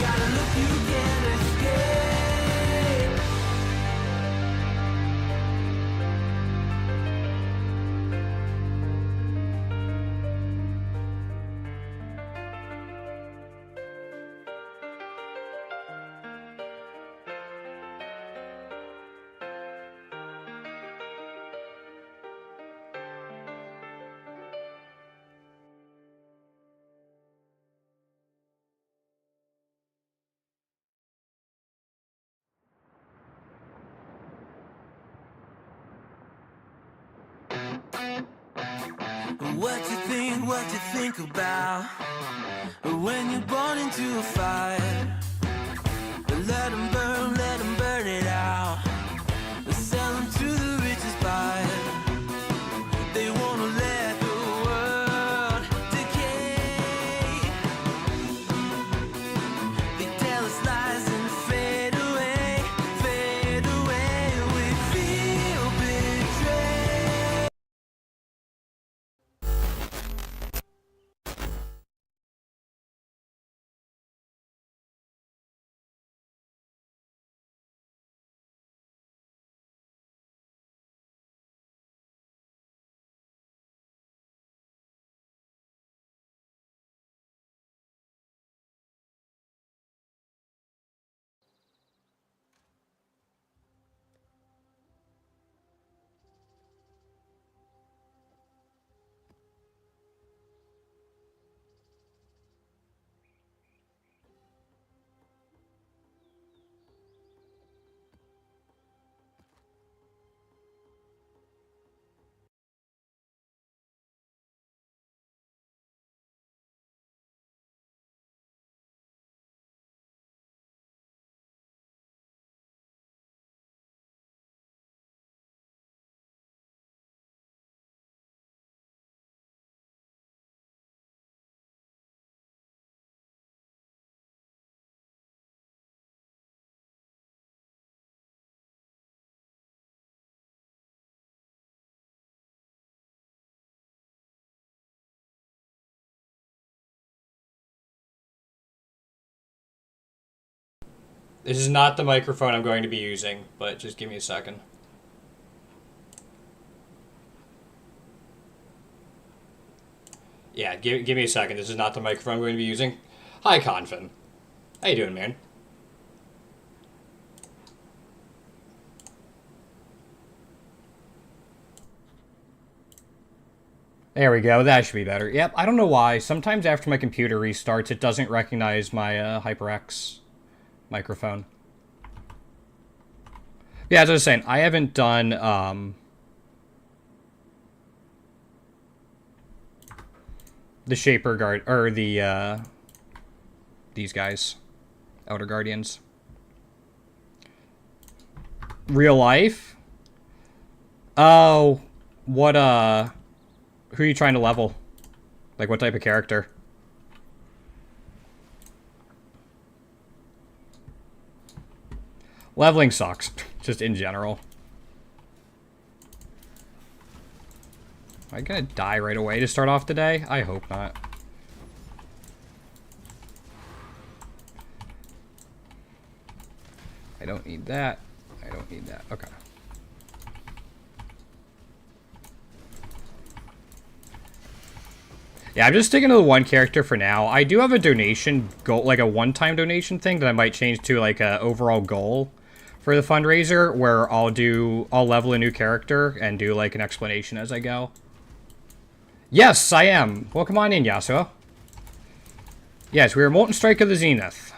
got a look you can't escape. What you think about when you're born into a fire? Let them burn it out. Sell them to the richest buyer. They wanna let the world decay. They tell us lies and fade away, fade away. We feel betrayed. This is not the microphone I'm going to be using, but just give me a second. Yeah, give me a second. This is not the microphone I'm going to be using. Hi, Confin. How you doing, man? There we go. That should be better. Yep, I don't know why. Sometimes after my computer restarts, it doesn't recognize my HyperX microphone. Yeah, as I was saying, I haven't done the Shaper Guard or the these guys, Outer Guardians. Real life? Oh, what who are you trying to level? Like what type of character? Leveling sucks, just in general. Am I gonna die right away to start off the day? I hope not. I don't need that. I don't need that. Okay. Yeah, I'm just sticking to the one character for now. I do have a donation goal, like a one-time donation thing that I might change to like a overall goal for the fundraiser, where I'll level a new character and do like an explanation as I go. Yes, I am. Welcome on in, Yasuo. Yes, we are Molten Strike of the Zenith.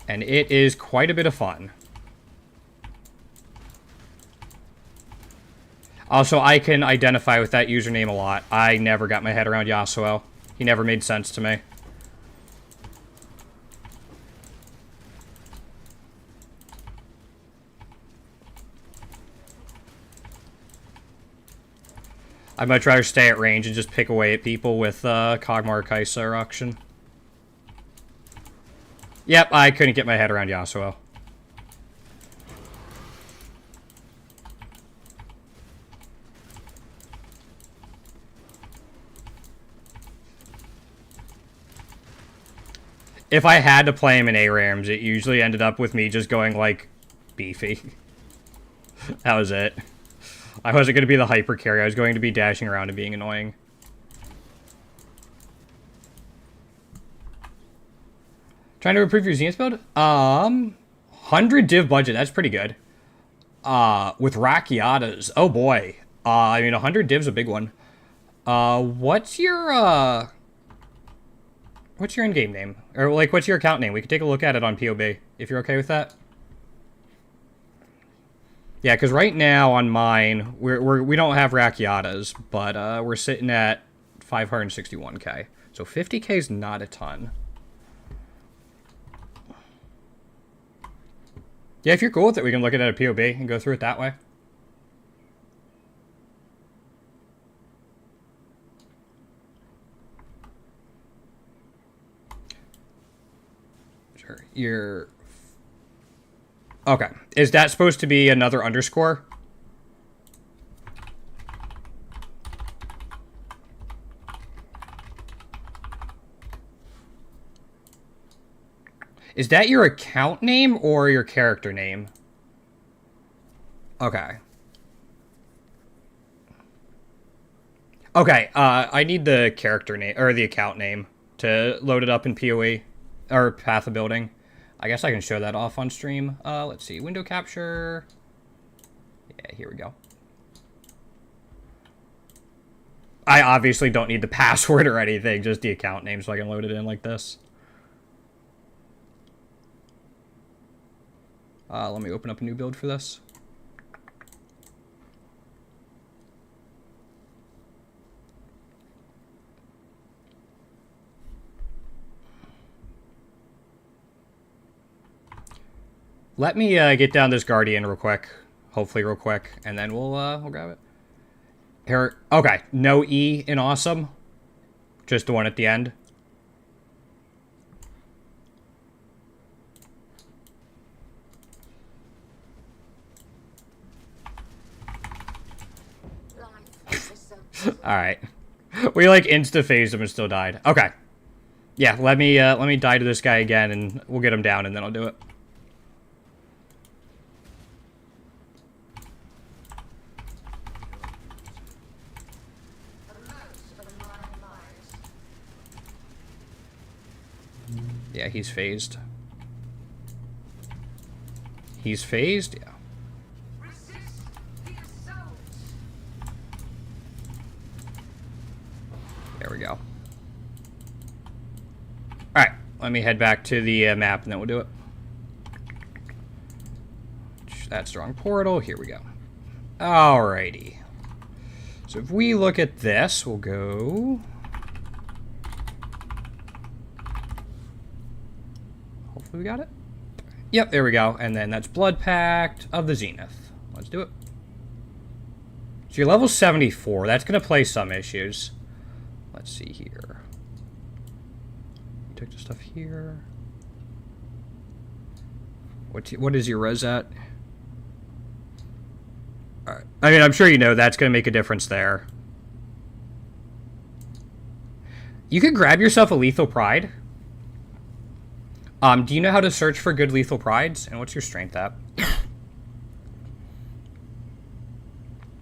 And it is quite a bit of fun. Also, I can identify with that username a lot. I never got my head around Yasuo. He never made sense to me. I'd much rather stay at range and just pick away at people with Kog'Maw or Kai'Sa or Auction. Yep, I couldn't get my head around Yasuo. If I had to play him in ARAMs, it usually ended up with me just going, like, beefy. That was it. I wasn't going to be the hyper carry. I was going to be dashing around and being annoying. Trying to improve your Zenith build? 100 div budget. That's pretty good. With Rakiatas. Oh, boy. I mean, 100 div's a big one. What's your in-game name? Or, like, what's your account name? We could take a look at it on POB, if you're okay with that. Yeah, because right now on mine, we don't have Rakiatas, but we're sitting at 561k. So 50k is not a ton. Yeah, if you're cool with it, we can look at it at a POB and go through it that way. Sure. You're... Okay. Is that supposed to be another underscore? Is that your account name or your character name? Okay. Okay, I need the character name, or the account name, to load it up in PoE, or Path of Building. I guess I can show that off on stream. Let's see, window capture. Yeah, here we go. I obviously don't need the password or anything, just the account name so I can load it in like this. Let me open up a new build for this. Let me get down this Guardian real quick. Hopefully real quick. And then we'll grab it. Here. Okay. No E in awesome. Just the one at the end. Alright. We like insta-phased him and still died. Okay. Yeah, let me die to this guy again and we'll get him down and then I'll do it. Yeah, he's phased. He's phased? Yeah. There we go. Alright, let me head back to the map and then we'll do it. That strong portal, here we go. Alrighty. So if we look at this, we'll go... Hopefully we got it. Yep, there we go. And then that's Blood Pact of the Zenith. Let's do it. So you're level 74. That's going to play some issues. Let's see here. Take the stuff here. What is your res at? Alright. I mean, I'm sure you know that's going to make a difference there. You could grab yourself a Lethal Pride. Do you know how to search for good Lethal Prides? And what's your strength at?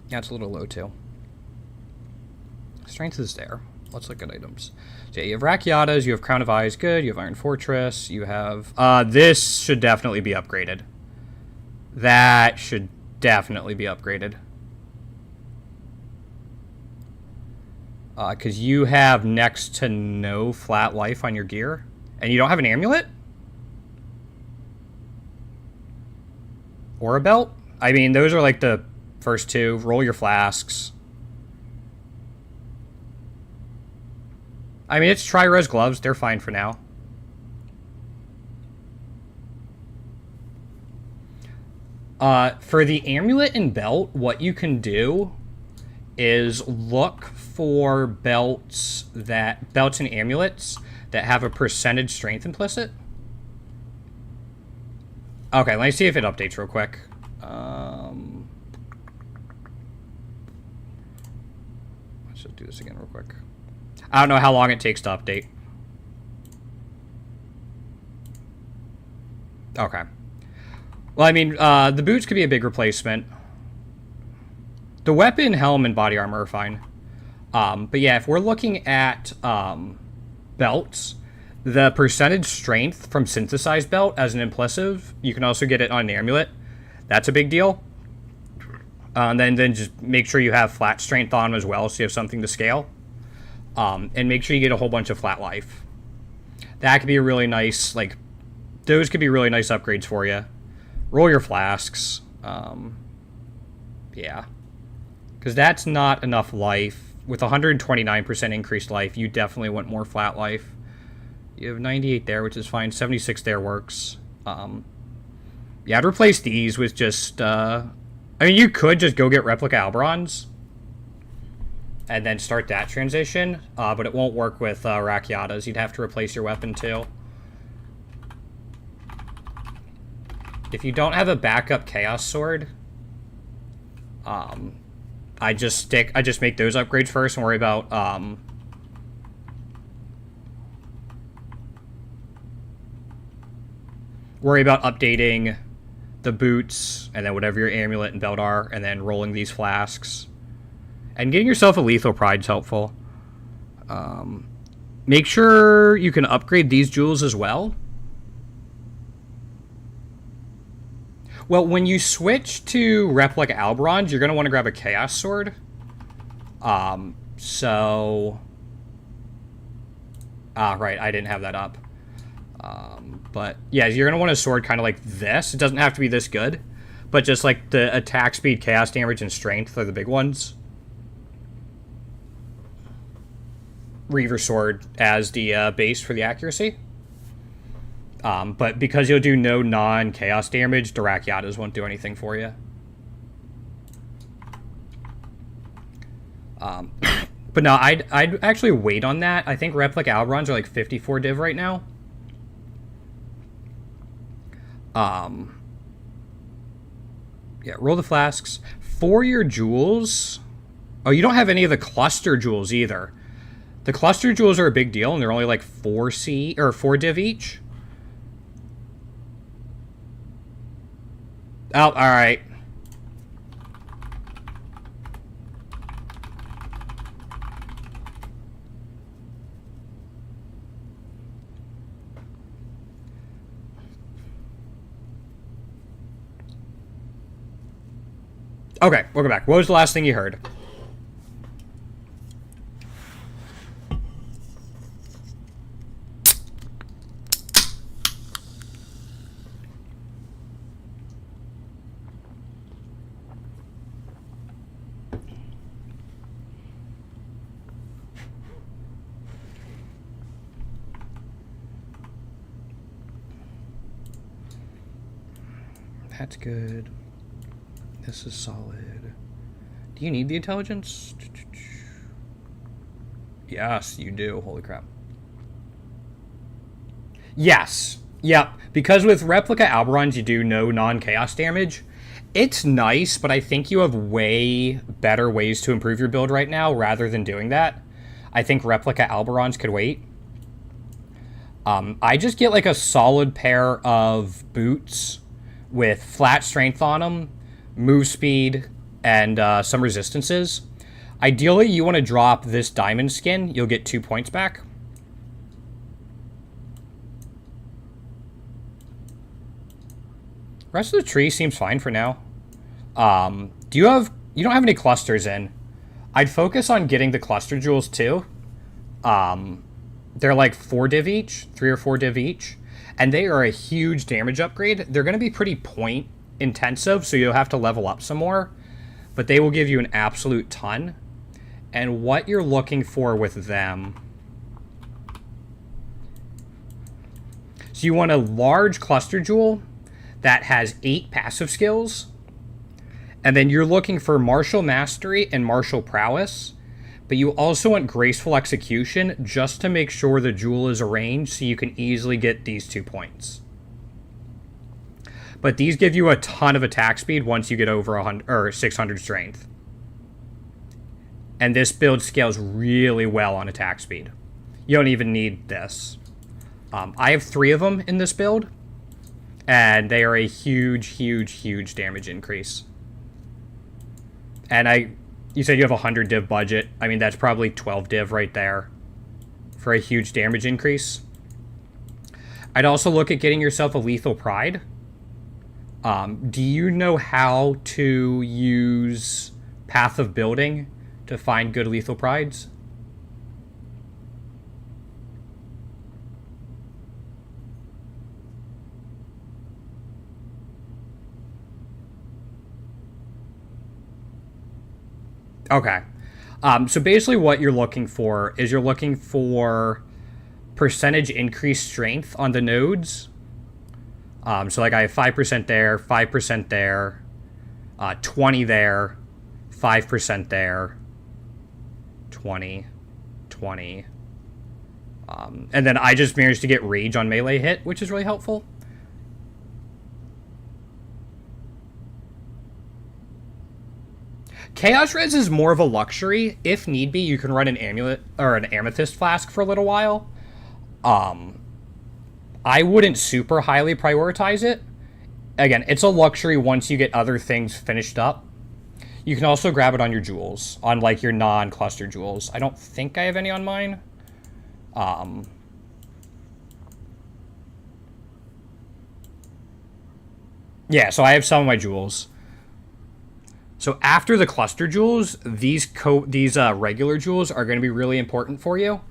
Yeah, it's a little low too. Strength is there. Let's look at items. So yeah, you have Rakiatas, you have Crown of Eyes, good. You have Iron Fortress, you have... this should definitely be upgraded. That should definitely be upgraded. Because you have next to no flat life on your gear. And you don't have an amulet? Or a belt? I mean, those are like the first two. Roll your flasks. I mean, it's tri-res gloves. They're fine for now. For the amulet and belt, what you can do is look for belts and amulets that have a percentage strength implicit. Okay, let me see if it updates real quick. Let's just do this again real quick. I don't know how long it takes to update. Okay. Well, I mean, the boots could be a big replacement. The weapon, helm, and body armor are fine. But yeah, if we're looking at belts, the percentage strength from synthesized belt as an impulsive, you can also get it on an amulet. That's a big deal. And then just make sure you have flat strength on them as well, so you have something to scale. And make sure you get a whole bunch of flat life. That could be a really nice, like, those could be really nice upgrades for you. Roll your flasks. Yeah. Because that's not enough life. With 129% increased life, you definitely want more flat life. You have 98 there, which is fine. 76 there works. Yeah, I'd replace these with just... I mean, you could just go get Replica Alberons and then start that transition, but it won't work with Rakyatas. You'd have to replace your weapon, too. If you don't have a backup Chaos Sword, I just make those upgrades first and worry about updating the boots and then whatever your amulet and belt are, and then rolling these flasks. And getting yourself a lethal pride is helpful. Make sure you can upgrade these jewels as well. Well, when you switch to Replica Alberons, you're going to want to grab a Chaos Sword. Right, I didn't have that up. But, yeah, you're going to want a sword kind of like this. It doesn't have to be this good. But just like the attack speed, chaos damage, and strength are the big ones. Reaver Sword as the base for the accuracy. But because you'll do no non-chaos damage, Rakyatas won't do anything for you. But no, I'd actually wait on that. I think Replica Alberons are like 54 div right now. Yeah, roll the flasks. For your jewels... Oh, you don't have any of the cluster jewels either. The cluster jewels are a big deal, and they're only like 4 div each. Oh, alright. Okay, welcome back. What was the last thing you heard? That's good. This is solid. Do you need the intelligence? Yes, you do. Holy crap. Yes. Yep. Because with Replica Alberons, you do no non-chaos damage. It's nice, but I think you have way better ways to improve your build right now rather than doing that. I think Replica Alberons could wait. I just get like a solid pair of boots with flat strength on them, move speed, and some resistances. Ideally, you want to drop this diamond skin. You'll get 2 points back. Rest of the tree seems fine for now. You don't have any clusters in. I'd focus on getting the cluster jewels too. They're like 4 div each, 3 or 4 div each, and they are a huge damage upgrade. They're going to be pretty point intensive, so you'll have to level up some more, but they will give you an absolute ton. And what you're looking for with them, so you want a large cluster jewel that has 8 passive skills, and then you're looking for martial mastery and martial prowess, but you also want graceful execution just to make sure the jewel is arranged so you can easily get these 2 points. But these give you a ton of attack speed once you get over 100 or 600 strength. And this build scales really well on attack speed. You don't even need this. I have 3 of them in this build. And they are a huge, huge, huge damage increase. And you said you have a 100 div budget. I mean, that's probably 12 div right there for a huge damage increase. I'd also look at getting yourself a Lethal Pride. Do you know how to use Path of Building to find good Lethal Prides? Okay. So basically what you're looking for is you're looking for percentage increased strength on the nodes. So like I have 5% there, 5% there, 20 there, 5% there, 20, 20. And then I just managed to get Rage on melee hit, which is really helpful. Chaos Res is more of a luxury. If need be, you can run an amulet or an amethyst flask for a little while. I wouldn't super highly prioritize it. Again, it's a luxury once you get other things finished up. You can also grab it on your jewels, on like your non-cluster jewels. I don't think I have any on mine. Yeah, so I have some of my jewels. So after the cluster jewels, these regular jewels are going to be really important for you.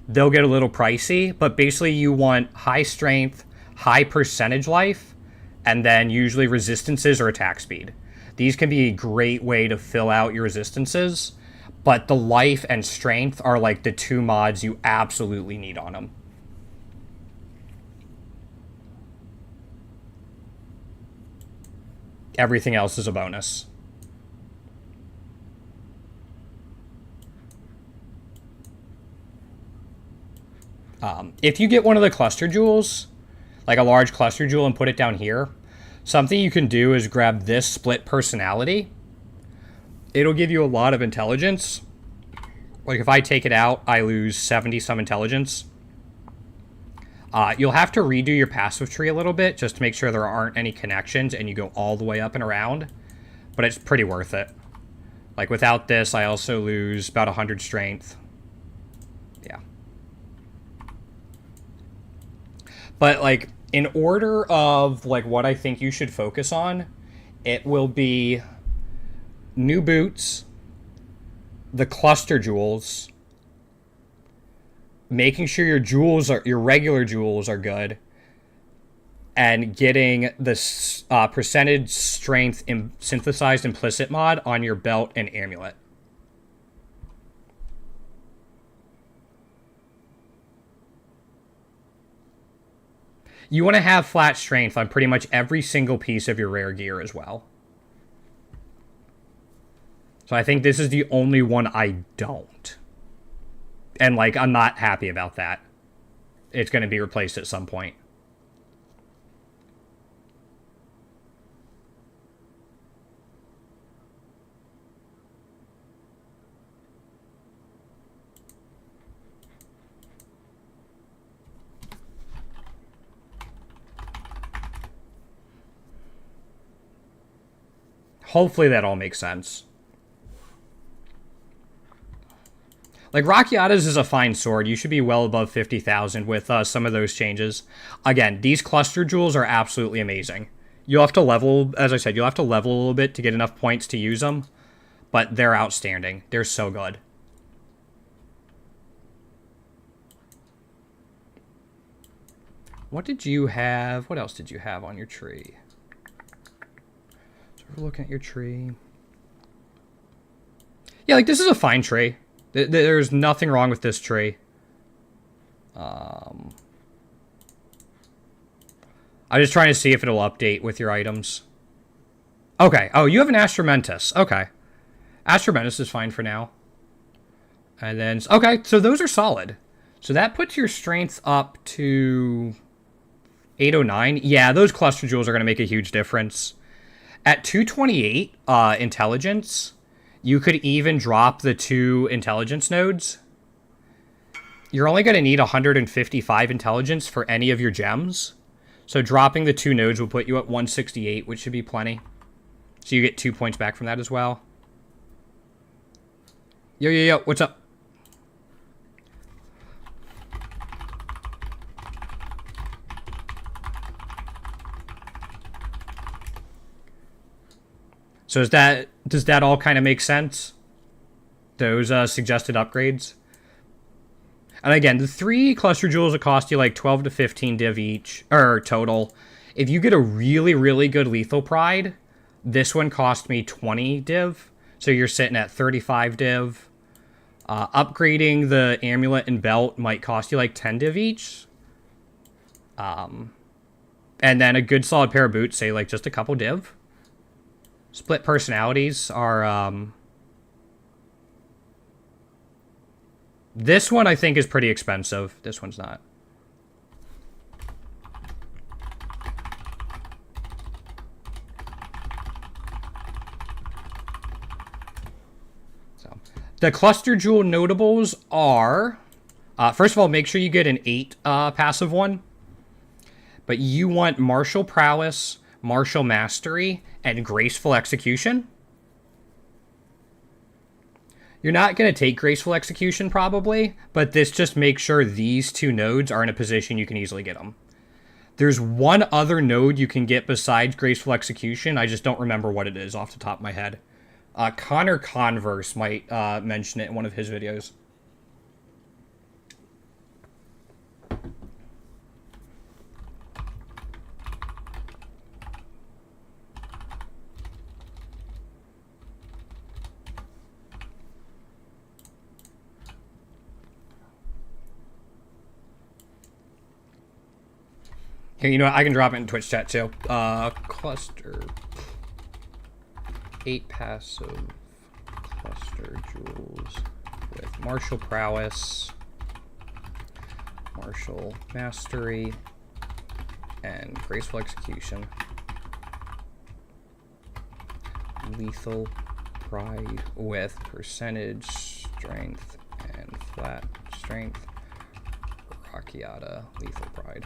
They'll get a little pricey, but basically you want high strength, high percentage life, and then usually resistances or attack speed. These can be a great way to fill out your resistances, but the life and strength are like the two mods you absolutely need on them. Everything else is a bonus. If you get one of the cluster jewels, like a large cluster jewel, and put it down here, something you can do is grab this split personality. It'll give you a lot of intelligence. Like if I take it out, I lose 70 some intelligence. You'll have to redo your passive tree a little bit just to make sure there aren't any connections and you go all the way up and around. But it's pretty worth it. Like without this, I also lose about 100 strength. Yeah. But like in order of like what I think you should focus on, it will be new boots, the cluster jewels, making sure your regular jewels are good, and getting the percentage strength synthesized implicit mod on your belt and amulet. You want to have flat strength on pretty much every single piece of your rare gear as well. So I think this is the only one I don't. And, like, I'm not happy about that. It's going to be replaced at some point. Hopefully that all makes sense. Like, Rakiata's is a fine sword. You should be well above 50,000 with some of those changes. Again, these cluster jewels are absolutely amazing. You'll have to level, as I said, you'll have to level a little bit to get enough points to use them. But they're outstanding. They're so good. What did you have? What else did you have on your tree? So we're looking at your tree. Yeah, like, this is a fine tree. There's nothing wrong with this tree. I'm just trying to see if it'll update with your items. Okay. Oh, you have an Astromentus. Okay. Astromentus is fine for now. And then... Okay, so those are solid. So that puts your strength up to 809. Yeah, those cluster jewels are going to make a huge difference. At 228 intelligence... You could even drop the 2 intelligence nodes. You're only going to need 155 intelligence for any of your gems. So dropping the 2 nodes will put you at 168, which should be plenty. So you get 2 points back from that as well. Yo, what's up? So does that all kind of make sense? Those suggested upgrades? And again, the 3 cluster jewels will cost you like 12 to 15 div each, or total. If you get a really, really good lethal pride, this one cost me 20 div. So you're sitting at 35 div. Upgrading the amulet and belt might cost you like 10 div each. And then a good solid pair of boots, say like just a couple div. Split personalities are... This one I think is pretty expensive. This one's not. So the cluster jewel notables are... first of all, make sure you get an 8 passive one. But you want Martial Prowess, Martial Mastery, and Graceful Execution. You're not going to take Graceful Execution, probably, but this just makes sure these 2 nodes are in a position you can easily get them. There's one other node you can get besides Graceful Execution. I just don't remember what it is off the top of my head. Connor Converse might mention it in one of his videos. Here, you know what? I can drop it in Twitch chat too. Cluster. 8 passive cluster jewels with Martial Prowess, Martial Mastery, and Graceful Execution. Lethal Pride with percentage strength and flat strength. Rakiata Lethal Pride.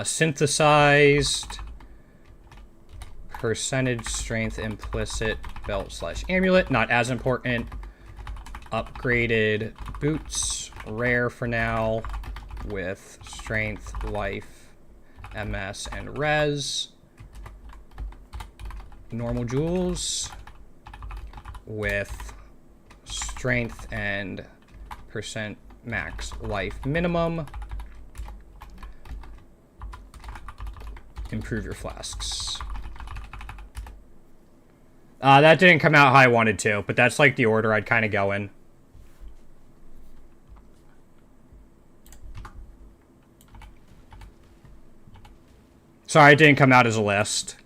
Synthesized percentage strength implicit belt / amulet, not as important. Upgraded boots, rare for now, with strength, life, MS, and res. Normal jewels with strength and percent max life minimum. Improve your flasks. That didn't come out how I wanted to, but that's like the order I'd kind of go in. Sorry, it didn't come out as a list.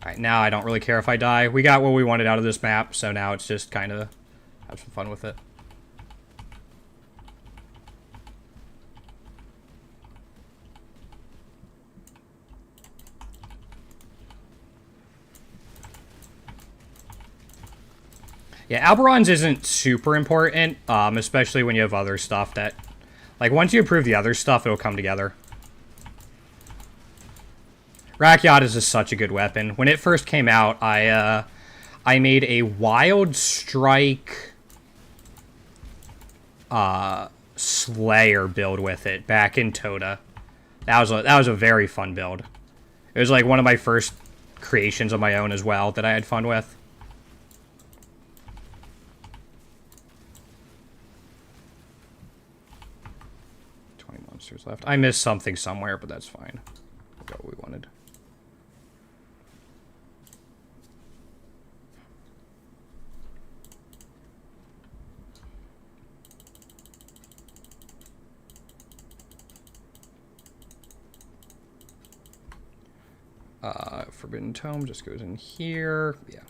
Alright, now I don't really care if I die. We got what we wanted out of this map, so now it's just kind of have some fun with it. Yeah, Alberons isn't super important, especially when you have other stuff that... Like, once you approve the other stuff, it'll come together. Rakiata is just such a good weapon. When it first came out, I made a Wild Strike Slayer build with it back in Tota. That was a very fun build. It was like one of my first creations of my own as well that I had fun with. 20 monsters left. I missed something somewhere, but that's fine. We got what we wanted. Forbidden Tome just goes in here. Yeah.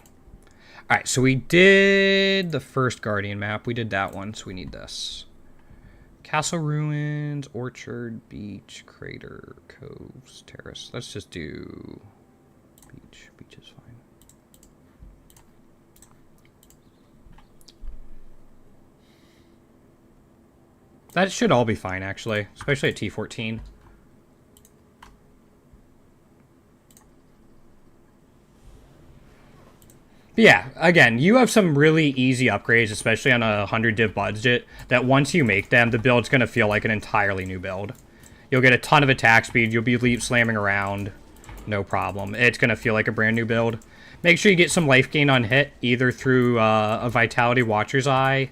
Alright, so we did the first Guardian map. We did that one, so we need this. Castle Ruins, Orchard, Beach, Crater, Coves, Terrace. Let's just do Beach. Beach is fine. That should all be fine, actually. Especially at T14. But yeah, again, you have some really easy upgrades, especially on a 100 div budget, that once you make them, the build's going to feel like an entirely new build. You'll get a ton of attack speed, you'll be leap slamming around, no problem. It's going to feel like a brand new build. Make sure you get some life gain on hit, either through a Vitality Watcher's Eye,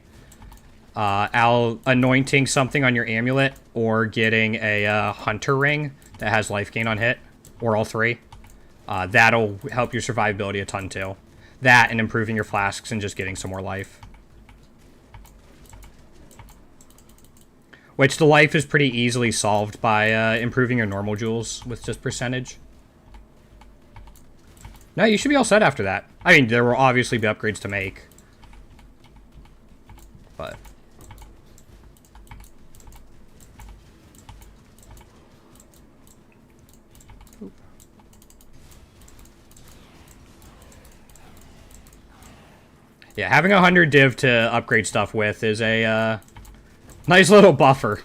anointing something on your amulet, or getting a Hunter Ring that has life gain on hit, or all three. That'll help your survivability a ton too. That and improving your flasks and just getting some more life. Which the life is pretty easily solved by improving your normal jewels with just percentage. No, you should be all set after that. I mean, there will obviously be upgrades to make. But... yeah, having 100 div to upgrade stuff with is a nice little buffer.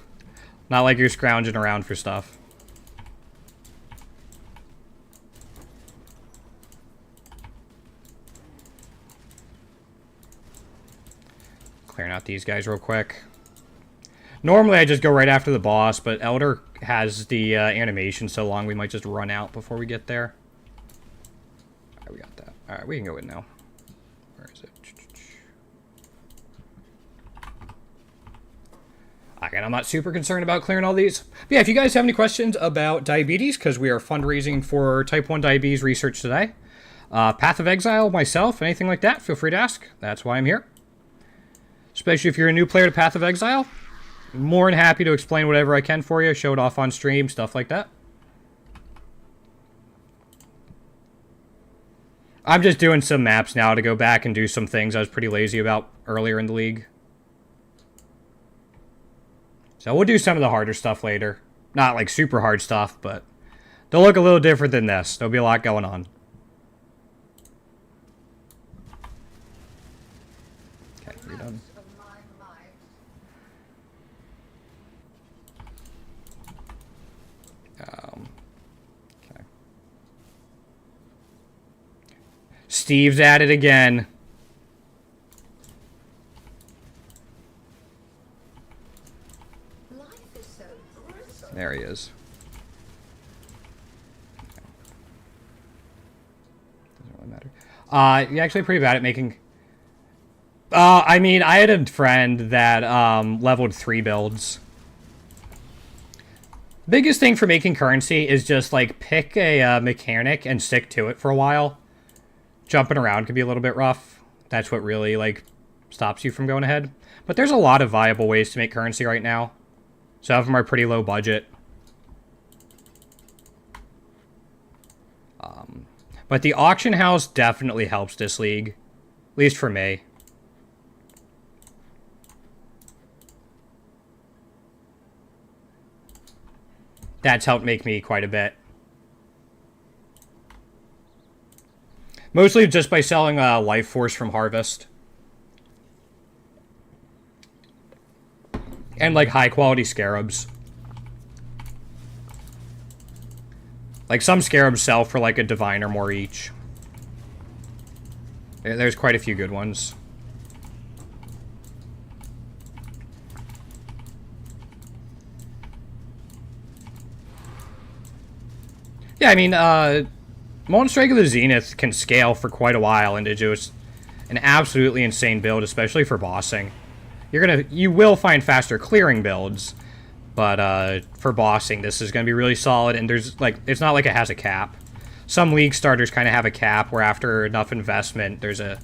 Not like you're scrounging around for stuff. Clearing out these guys real quick. Normally I just go right after the boss, but Elder has the animation so long we might just run out before we get there. Alright, we got that. Alright, we can go in now. Where is it? Again, I'm not super concerned about clearing all these. But yeah, if you guys have any questions about diabetes, because we are fundraising for type 1 diabetes research today, Path of Exile, myself, anything like that, feel free to ask. That's why I'm here. Especially if you're a new player to Path of Exile. More than happy to explain whatever I can for you, show it off on stream, stuff like that. I'm just doing some maps now to go back and do some things I was pretty lazy about earlier in the league. So we'll do some of the harder stuff later. Not like super hard stuff, but they'll look a little different than this. There'll be a lot going on. Okay, we're done. Okay. Steve's at it again. There he is. Doesn't really matter. You're actually pretty bad at making... I mean, I had a friend that leveled 3 builds. Biggest thing for making currency is just, like, pick a mechanic and stick to it for a while. Jumping around can be a little bit rough. That's what really, like, stops you from going ahead. But there's a lot of viable ways to make currency right now. Some of them are pretty low budget. But the auction house definitely helps this league. At least for me. That's helped make me quite a bit. Mostly just by selling Life Force from Harvest. And, like, high-quality scarabs. Like, some scarabs sell for, like, a divine or more each. There's quite a few good ones. Yeah, I mean, Molten Strike of the Zenith can scale for quite a while into just an absolutely insane build, especially for bossing. You will find faster clearing builds, but for bossing, this is going to be really solid, and there's, like, it's not like it has a cap. Some league starters kind of have a cap where after enough investment, there's a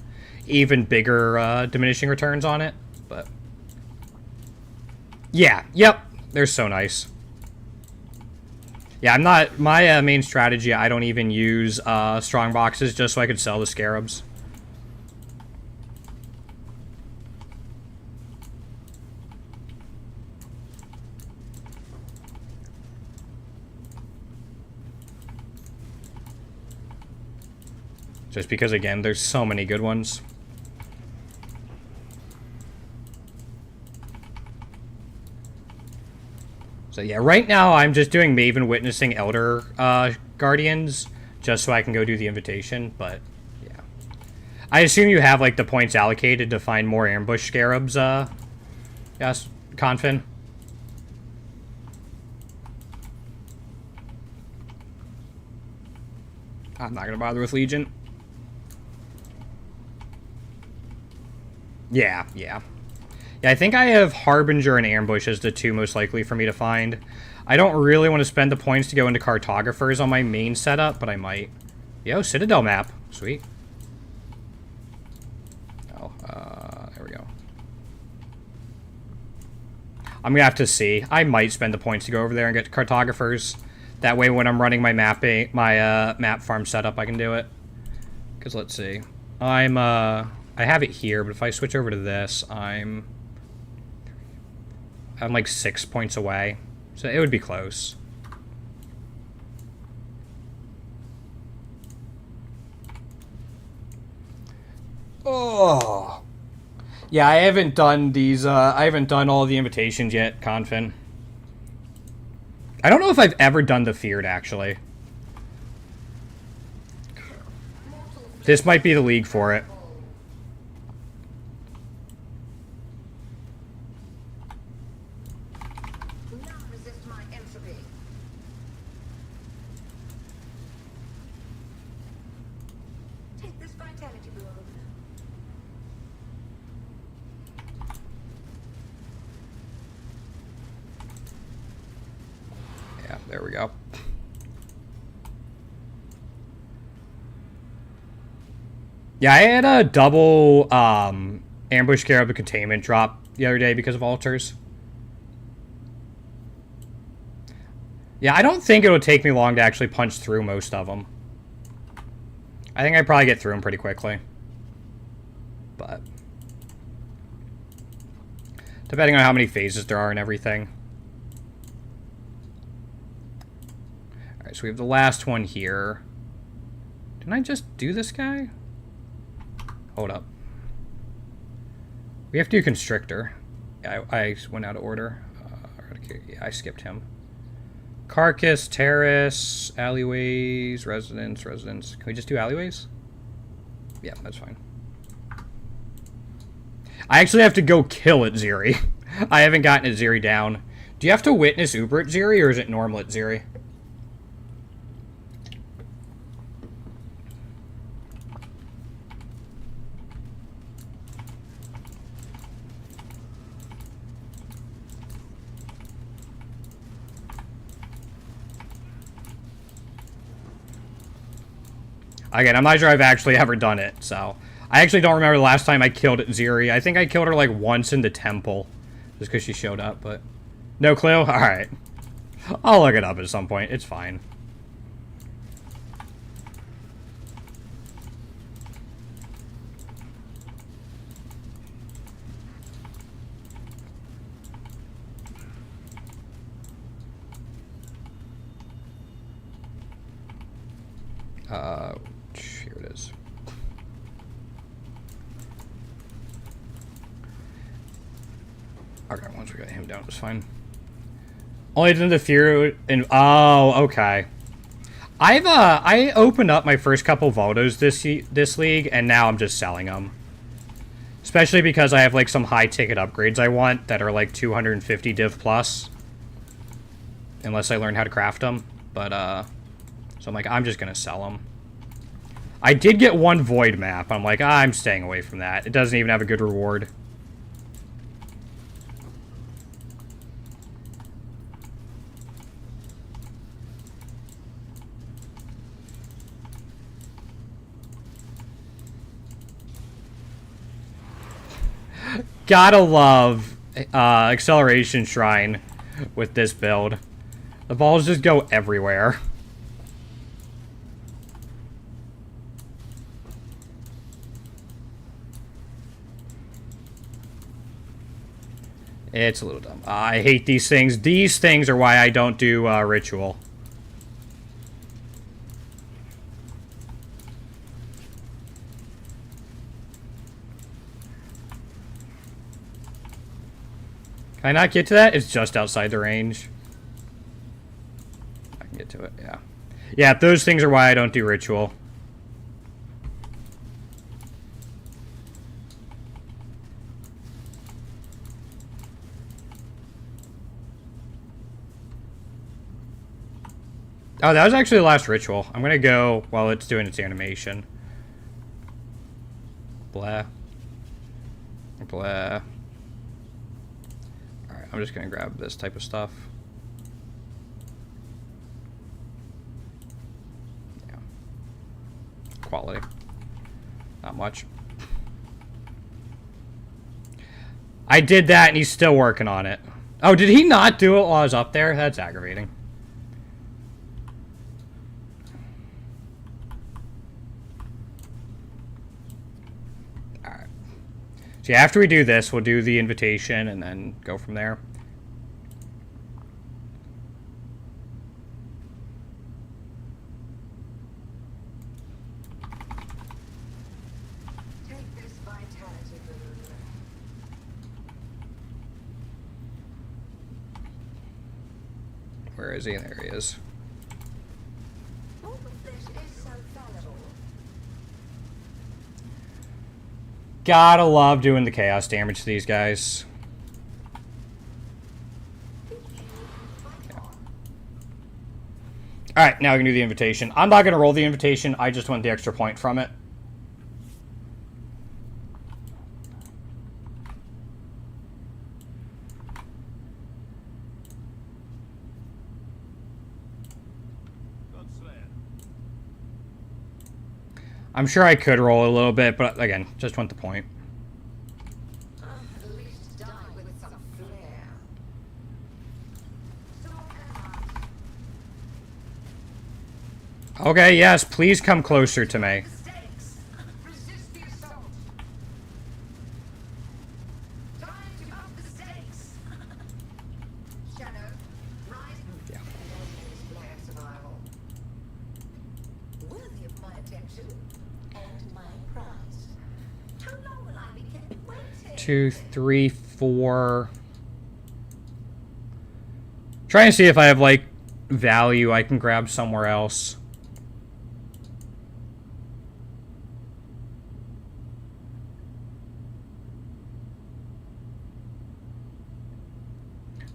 even bigger diminishing returns on it, but... yeah, yep, they're so nice. Yeah, I'm not... my main strategy, I don't even use strong boxes just so I could sell the scarabs. Just because, again, there's so many good ones. So yeah, right now I'm just doing Maven Witnessing Elder Guardians, just so I can go do the invitation, but yeah. I assume you have, like, the points allocated to find more ambush scarabs, yes, Confin? I'm not gonna bother with Legion. Yeah, yeah. Yeah, I think I have Harbinger and Ambush as the two most likely for me to find. I don't really want to spend the points to go into Cartographers on my main setup, but I might. Yo, Citadel map. Sweet. Oh, there we go. I'm gonna have to see. I might spend the points to go over there and get Cartographers. That way when I'm running my mapping, my map farm setup, I can do it. Because let's see. I have it here, but if I switch over to this, I'm like 6 points away. So it would be close. Oh. Yeah, I haven't done these, I haven't done all the invitations yet, Confin. I don't know if I've ever done the Feared, actually. This might be the league for it. Yeah, there we go. Yeah, I had a double ambush scarab containment drop the other day because of altars. Yeah, I don't think it would take me long to actually punch through most of them. I think I'd probably get through them pretty quickly. But depending on how many phases there are and everything. Alright, so we have the last one here. Didn't I just do this guy? Hold up. We have to do Constrictor. Yeah, I went out of order. Yeah, I skipped him. Carcass, Terrace, Alleyways, Residence. Can we just do Alleyways? Yeah, that's fine. I actually have to go kill at Ziri. I haven't gotten at Ziri down. Do you have to witness Uber at Ziri, or is it normal at Ziri? Again, I'm not sure I've actually ever done it, so... I actually don't remember the last time I killed Ziri. I think I killed her, like, once in the temple. Just because she showed up, but... No clue? Alright. I'll look it up at some point. It's fine. Here it is. Okay, once we got him down, it was fine. Only did the fear and oh, okay. I opened up my first couple Voldos this league, and now I'm just selling them. Especially because I have like some high ticket upgrades I want that are like 250 div plus. Unless I learn how to craft them, but so I'm like, I'm just gonna sell them. I did get one void map. I'm like, I'm staying away from that. It doesn't even have a good reward. Gotta love Acceleration Shrine with this build. The balls just go everywhere. It's a little dumb. I hate these things. These things are why I don't do Ritual. Can I not get to that? It's just outside the range. to it, yeah. Yeah, those things are why I don't do ritual. Oh, that was actually the last ritual. I'm gonna go while it's doing its animation. Blah. Blah. Alright, I'm just gonna grab this type of stuff. Yeah. Quality. Not much. I did that and he's still working on it. Oh, did he not do it while I was up there? That's aggravating. So yeah, after we do this, we'll do the invitation and then go from there. Take this vitality balloon. Where is he? There he is. All of this is so valuable. Gotta love doing the chaos damage to these guys. Yeah. Alright, now we can do the invitation. I'm not gonna roll the invitation, I just want the extra point from it. I'm sure I could roll a little bit, but again, just want the point. At least die with some flair. Okay, yes, please come closer to me. Stakes. Resist the assault. Time to up the stakes. Shadow, rise. Yeah. Flair survival. Worthy of my attention and my prize. How long will I be kept waiting? 2, 3, 4. Trying to see if I have, like, value I can grab somewhere else.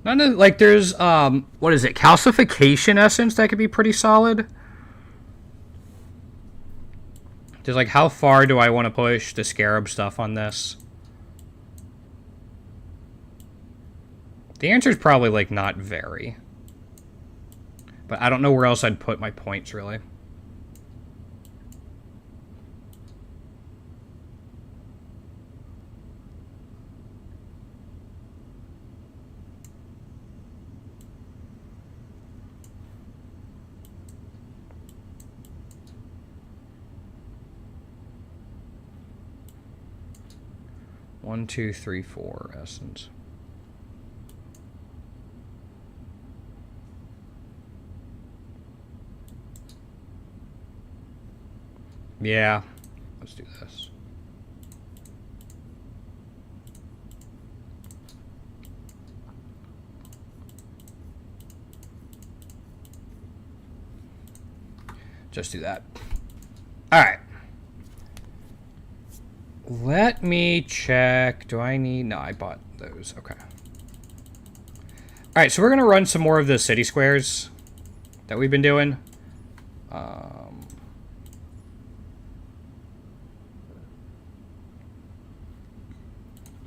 None of, like, there's, what is it? Calcification essence that could be pretty solid. Just, like, how far do I want to push the scarab stuff on this? The answer is probably, like, not very. But I don't know where else I'd put my points, really. One, two, three, four essence. Yeah, let's do this. Just do that. All right. Let me check. Do I need... No, I bought those. Okay. Alright, so we're going to run some more of the city squares that we've been doing.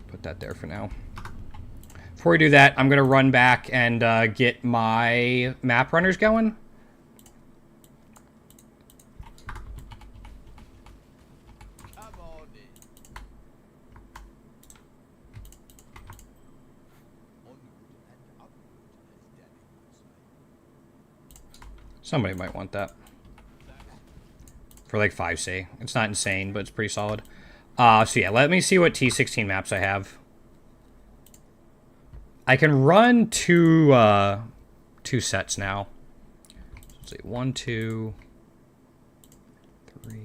Put that there for now. Before we do that, I'm going to run back and get my map runners going. Somebody might want that. For like 5C. It's not insane, but it's pretty solid. So yeah, let me see what T16 maps I have. I can run two sets now. Let's see, 1, 2, 3,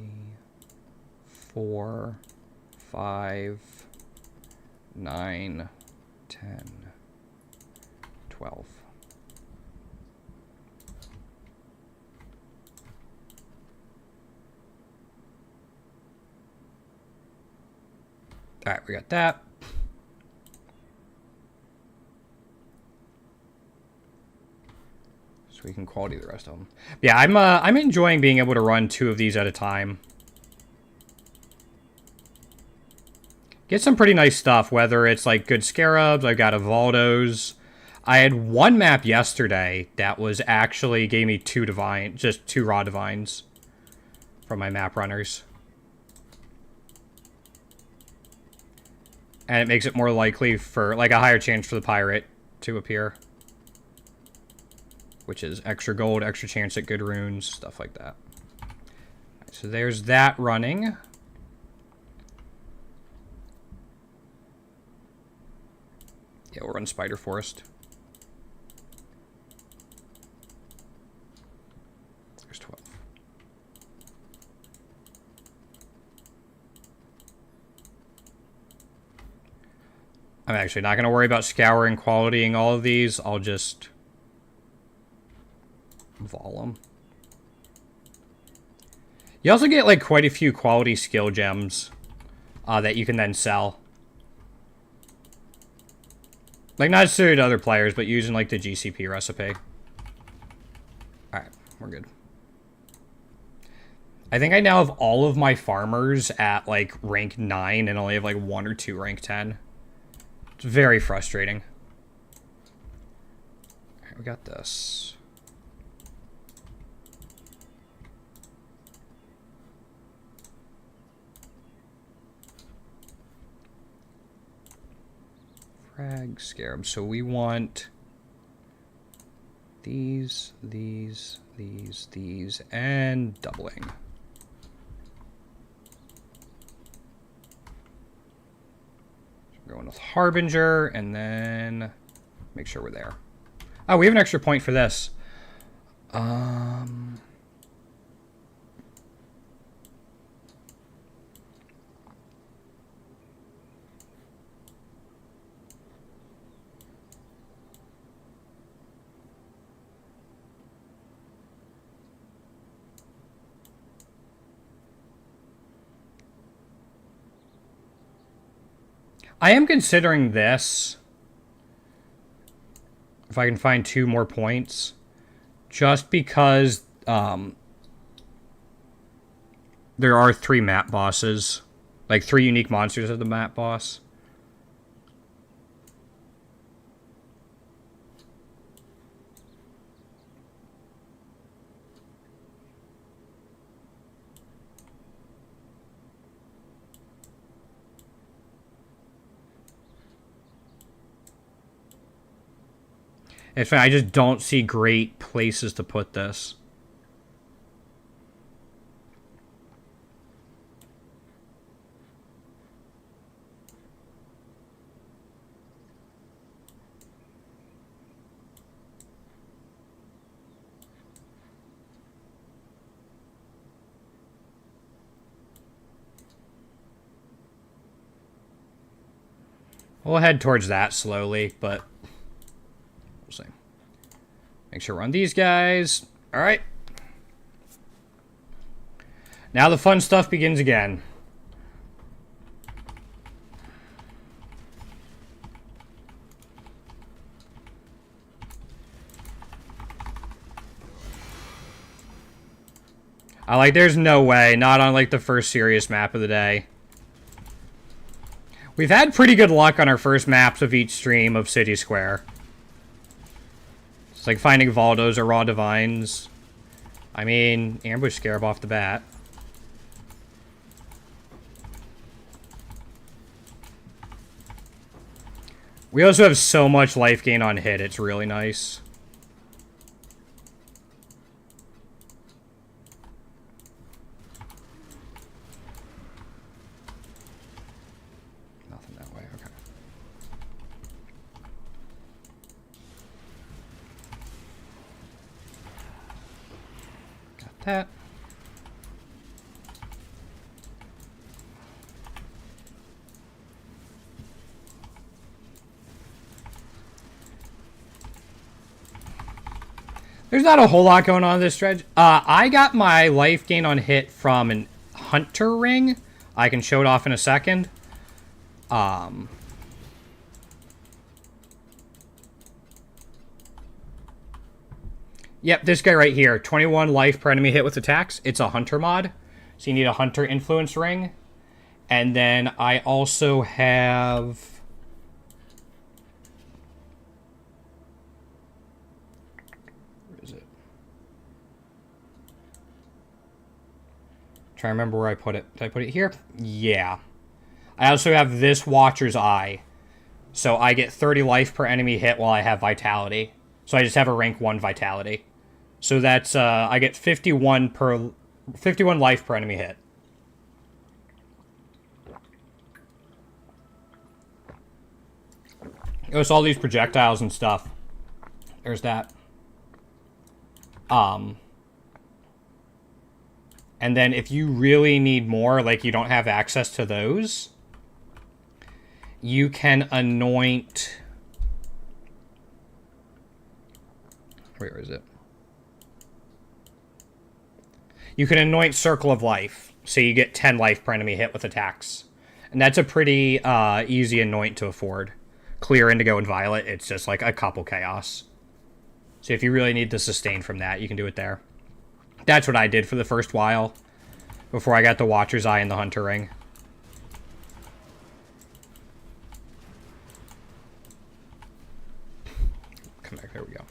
4, 5, 9, 10, 12. All right, we got that. So we can quality the rest of them. Yeah, I'm enjoying being able to run 2 of these at a time. Get some pretty nice stuff, whether it's like good scarabs, I've got Evaldos. I had one map yesterday that was actually gave me 2 divine, just 2 raw divines from my map runners. And it makes it more likely for, like, a higher chance for the pirate to appear. Which is extra gold, extra chance at good runes, stuff like that. Right, so there's that running. Yeah, we'll run Spider Forest. There's 12. I'm actually not going to worry about scouring, qualitying all of these. I'll just vol them. You also get like quite a few quality skill gems that you can then sell. Like, not necessarily to other players, but using like the GCP recipe. Alright, we're good. I think I now have all of my farmers at like rank 9 and only have like 1 or 2 rank 10. It's very frustrating. Alright, we got this. Frag scarab. So we want these, and doubling. We're going with Harbinger, and then make sure we're there. Oh, we have an extra point for this. I am considering this. If I can find 2 more points. Just because there are 3 map bosses. Like 3 unique monsters of the map boss. In fact, I just don't see great places to put this. We'll head towards that slowly, but we'll see. Make sure we're on these guys. All right. Now the fun stuff begins again. I like, there's no way, not on like the first serious map of the day. We've had pretty good luck on our first maps of each stream of City Square. It's like finding Valdos or Raw Divines. I mean, Ambush Scarab off the bat. We also have so much life gain on hit, it's really nice. Nothing that way, okay. Got that. There's not a whole lot going on in this stretch. I got my life gain on hit from an hunter ring. I can show it off in a second. Yep, this guy right here, 21 life per enemy hit with attacks. It's a hunter mod, so you need a hunter influence ring. And then I also have... Where is it? Trying to remember where I put it. Did I put it here? Yeah. I also have this Watcher's Eye. So I get 30 life per enemy hit while I have Vitality. So I just have a rank 1 Vitality. So that's, I get 51 life per enemy hit. Oh, so all these projectiles and stuff. There's that. And then if you really need more, like you don't have access to those, you can anoint... Where is it? You can anoint Circle of Life, so you get 10 life per enemy hit with attacks. And that's a pretty easy anoint to afford. Clear, Indigo, and Violet, it's just like a couple chaos. So if you really need to sustain from that, you can do it there. That's what I did for the first while, before I got the Watcher's Eye and the Hunter Ring. Come back, there we go.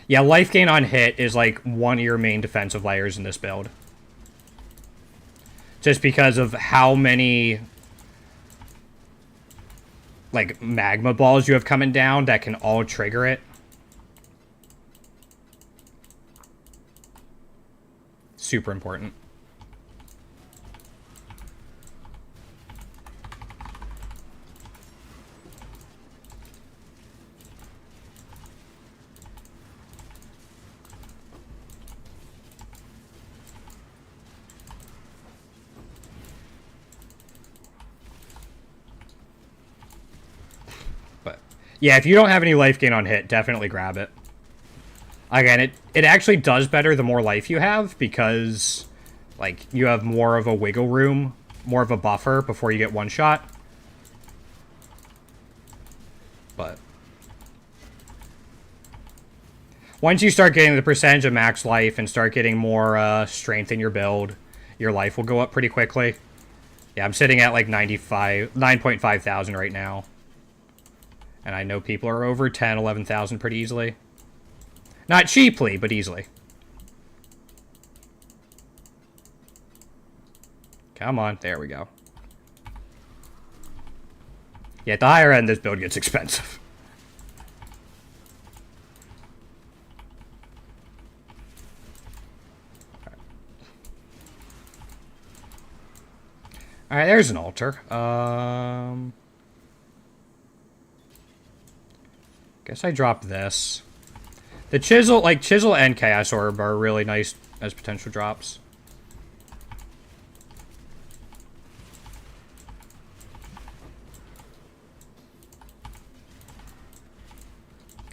Yeah, life gain on hit is like one of your main defensive layers in this build. Just because of how many like magma balls you have coming down that can all trigger it. Super important. Yeah, if you don't have any life gain on hit, definitely grab it. Again, it actually does better the more life you have, because, like, you have more of a wiggle room, more of a buffer before you get one shot. But once you start getting the percentage of max life and start getting more strength in your build, your life will go up pretty quickly. Yeah, I'm sitting at like 9.5 thousand right now. And I know people are over 10, 11,000 pretty easily. Not cheaply, but easily. Come on, there we go. Yeah, at the higher end, this build gets expensive. Alright, there's an altar. Guess I dropped this. The Chisel, like, Chisel and Chaos Orb are really nice as potential drops.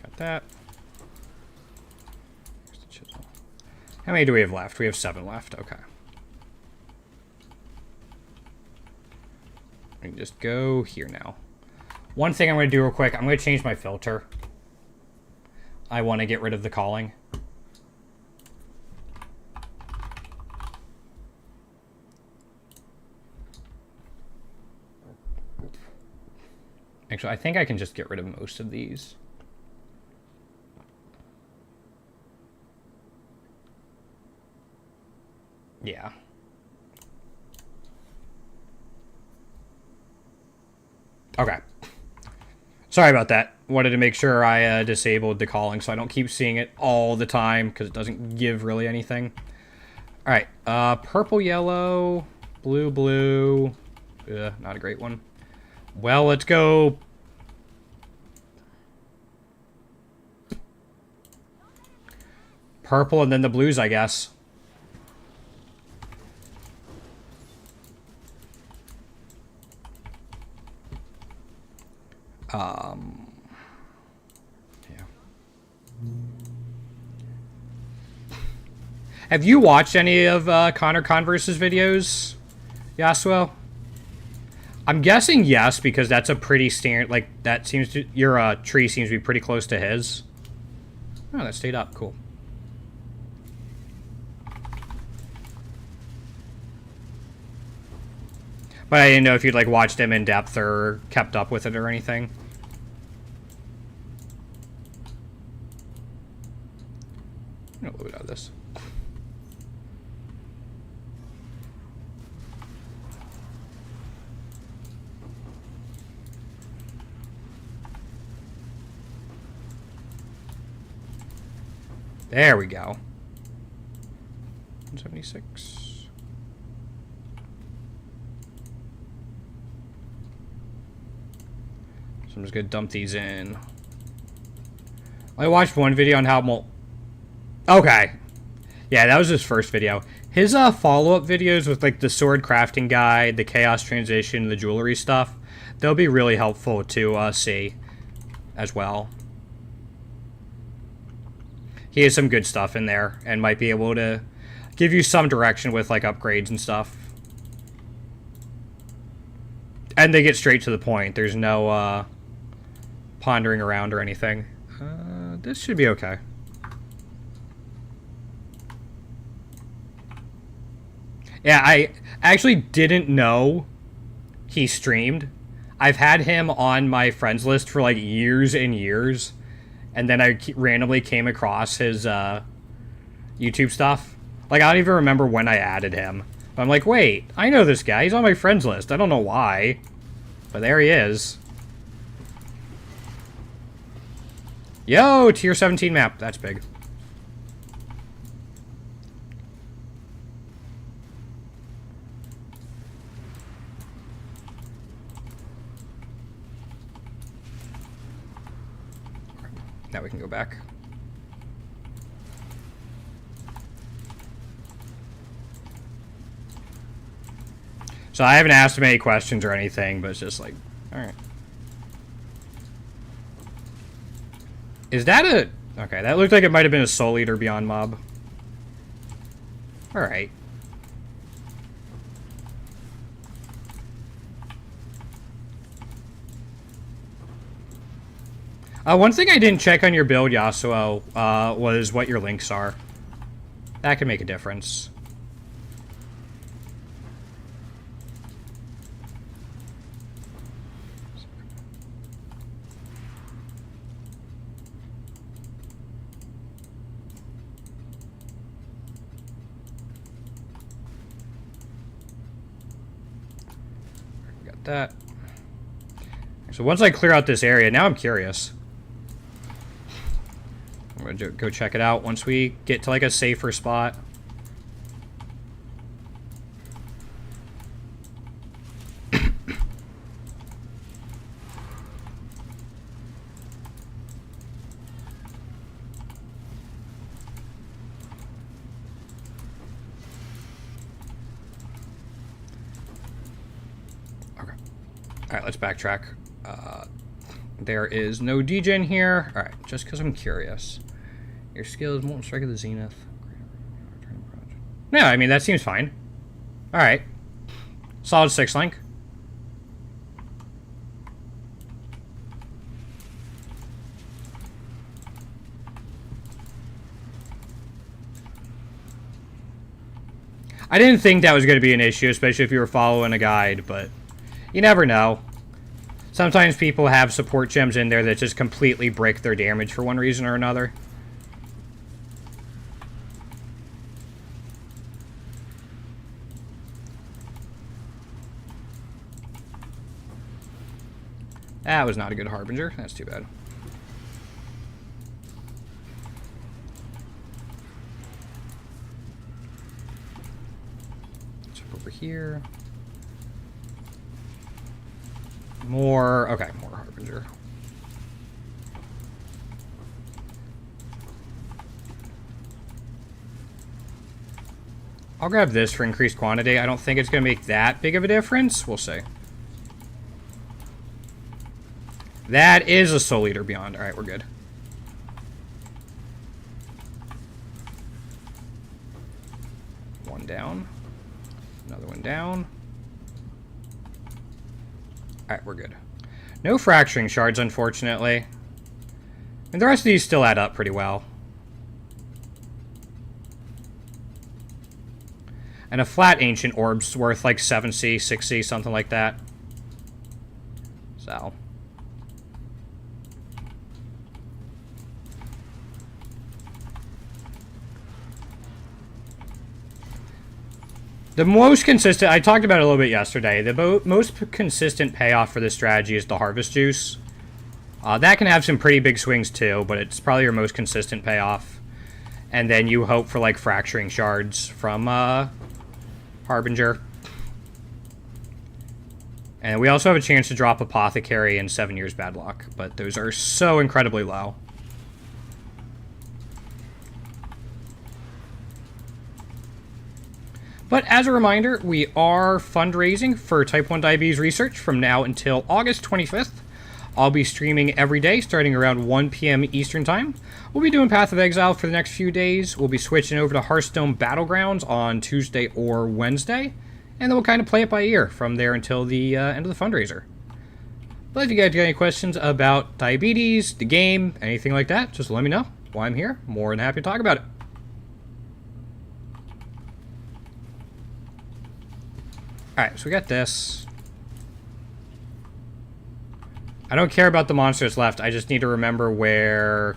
Got that. Here's the Chisel. How many do we have left? We have 7 left. Okay. We can just go here now. One thing I'm going to do real quick, I'm going to change my filter. I want to get rid of the calling. Actually, I think I can just get rid of most of these. Yeah. Okay. Sorry about that. Wanted to make sure I disabled the calling so I don't keep seeing it all the time because it doesn't give really anything. Alright, purple, yellow, blue, blue. Not a great one. Well, let's go. Purple and then the blues, I guess. Yeah. Have you watched any of Connor Converse's videos, Yasuo? I'm guessing yes, because that's a pretty standard, like, that seems to, your tree seems to be pretty close to his. Oh, that stayed up, cool. But I didn't know if you'd, like, watched him in depth or kept up with it or anything. I'm gonna load out of this. There we go. 176. So I'm just gonna dump these in. I watched one video on how okay. Yeah, that was his first video. His follow-up videos with like the sword crafting guide, the chaos transition, the jewelry stuff, they'll be really helpful to see as well. He has some good stuff in there and might be able to give you some direction with like upgrades and stuff. And they get straight to the point. There's no pondering around or anything. This should be okay. Yeah, I actually didn't know he streamed. I've had him on my friends list for like years and years. And then I randomly came across his YouTube stuff. Like, I don't even remember when I added him. But I'm like, wait, I know this guy. He's on my friends list. I don't know why. But there he is. Yo, tier 17 map. That's big. Now we can go back. So I haven't asked him any questions or anything, but it's just like, alright. Is that a... Okay, that looked like it might have been a Soul Eater Beyond mob. Alright. One thing I didn't check on your build, Yasuo, was what your links are. That could make a difference. Got that. So once I clear out this area, now I'm curious. I'm gonna go check it out once we get to like a safer spot. Okay. Alright, let's backtrack. There is no degen here. Alright, just because I'm curious. Your skills won't strike at the zenith. Yeah, I mean, that seems fine. Alright. Solid 6 link. I didn't think that was going to be an issue, especially if you were following a guide, but you never know. Sometimes people have support gems in there that just completely break their damage for one reason or another. That was not a good harbinger. That's too bad. Jump over here. More, okay, more harbinger. I'll grab this for increased quantity. I don't think it's going to make that big of a difference. We'll see. That is a Soul Eater Beyond. Alright, we're good. one down. Another one down. Alright, we're good. No fracturing shards, unfortunately. And the rest of these still add up pretty well. And a flat ancient orb's worth like 7C, 6C, something like that. So. The most consistent, I talked about it a little bit yesterday, the most consistent payoff for this strategy is the Harvest Juice. That can have some pretty big swings too, but it's probably your most consistent payoff. And then you hope for like Fracturing Shards from Harbinger. And we also have a chance to drop Apothecary and 7 Years Bad Luck, but those are so incredibly low. But as a reminder, we are fundraising for type 1 diabetes research from now until August 25th. I'll be streaming every day starting around 1 p.m. Eastern Time. We'll be doing Path of Exile for the next few days. We'll be switching over to Hearthstone Battlegrounds on Tuesday or Wednesday. And then we'll kind of play it by ear from there until the end of the fundraiser. But if you guys got any questions about diabetes, the game, anything like that, just let me know. While I'm here, more than happy to talk about it. Alright, so we got this. I don't care about the monsters left. I just need to remember where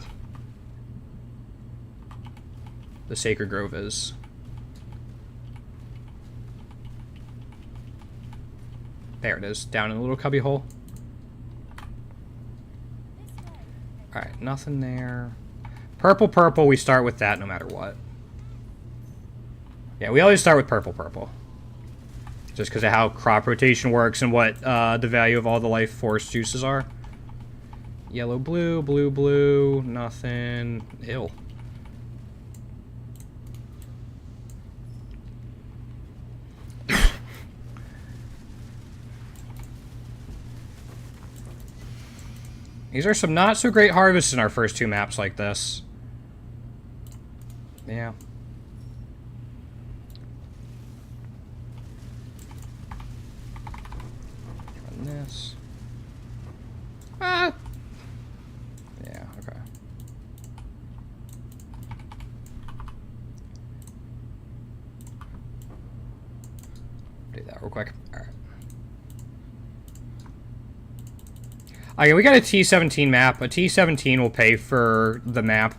the Sacred Grove is. There it is, down in the little cubby hole. Alright, nothing there. Purple, purple, we start with that no matter what. Yeah, we always start with purple, purple. Just because of how crop rotation works and what the value of all the life force juices are. Yellow, blue, blue, blue, nothing. Ew. These are some not so great harvests in our first two maps like this. Yeah. This. Ah! Yeah, okay. Do that real quick. Alright. Okay, we got a T17 map. A T17 will pay for the map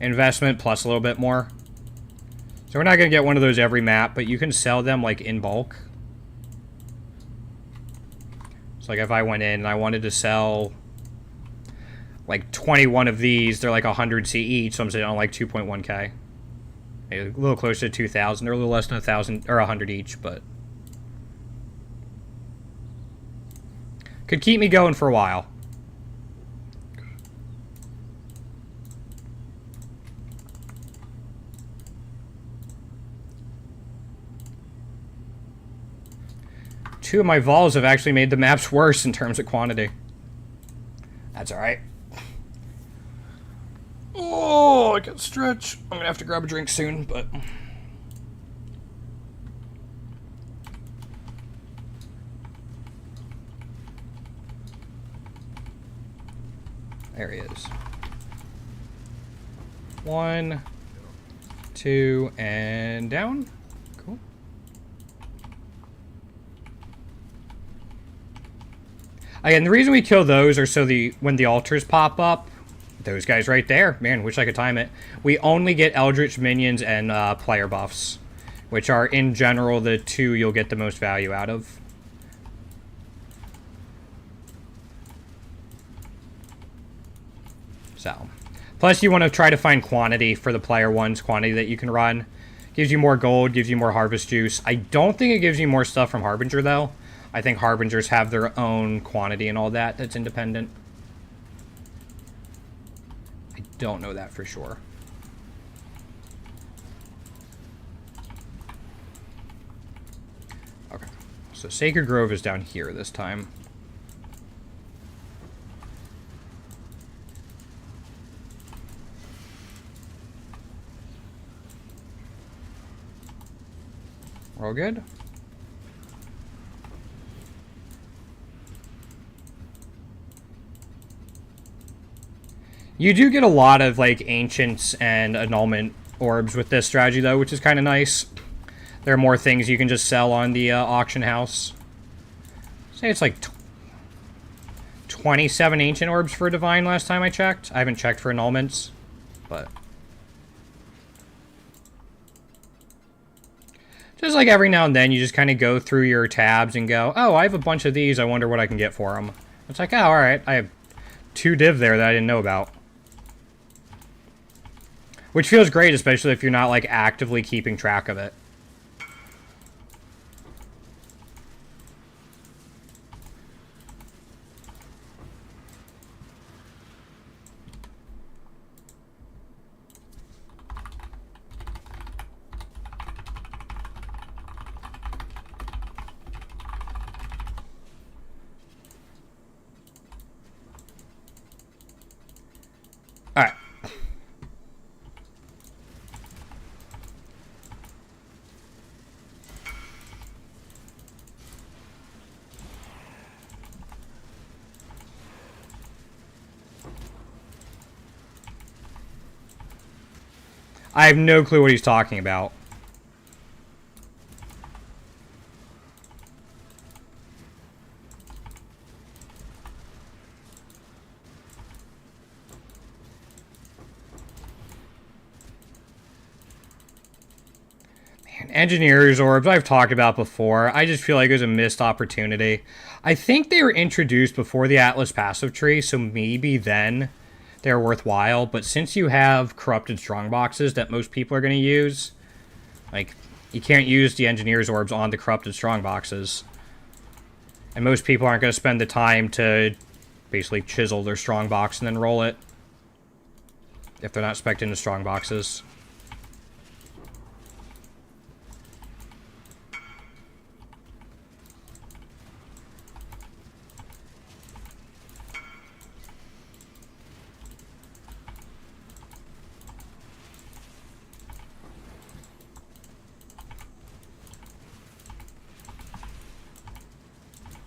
investment plus a little bit more. So we're not going to get one of those every map, but you can sell them like in bulk. So like if I went in and I wanted to sell like 21 of these, they're like 100C each, so I'm sitting on like 2.1k. Maybe a little closer to 2,000, or a little less than 1,000 or 100 each, but could keep me going for a while. Two of my vols have actually made the maps worse in terms of quantity. That's alright. Oh, I can stretch. I'm gonna have to grab a drink soon, but there he is. 1, 2, and down. Cool. Again, the reason we kill those are so when the altars pop up, those guys right there, man, wish I could time it. We only get Eldritch minions and player buffs, which are in general the two you'll get the most value out of. So, plus you want to try to find quantity for the player ones, quantity that you can run. Gives you more gold, gives you more harvest juice. I don't think it gives you more stuff from Harbinger though. I think Harbingers have their own quantity and all that that's independent. I don't know that for sure. Okay, so Sacred Grove is down here this time. We're all good? You do get a lot of, like, ancients and annulment orbs with this strategy, though, which is kind of nice. There are more things you can just sell on the auction house. Say it's like 27 ancient orbs for divine last time I checked. I haven't checked for annulments, but... just like every now and then, you just kind of go through your tabs and go, oh, I have a bunch of these, I wonder what I can get for them. It's like, oh, alright, I have 2 div there that I didn't know about. Which feels great, especially if you're not, like, actively keeping track of it. Alright. I have no clue what he's talking about. Engineer's orbs, I've talked about before. I just feel like it was a missed opportunity. I think they were introduced before the Atlas passive tree, so maybe then they're worthwhile. But since you have corrupted strongboxes that most people are going to use, like, you can't use the Engineer's orbs on the corrupted strongboxes. And most people aren't going to spend the time to basically chisel their strongbox and then roll it if they're not spec'd into strongboxes.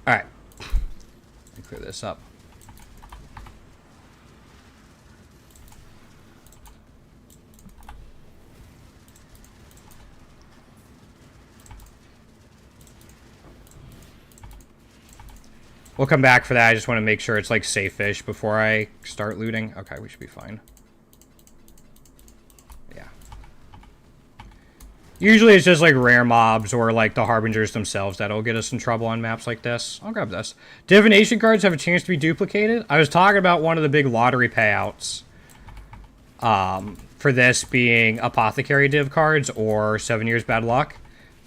Alright. Let me clear this up. We'll come back for that. I just want to make sure it's like safe-ish before I start looting. Okay, we should be fine. Yeah. Usually it's just like rare mobs or like the Harbingers themselves that'll get us in trouble on maps like this. I'll grab this. Divination cards have a chance to be duplicated. I was talking about one of the big lottery payouts. For this being Apothecary div cards or 7 years bad luck.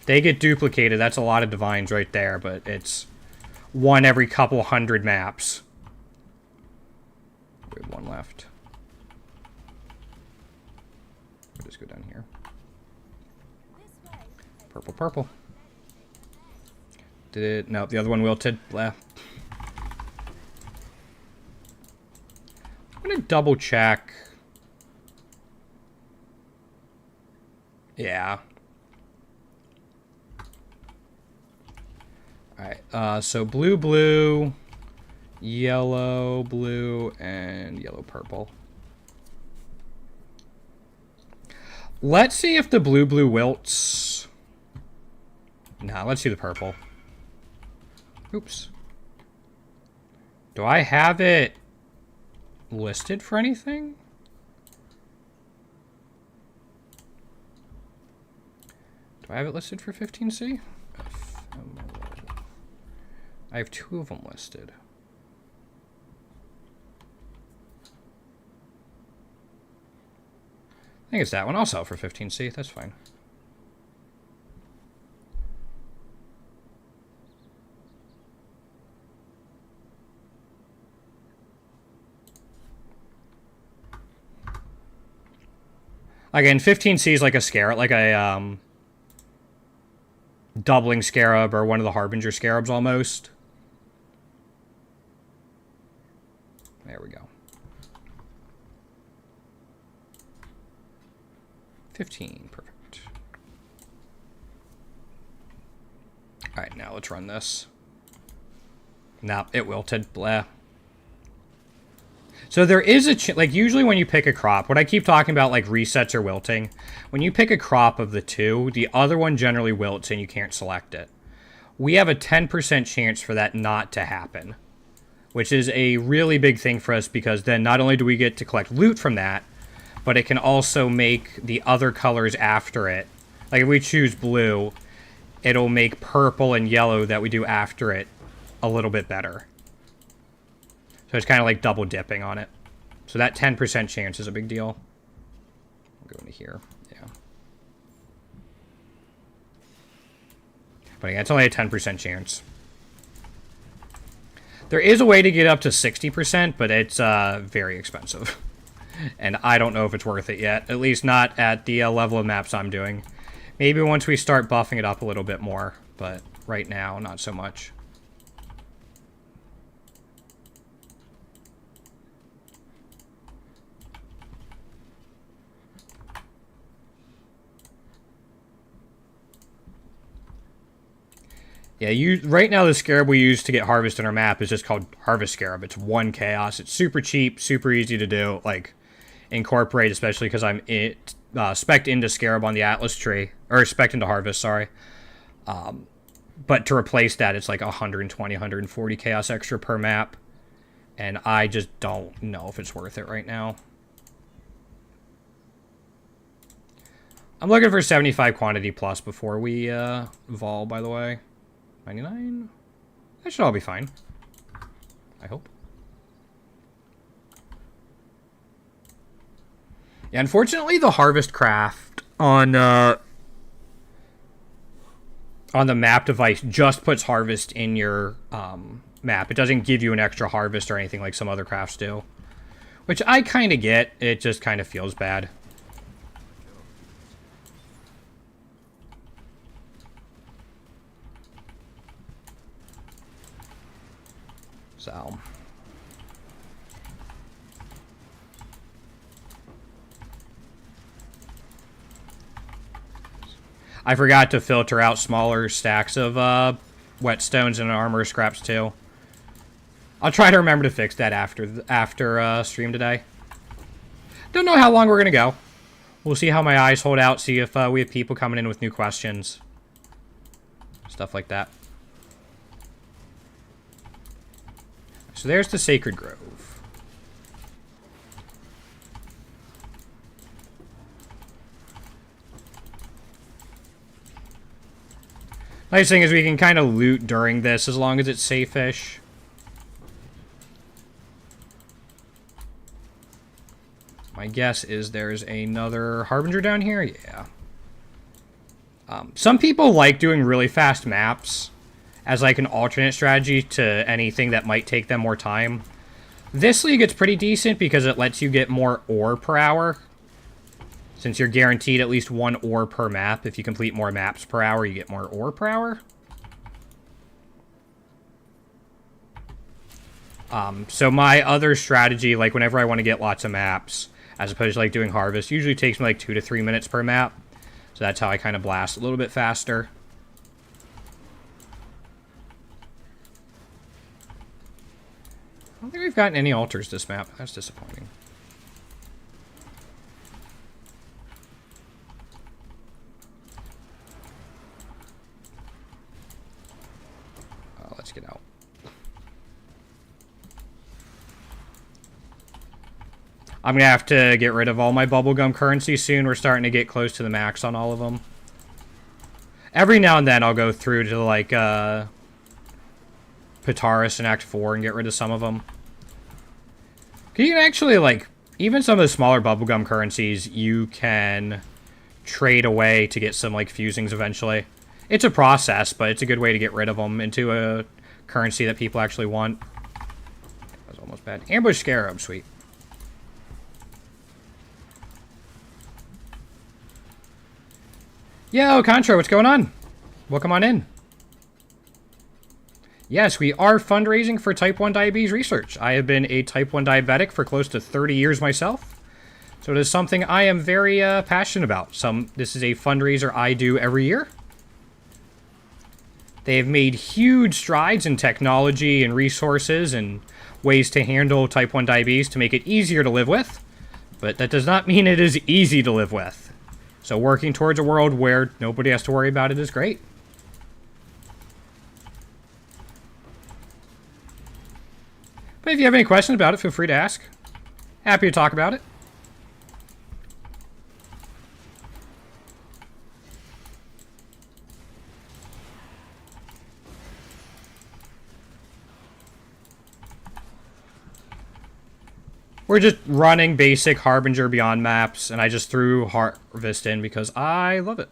They get duplicated. That's a lot of divines right there, but it's one every couple hundred maps. We have one left. We'll just go down here. Purple, purple. Did it? No, the other one wilted. Blah. I'm gonna double check. Yeah. Alright, so blue, blue, yellow, blue, and yellow, purple. Let's see if the blue, blue wilts. Nah, let's see the purple. Oops. Do I have it listed for anything? Do I have it listed for 15C? I have 2 of them listed. I think it's that one. I'll sell it for 15C. That's fine. Again, 15C is like a scarab, like a doubling scarab or one of the Harbinger scarabs almost. There we go. 15, perfect. Alright, now let's run this. No, it wilted. Blah. So there is a like, usually when you pick a crop, when I keep talking about, like, resets or wilting, when you pick a crop of the two, the other one generally wilts and you can't select it. We have a 10% chance for that not to happen, which is a really big thing for us, because then not only do we get to collect loot from that, but it can also make the other colors after it. Like, if we choose blue, it'll make purple and yellow that we do after it a little bit better. So it's kind of like double dipping on it. So that 10% chance is a big deal. I'll go into here. Yeah. But again, it's only a 10% chance. There is a way to get up to 60%, but it's very expensive. And I don't know if it's worth it yet. At least not at the level of maps I'm doing. Maybe once we start buffing it up a little bit more. But right now, not so much. Yeah, right now the scarab we use to get harvest in our map is just called Harvest Scarab. It's 1 chaos. It's super cheap, super easy to do. Like, incorporate, especially because I'm spec'd into scarab on the Atlas tree. Or spec'd into harvest, sorry. But to replace that, it's like 120, 140 chaos extra per map. And I just don't know if it's worth it right now. I'm looking for 75 quantity plus before we vol, by the way. 99? That should all be fine. I hope. Yeah, unfortunately, the harvest craft on the map device just puts harvest in your map. It doesn't give you an extra harvest or anything like some other crafts do. Which I kind of get. It just kind of feels bad. So. I forgot to filter out smaller stacks of whetstones and armor scraps too. I'll try to remember to fix that after stream today. Don't know how long we're gonna go. We'll see how my eyes hold out. See if we have people coming in with new questions, stuff like that. So there's the Sacred Grove. Nice thing is we can kind of loot during this as long as it's safe-ish. My guess is there's another Harbinger down here? Yeah. Some people like doing really fast maps as like an alternate strategy to anything that might take them more time. This league it's pretty decent because it lets you get more ore per hour. Since you're guaranteed at least 1 ore per map. If you complete more maps per hour, you get more ore per hour. So my other strategy, like whenever I want to get lots of maps, as opposed to like doing harvest, usually takes me like 2 to 3 minutes per map. So that's how I kind of blast a little bit faster. I don't think we've gotten any altars this map. That's disappointing. Let's get out. I'm going to have to get rid of all my bubblegum currency soon. We're starting to get close to the max on all of them. Every now and then I'll go through to like Pitaris in Act 4 and get rid of some of them. You can actually, like, even some of the smaller bubblegum currencies, you can trade away to get some, like, fusings eventually. It's a process, but it's a good way to get rid of them into a currency that people actually want. That was almost bad. Ambush Scarab, sweet. Yo, Contra, what's going on? Welcome on in. Yes, we are fundraising for type 1 diabetes research. I have been a type 1 diabetic for close to 30 years myself. So it is something I am very passionate about. This is a fundraiser I do every year. They have made huge strides in technology and resources and ways to handle type 1 diabetes to make it easier to live with, but that does not mean it is easy to live with. So working towards a world where nobody has to worry about it is great. But if you have any questions about it, feel free to ask. Happy to talk about it. We're just running basic Harbinger Beyond maps, and I just threw Harvest in because I love it.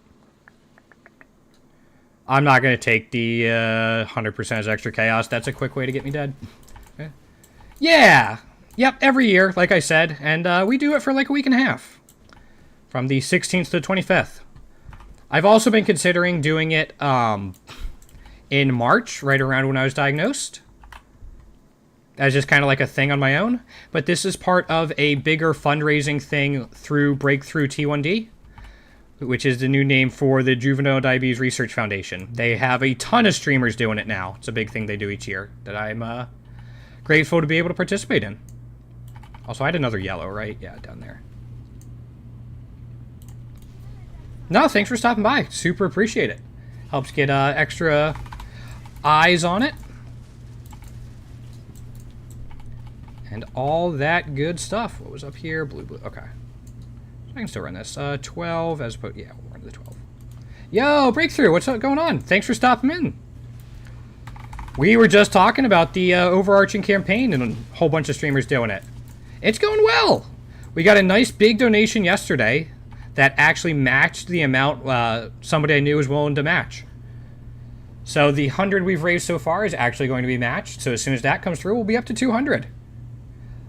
I'm not going to take the 100% as extra chaos. That's a quick way to get me dead. Okay. Yeah! Yep, every year, like I said, and we do it for like a week and a half. From the 16th to the 25th. I've also been considering doing it in March, right around when I was diagnosed. As just kind of like a thing on my own. But this is part of a bigger fundraising thing through Breakthrough T1D, which is the new name for the Juvenile Diabetes Research Foundation. They have a ton of streamers doing it now. It's a big thing they do each year that I'm grateful to be able to participate in. Also, I had another yellow, right? Yeah, down there. No, thanks for stopping by. Super appreciate it. Helps get extra eyes on it. And all that good stuff. What was up here? Blue, blue. Okay. So I can still run this. 12 as opposed... Yeah, we'll run the 12. Yo, Breakthrough. What's going on? Thanks for stopping in. We were just talking about the overarching campaign and a whole bunch of streamers doing it. It's going well. We got a nice big donation yesterday that actually matched the amount somebody I knew was willing to match. So the 100 we've raised so far is actually going to be matched. So as soon as that comes through, we'll be up to 200.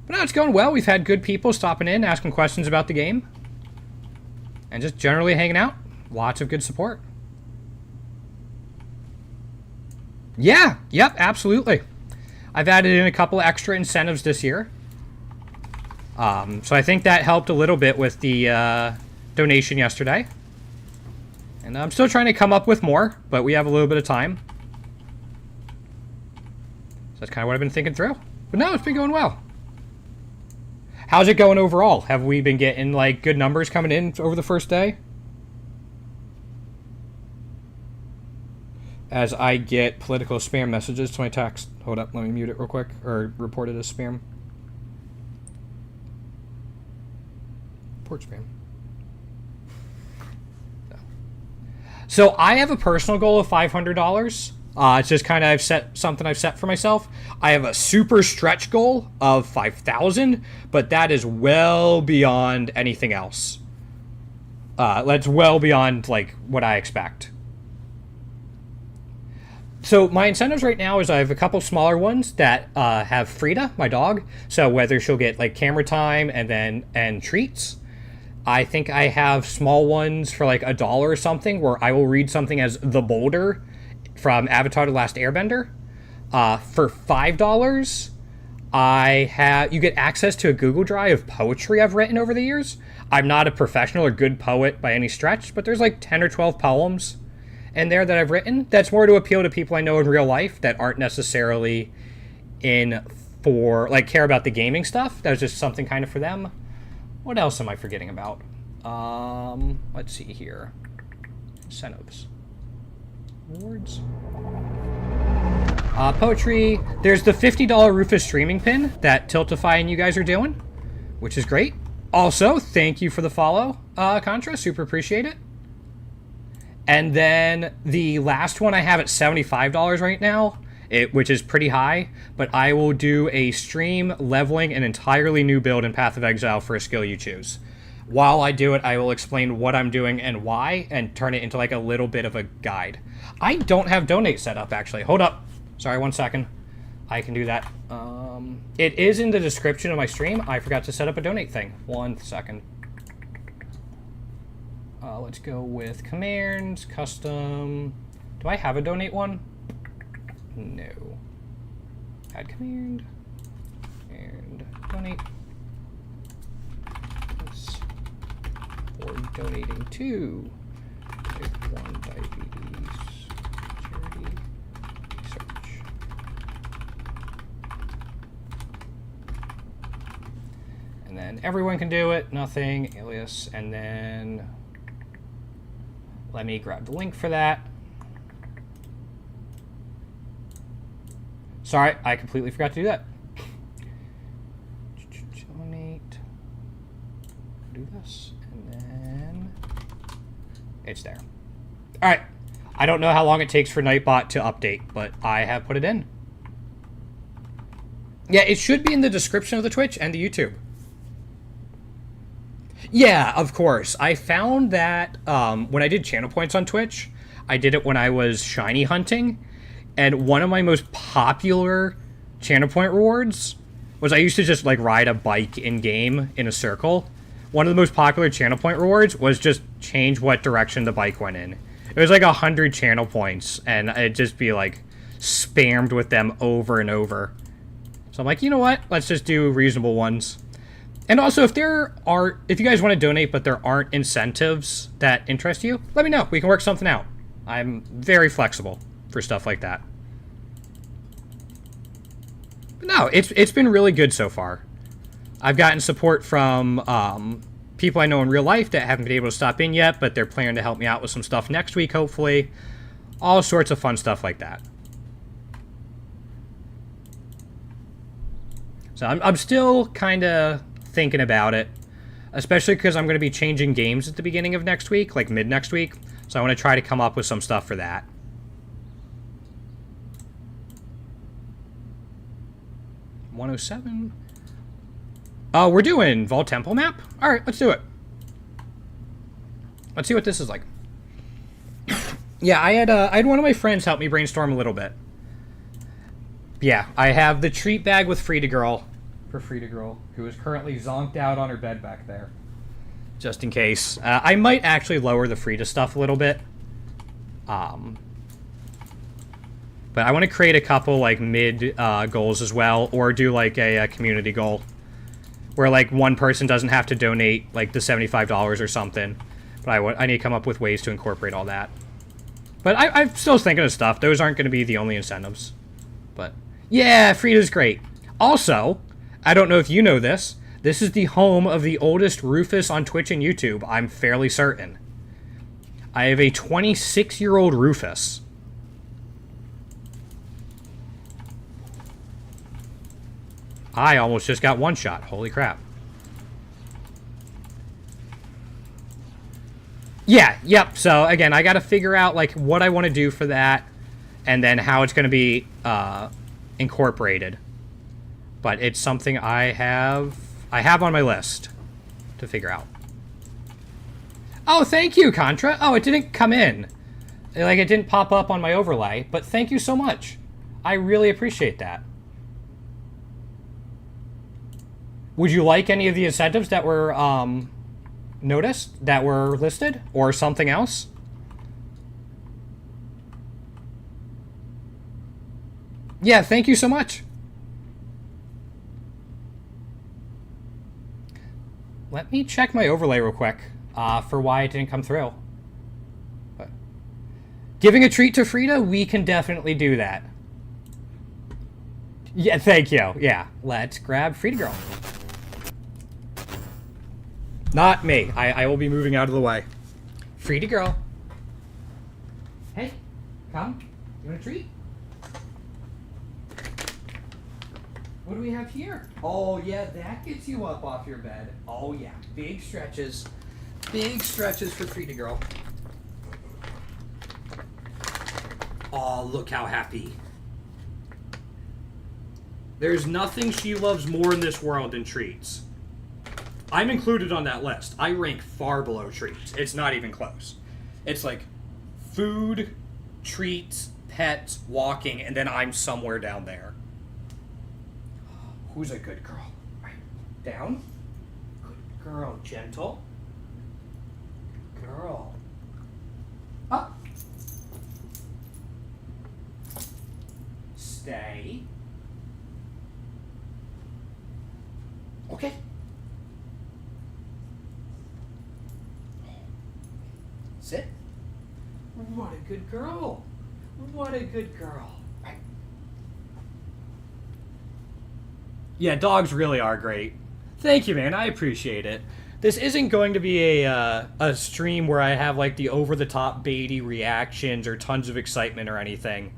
But no, it's going well. We've had good people stopping in, asking questions about the game. And just generally hanging out. Lots of good support. Yeah, yep, absolutely. I've added in a couple extra incentives this year. So I think that helped a little bit with the donation yesterday. And I'm still trying to come up with more, but we have a little bit of time. So that's kind of what I've been thinking through. But no, it's been going well. How's it going overall? Have we been getting, like, good numbers coming in over the first day? As I get political spam messages to my text. Hold up, let me mute it real quick. Or report it as spam. Report spam. No. So I have a personal goal of $500. It's just kind of I've set for myself. I have a super stretch goal of 5,000, but that is well beyond anything else. That's well beyond like what I expect. So my incentives right now is I have a couple smaller ones that have Frida, my dog. So whether she'll get like camera time and treats. I think I have small ones for like $1 or something where I will read something as The Boulder from Avatar: The Last Airbender. For $5, you get access to a Google Drive of poetry I've written over the years. I'm not a professional or good poet by any stretch, but there's like 10 or 12 poems in there that I've written. That's more to appeal to people I know in real life that aren't necessarily in for, like, care about the gaming stuff. That was just something kind of for them. What else am I forgetting about? Let's see here. Incentives. Awards. Poetry. There's the $50 Rufus streaming pin that Tiltify and you guys are doing, which is great. Also, thank you for the follow, Contra. Super appreciate it. And then the last one I have at $75 right now, which is pretty high, but I will do a stream leveling an entirely new build in Path of Exile for a skill you choose. While I do it, I will explain what I'm doing and why, and turn it into like a little bit of a guide. I don't have donate set up, actually. Hold up. Sorry, 1 second. I can do that. It is in the description of my stream. I forgot to set up a donate thing. 1 second. Let's go with commands, custom. Do I have a donate one? No. Add command. And donate. For donating to type 1 diabetes charity. And then everyone can do it. Nothing. Alias. And then let me grab the link for that. Sorry, I completely forgot to do that. Donate. Do this. And then it's there. All right. I don't know how long it takes for Nightbot to update, but I have put it in. Yeah, it should be in the description of the Twitch and the YouTube. Yeah, of course. I found that when I did channel points on Twitch, I did it when I was shiny hunting, and one of my most popular channel point rewards was I used to just like ride a bike in game in a circle. One of the most popular channel point rewards was just change what direction the bike went in. It was like 100 channel points, and it'd just be like spammed with them over and over. So I'm like, you know what? Let's just do reasonable ones. And also, if you guys want to donate, but there aren't incentives that interest you, let me know. We can work something out. I'm very flexible for stuff like that. But no, it's been really good so far. I've gotten support from people I know in real life that haven't been able to stop in yet, but they're planning to help me out with some stuff next week, hopefully. All sorts of fun stuff like that. So I'm still kind of thinking about it, especially because I'm going to be changing games at the beginning of next week, like mid next week. So I want to try to come up with some stuff for that. $107. We're doing Vault Temple map? All right, let's do it. Let's see what this is like. Yeah, I had one of my friends help me brainstorm a little bit. Yeah, I have the treat bag with Frida Girl, for Frida Girl, who is currently zonked out on her bed back there. Just in case. I might actually lower the Frida stuff a little bit. But I want to create a couple, like, mid goals as well, or do, like, a community goal. Where, like, one person doesn't have to donate, like, the $75 or something. But I need to come up with ways to incorporate all that. But I'm still thinking of stuff. Those aren't going to be the only incentives. But yeah, Frida's great. Also, I don't know if you know this. This is the home of the oldest Rufus on Twitch and YouTube. I'm fairly certain. I have a 26-year-old Rufus. I almost just got one shot. Holy crap. Yeah, yep. So, again, I got to figure out, like, what I want to do for that, and then how it's going to be incorporated. But it's something I have on my list to figure out. Oh, thank you, Contra. Oh, it didn't come in. Like, it didn't pop up on my overlay, but thank you so much. I really appreciate that. Would you like any of the incentives that were noticed, that were listed, or something else? Yeah, thank you so much. Let me check my overlay real quick for why it didn't come through. But giving a treat to Frida, we can definitely do that. Yeah, thank you. Yeah, let's grab Frida Girl. Not me. I will be moving out of the way. Frida Girl. Hey, come. You want a treat? What do we have here? Oh, yeah, that gets you up off your bed. Oh, yeah. Big stretches. Big stretches for Frida Girl. Oh, look how happy. There's nothing she loves more in this world than treats. I'm included on that list. I rank far below treats. It's not even close. It's like food, treats, pets, walking, and then I'm somewhere down there. Who's a good girl? Right. Down. Good girl. Gentle. Girl. Up. Stay. Okay. Sit. What a good girl. What a good girl. Yeah, dogs really are great. Thank you, man. I appreciate it. This isn't going to be a stream where I have like the over-the-top baity reactions or tons of excitement or anything.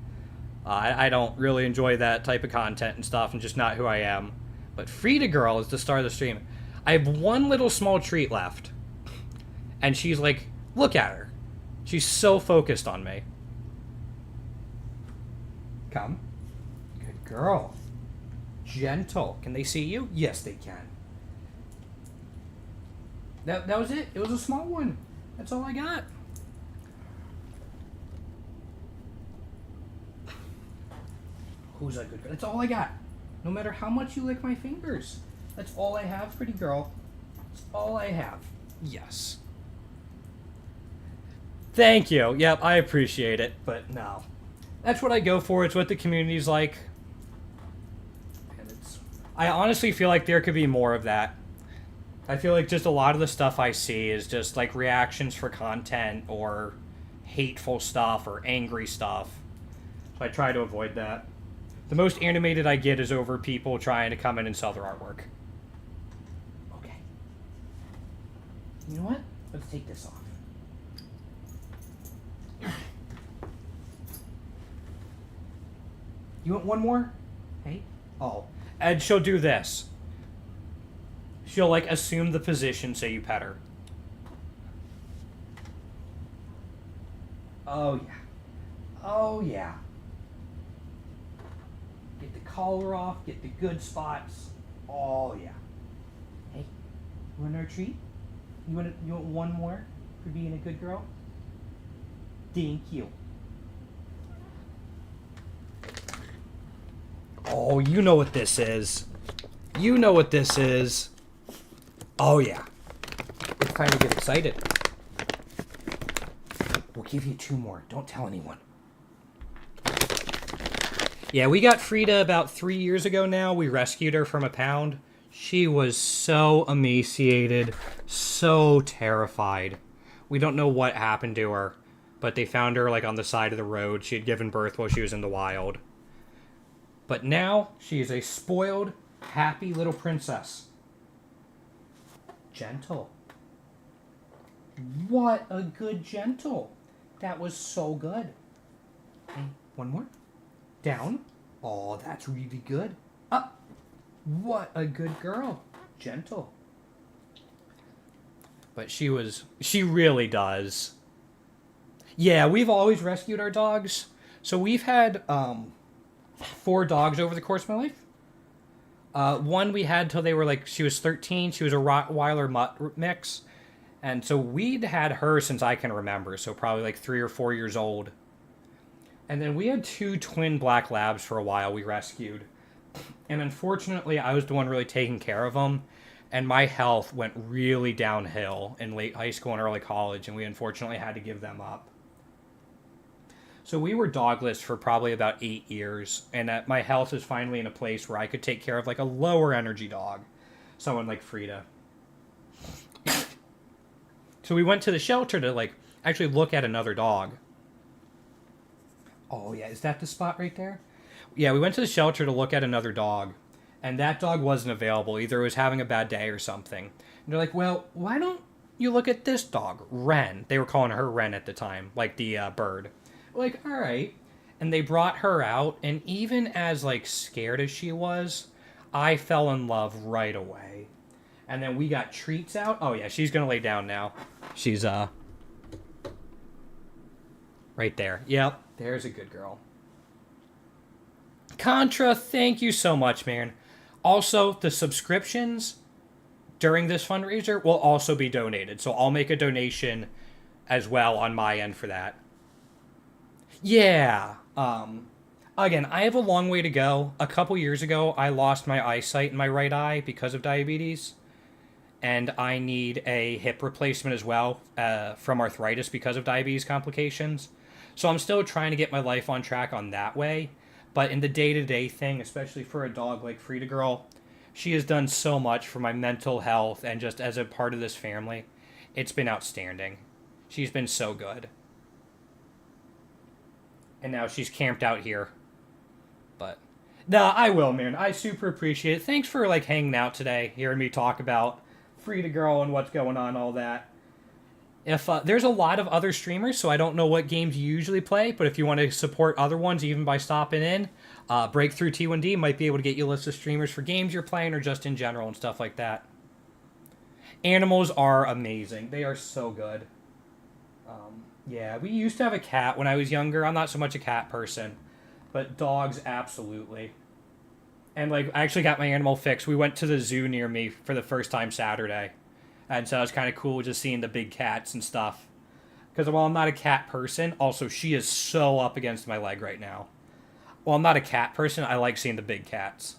I don't really enjoy that type of content and stuff, and just not who I am. But Frida Girl is the star of the stream. I have one little small treat left, and she's like, look at her. She's so focused on me. Come. Good girl. Gentle. Can they see you? Yes, they can. That was it. It was a small one. That's all I got. Who's a good girl? That's all I got. No matter how much you lick my fingers. That's all I have, pretty girl. That's all I have. Yes. Thank you. Yep, I appreciate it, but no. That's what I go for. It's what the community's like. And I honestly feel like there could be more of that. I feel like just a lot of the stuff I see is just like reactions for content or hateful stuff or angry stuff. So I try to avoid that. The most animated I get is over people trying to come in and sell their artwork. Okay. You know what? Let's take this off. You want one more? Hey? Oh. And she'll do this. She'll, like, assume the position so you pet her. Oh, yeah. Oh, yeah. Get the collar off, get the good spots. Oh, yeah. Hey, you want another treat? You want one more for being a good girl? Thank you. Oh, you know what this is. You know what this is. Oh, yeah. It's time to get excited. We'll give you 2 more. Don't tell anyone. Yeah, we got Frida about 3 years ago now. We rescued her from a pound. She was so emaciated, so terrified. We don't know what happened to her, but they found her like on the side of the road. She had given birth while she was in the wild. But now she is a spoiled, happy little princess. Gentle. What a good gentle. That was so good. Okay, one more. Down. Oh, that's really good. Up. What a good girl. Gentle. But she really does. Yeah, we've always rescued our dogs. So we've had 4 dogs over the course of my life. One we had till they were like, she was 13. She was a Rottweiler Mutt mix. And so we'd had her since I can remember. So probably like 3 or 4 years old. And then we had 2 twin black labs for a while we rescued. And unfortunately, I was the one really taking care of them. And my health went really downhill in late high school and early college. And we unfortunately had to give them up. So we were dogless for probably about 8 years. And my health is finally in a place where I could take care of like a lower energy dog. Someone like Frida. So we went to the shelter to like actually look at another dog. Oh, yeah. Is that the spot right there? Yeah, we went to the shelter to look at another dog. And that dog wasn't available. Either it was having a bad day or something. And they're like, well, why don't you look at this dog? Wren. They were calling her Wren at the time. Like the bird. We're like, all right. And they brought her out. And even as, like, scared as she was, I fell in love right away. And then we got treats out. Oh, yeah, she's going to lay down now. She's, right there. Yep. There's a good girl. Contra, thank you so much, man. Also, the subscriptions during this fundraiser will also be donated. So I'll make a donation as well on my end for that. Yeah. Again, I have a long way to go. A couple years ago, I lost my eyesight in my right eye because of diabetes. And I need a hip replacement as well from arthritis because of diabetes complications. So I'm still trying to get my life on track on that way. But in the day-to-day thing, especially for a dog like Frida Girl, she has done so much for my mental health and just as a part of this family. It's been outstanding. She's been so good. And now she's camped out here. But No, I will, man. I super appreciate it. Thanks for, like, hanging out today, hearing me talk about Free to Girl and what's going on, all that. If there's a lot of other streamers, so I don't know what games you usually play, but if you want to support other ones, even by stopping in, Breakthrough T1D might be able to get you a list of streamers for games you're playing or just in general and stuff like that. Animals are amazing. They are so good. Yeah, we used to have a cat when I was younger. I'm not so much a cat person, but dogs, absolutely. And, like, I actually got my animal fixed. We went to the zoo near me for the first time Saturday. And so it was kind of cool just seeing the big cats and stuff. Because while I'm not a cat person, also she is so up against my leg right now. While I'm not a cat person, I like seeing the big cats.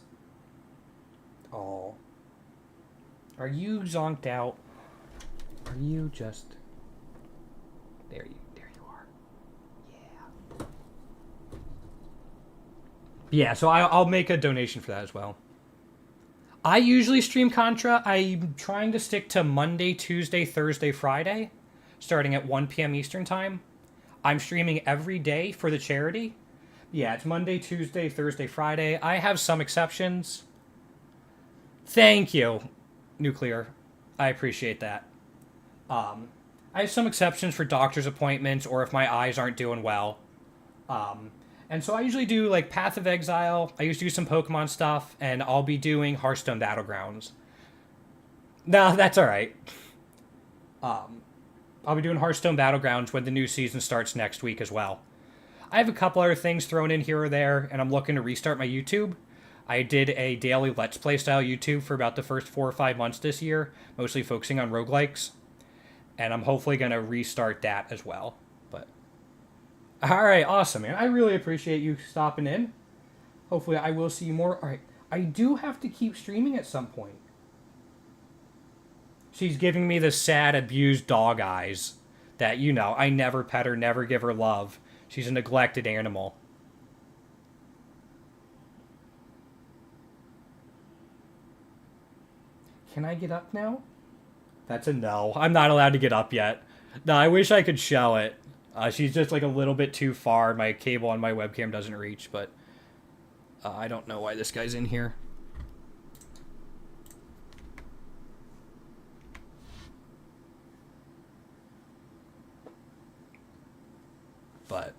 Oh. Are you zonked out? Are you just... There you are. Yeah. Yeah, so I'll make a donation for that as well. I usually stream Contra. I'm trying to stick to Monday, Tuesday, Thursday, Friday, starting at 1 p.m. Eastern Time. I'm streaming every day for the charity. Yeah, it's Monday, Tuesday, Thursday, Friday. I have some exceptions. Thank you, Nuclear. I appreciate that. I have some exceptions for doctor's appointments or if my eyes aren't doing well. And so I usually do, like, Path of Exile. I used to do some Pokemon stuff, and I'll be doing Hearthstone Battlegrounds. No, that's alright. I'll be doing Hearthstone Battlegrounds when the new season starts next week as well. I have a couple other things thrown in here or there, and I'm looking to restart my YouTube. I did a daily Let's Play style YouTube for about the first 4 or 5 months this year, mostly focusing on roguelikes. And I'm hopefully going to restart that as well. But alright, awesome, man. I really appreciate you stopping in. Hopefully I will see you more. Alright, I do have to keep streaming at some point. She's giving me the sad, abused dog eyes that, you know, I never pet her, never give her love. She's a neglected animal. Can I get up now? That's a no. I'm not allowed to get up yet. No, I wish I could show it. She's just like a little bit too far. My cable on my webcam doesn't reach, but I don't know why this guy's in here. But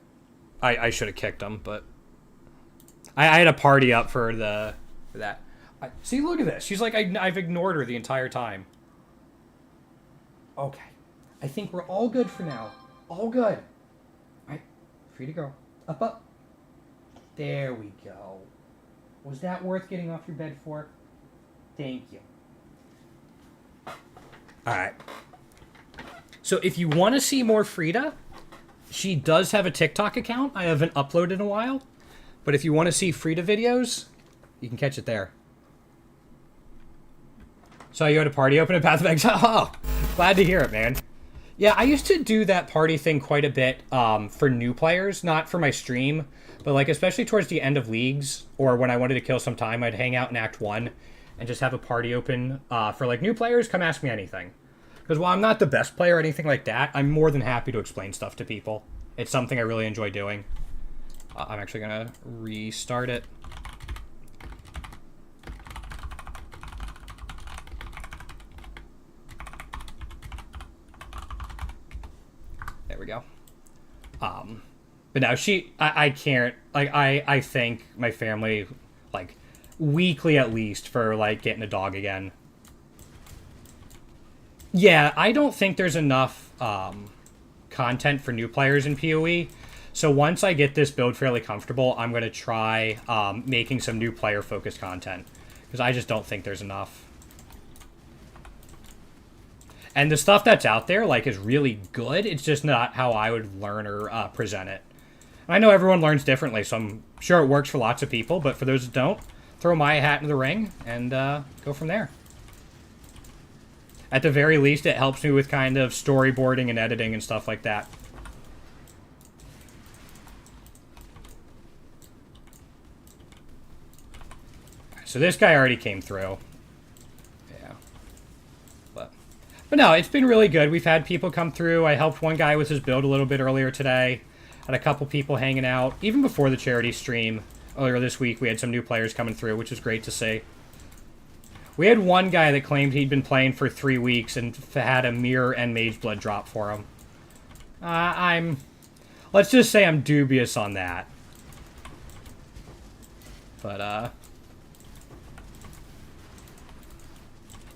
I should have kicked him, but I had a party up for that. See, look at this. She's like, I've ignored her the entire time. Okay. I think we're all good for now. All good. Alright. Free to go. Up, up. There we go. Was that worth getting off your bed for? Thank you. Alright. So if you want to see more Frida, she does have a TikTok account. I haven't uploaded in a while. But if you want to see Frida videos, you can catch it there. So you had a party open at Path of Exile? Oh, glad to hear it, man. Yeah, I used to do that party thing quite a bit for new players, not for my stream, but like especially towards the end of leagues or when I wanted to kill some time, I'd hang out in Act 1 and just have a party open for like new players. Come ask me anything. Because while I'm not the best player or anything like that, I'm more than happy to explain stuff to people. It's something I really enjoy doing. I'm actually going to restart it. There we go. But now I can't, like, I thank my family, like, weekly at least for, like, getting a dog again. Yeah, I don't think there's enough, content for new players in PoE. So once I get this build fairly comfortable, I'm going to try, making some new player-focused content. Because I just don't think there's enough. And the stuff that's out there, like, is really good. It's just not how I would learn or present it. And I know everyone learns differently, so I'm sure it works for lots of people. But for those that don't, throw my hat into the ring and go from there. At the very least, it helps me with kind of storyboarding and editing and stuff like that. So this guy already came through. Yeah. But no, it's been really good. We've had people come through. I helped one guy with his build a little bit earlier today. Had a couple people hanging out, even before the charity stream. Earlier this week, we had some new players coming through, which was great to see. We had one guy that claimed he'd been playing for 3 weeks and had a mirror and mage blood drop for him. Let's just say I'm dubious on that. But,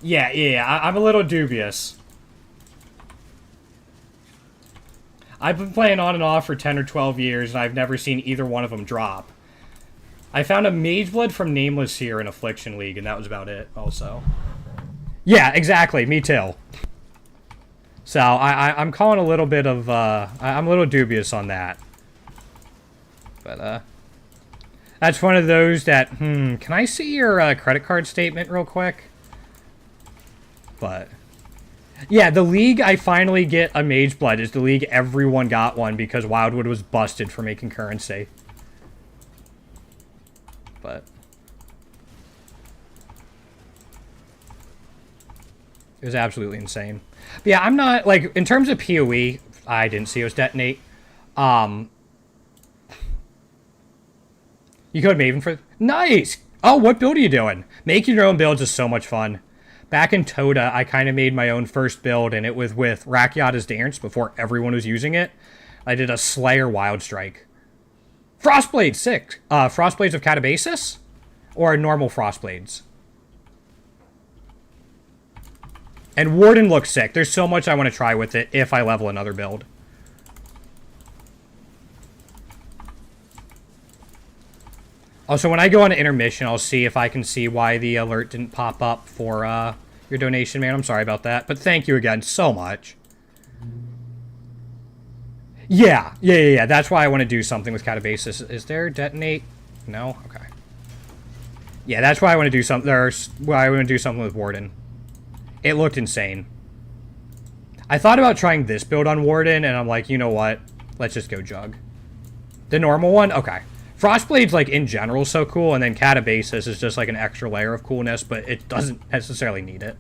Yeah, I'm a little dubious. I've been playing on and off for 10 or 12 years, and I've never seen either one of them drop. I found a Mage Blood from Nameless here in Affliction League, and that was about it, also. Yeah, exactly, me too. So, I'm calling a little bit of, I'm a little dubious on that. But, that's one of those that, can I see your, credit card statement real quick? But, yeah, the league I finally get a Mage Blood is the league everyone got one because Wildwood was busted for making currency. But it was absolutely insane. But yeah, I'm not, like, in terms of PoE, I didn't see us detonate. You code Maven for... Nice! Oh, what build are you doing? Making your own builds is so much fun. Back in Toda, I kind of made my own first build, and it was with Rakiata's Dance before everyone was using it. I did a Slayer Wild Strike. Frostblade, sick. Frostblades of Catabasis? Or normal Frostblades? And Warden looks sick. There's so much I want to try with it if I level another build. Also, when I go on an intermission, I'll see if I can see why the alert didn't pop up for your donation, man. I'm sorry about that. But thank you again so much. Yeah. That's why I want to do something with Catabasis. Is there detonate? No? Okay. Yeah, that's why I want to do something. Why I want to do something with Warden. It looked insane. I thought about trying this build on Warden, and I'm like, you know what? Let's just go Jug. The normal one? Okay. Frostblade's, like, in general so cool, and then Catabasis is just, like, an extra layer of coolness, but it doesn't necessarily need it.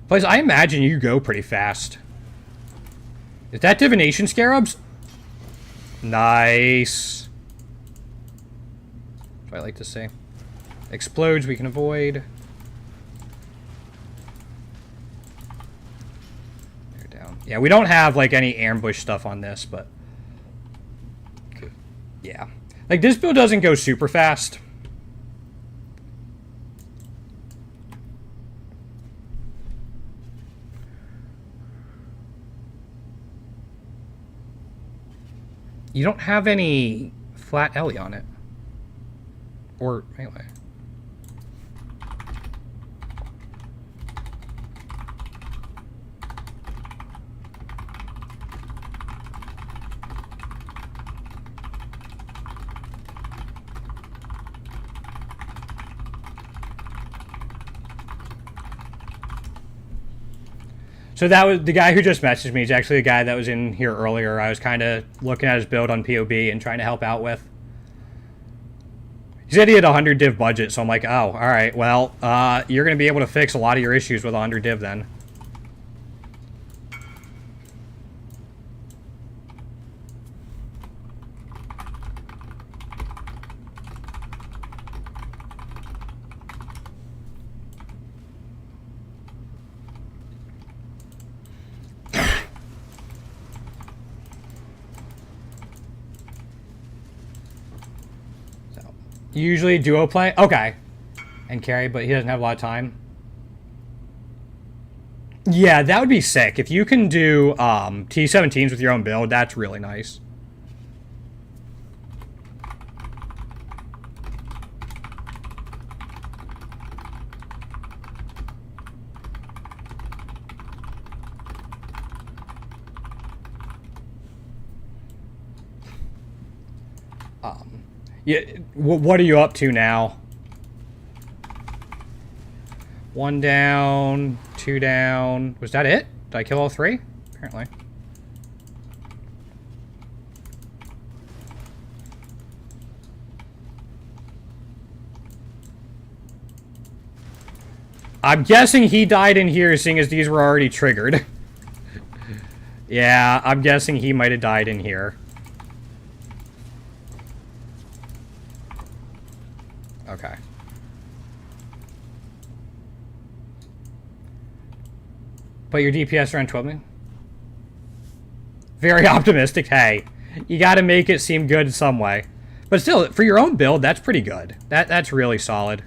Plus, I imagine you go pretty fast. Is that Divination Scarabs? Nice. That's what I like to say. Explodes we can avoid. They're down. Yeah, we don't have, like, any ambush stuff on this, but... yeah. Like, this build doesn't go super fast. You don't have any flat Ellie on it. Or, anyway. So that was the guy who just messaged me. Is actually the guy that was in here earlier. I was kind of looking at his build on POB and trying to help out with. He said he had a 100 div budget, so I'm like, oh, all right. Well, you're going to be able to fix a lot of your issues with 100 div then. Usually duo play? Okay. And carry, but he doesn't have a lot of time. Yeah, that would be sick. If you can do T17s with your own build, that's really nice. Yeah, what are you up to now? 1 down, 2 down. Was that it? Did I kill all 3? Apparently. I'm guessing he died in here, seeing as these were already triggered. Yeah, I'm guessing he might have died in here. Okay. But your DPS around 12 million? Very optimistic. Hey, you gotta make it seem good in some way. But still, for your own build, that's pretty good. That's really solid.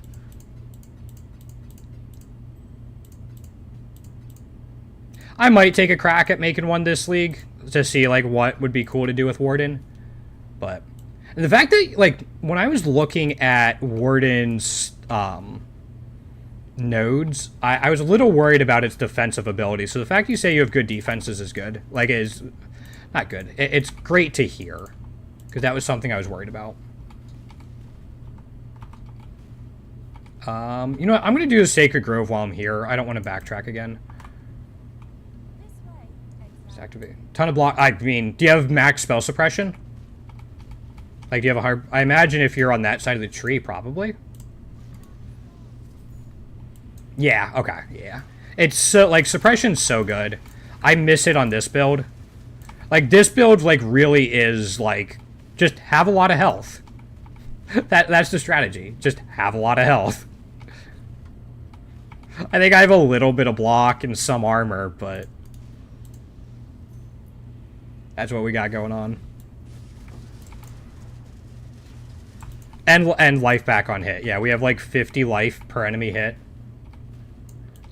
I might take a crack at making one this league to see, like, what would be cool to do with Warden. But the fact that, like, when I was looking at Warden's nodes, I was a little worried about its defensive ability. So the fact you say you have good defenses is good. Like, it is not good. It's great to hear. Because that was something I was worried about. You know what? I'm going to do the Sacred Grove while I'm here. I don't want to backtrack again. Just activate. Ton of block. I mean, do you have max spell suppression? Like, do you have a hard... I imagine if you're on that side of the tree, probably. Yeah, okay, yeah. It's so, like, suppression's so good. I miss it on this build. Like, this build, like, really is, like, just have a lot of health. That's the strategy. Just have a lot of health. I think I have a little bit of block and some armor, but... that's what we got going on. And life back on hit. Yeah, we have, like, 50 life per enemy hit.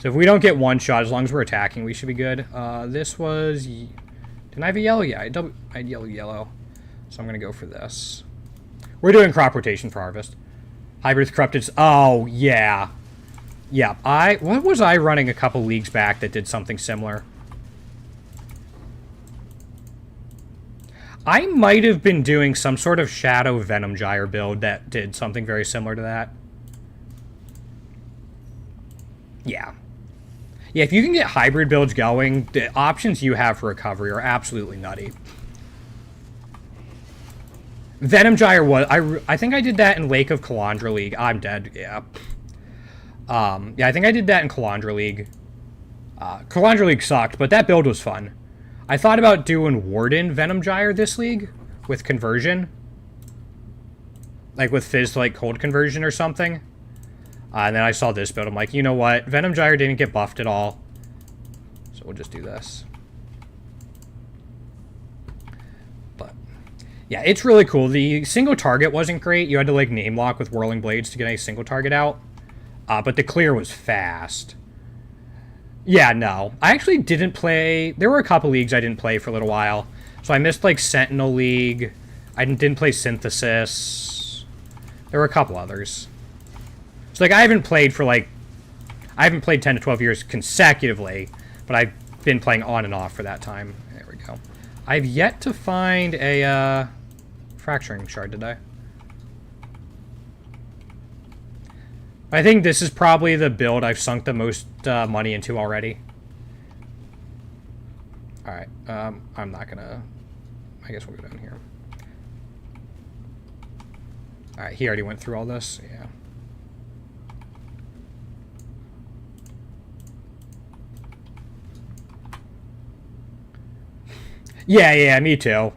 So if we don't get one shot, as long as we're attacking, we should be good. This was... didn't I have a yellow? Yeah, I had yellow. So I'm going to go for this. We're doing crop rotation for harvest. Hybrid corrupted... oh, yeah. Yeah, what was I running a couple leagues back that did something similar? I might have been doing some sort of Shadow Venom Gyre build that did something very similar to that. Yeah. Yeah, if you can get hybrid builds going, the options you have for recovery are absolutely nutty. Venom Gyre was... I think I did that in Lake of Calandra League. I'm dead, yeah. Yeah, I think I did that in Calandra League. Calandra League sucked, but that build was fun. I thought about doing Warden Venom Gyre this league with conversion. Like with Fizz to like cold conversion or something. And then I saw this build. I'm like, you know what? Venom Gyre didn't get buffed at all. So we'll just do this. But yeah, it's really cool. The single target wasn't great. You had to like name lock with Whirling Blades to get a single target out. But the clear was fast. Yeah, no. I actually didn't play... there were a couple leagues I didn't play for a little while. So I missed, like, Sentinel League. I didn't play Synthesis. There were a couple others. So, like, I haven't played for, like... I haven't played 10 to 12 years consecutively. But I've been playing on and off for that time. There we go. I've yet to find a, Fracturing Shard, did I? I think this is probably the build I've sunk the most money into already. Alright, I'm not gonna... I guess we'll go down here. Alright, he already went through all this, yeah. Yeah, me too.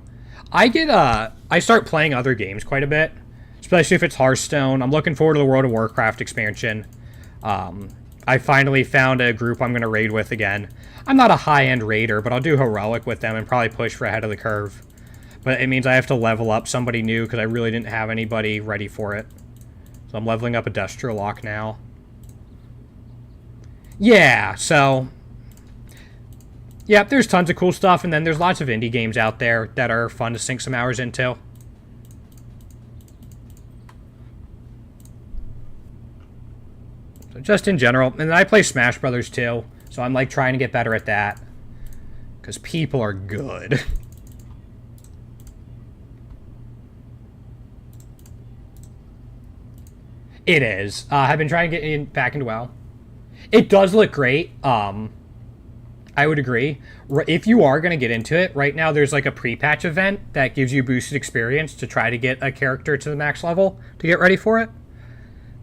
I get, I start playing other games quite a bit. Especially if it's Hearthstone. I'm looking forward to the World of Warcraft expansion. I finally found a group I'm going to raid with again. I'm not a high-end raider, but I'll do Heroic with them and probably push for ahead of the curve. But it means I have to level up somebody new because I really didn't have anybody ready for it. So I'm leveling up a Destro Lock now. Yeah, so... yeah, there's tons of cool stuff, and then there's lots of indie games out there that are fun to sink some hours into. Just in general. And then I play Smash Brothers too. So I'm like trying to get better at that. Because people are good. It is. I've been trying to get back into WoW. It does look great. I would agree. If you are going to get into it, right now there's like a pre-patch event that gives you boosted experience to try to get a character to the max level to get ready for it.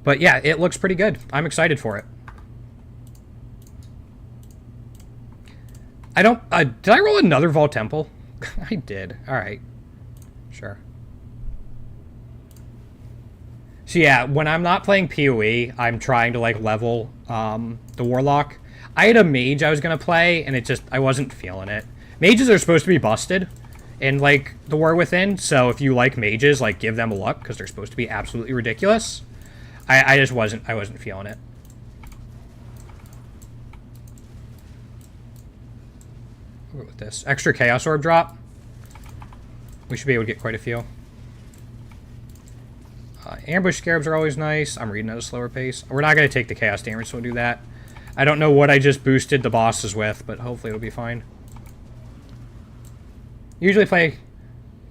But yeah, it looks pretty good. I'm excited for it. I don't... did I roll another Vault Temple? I did. Alright. Sure. So yeah, when I'm not playing PoE, I'm trying to, like, level the Warlock. I had a Mage I was going to play, and it just... I wasn't feeling it. Mages are supposed to be busted in, like, the War Within, so if you like mages, like, give them a look, because they're supposed to be absolutely ridiculous. I just wasn't... I wasn't feeling it. With this extra Chaos Orb drop, we should be able to get quite a few. Ambush Scarabs are always nice. I'm reading at a slower pace. We're not going to take the Chaos damage, so we'll do that. I don't know what I just boosted the bosses with, but hopefully it'll be fine. Usually play...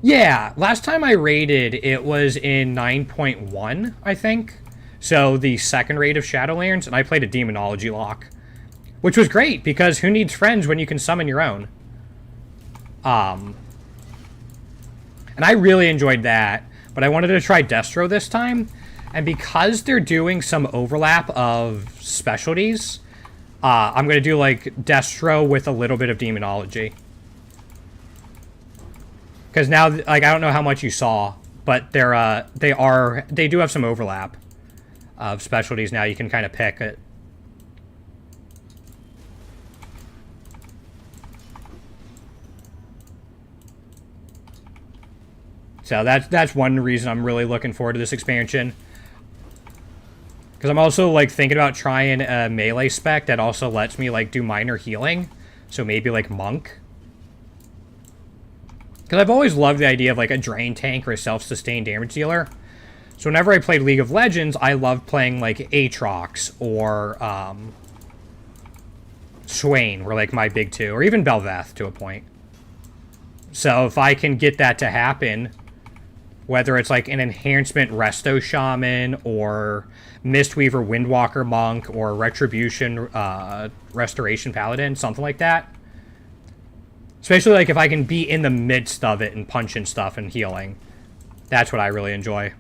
Yeah, last time I raided, it was in 9.1, I think. So the second raid of Shadowlands, and I played a Demonology lock. Which was great, because who needs friends when you can summon your own? And I really enjoyed that, but I wanted to try Destro this time, and because they're doing some overlap of specialties, I'm going to do, like, Destro with a little bit of Demonology. Because now, like, I don't know how much you saw, but they do have some overlap of specialties now. You can kind of pick it. So that's one reason I'm really looking forward to this expansion. Because I'm also, like, thinking about trying a melee spec that also lets me, like, do minor healing. So maybe, like, Monk. Because I've always loved the idea of, like, a drain tank or a self-sustained damage dealer. So whenever I played League of Legends, I loved playing, like, Aatrox or Swain were, like, my big two. Or even Bel'Veth to a point. So if I can get that to happen... Whether it's like an enhancement Resto Shaman or Mistweaver Windwalker Monk or Retribution Restoration Paladin, something like that. Especially like if I can be in the midst of it and punching stuff and healing. That's what I really enjoy.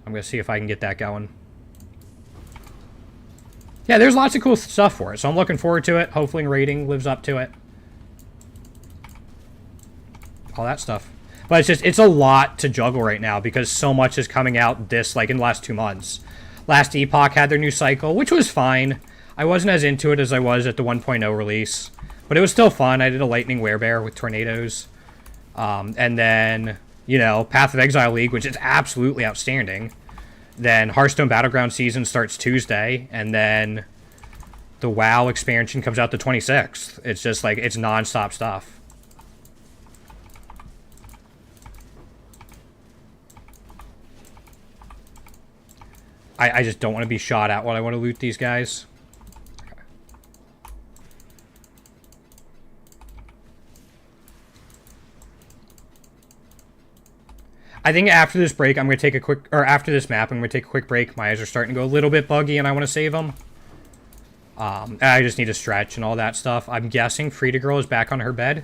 I'm going to see if I can get that going. Yeah, there's lots of cool stuff for it, so I'm looking forward to it. Hopefully rating lives up to it. All that stuff. But it's just, it's a lot to juggle right now because so much is coming out this, like, in the last 2 months. Last Epoch had their new cycle, which was fine. I wasn't as into it as I was at the 1.0 release. But it was still fun. I did a Lightning Werebear with Tornadoes. And then, you know, Path of Exile League, which is absolutely outstanding. Then Hearthstone Battleground season starts Tuesday. And then the WoW expansion comes out the 26th. It's just, like, it's non-stop stuff. I just don't want to be shot at while I want to loot these guys. Okay. I think after this break, I'm going to take a quick... Or after this map, I'm going to take a quick break. My eyes are starting to go a little bit buggy, and I want to save them. I just need to stretch and all that stuff. I'm guessing Frida Girl is back on her bed.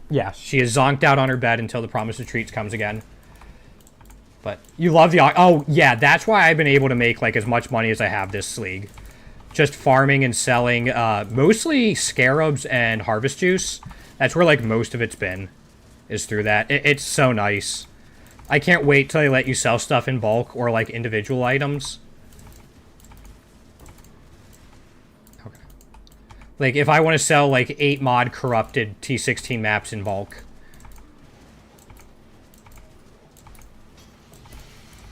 Yeah, she is zonked out on her bed until the Promised Retreats comes again. But you love the... Oh, yeah, that's why I've been able to make, like, as much money as I have this league. Just farming and selling, mostly Scarabs and Harvest Juice. That's where, like, most of it's been, is through that. It's so nice. I can't wait till they let you sell stuff in bulk or, like, individual items. Okay. Like, if I want to sell, like, 8 mod corrupted T16 maps in bulk...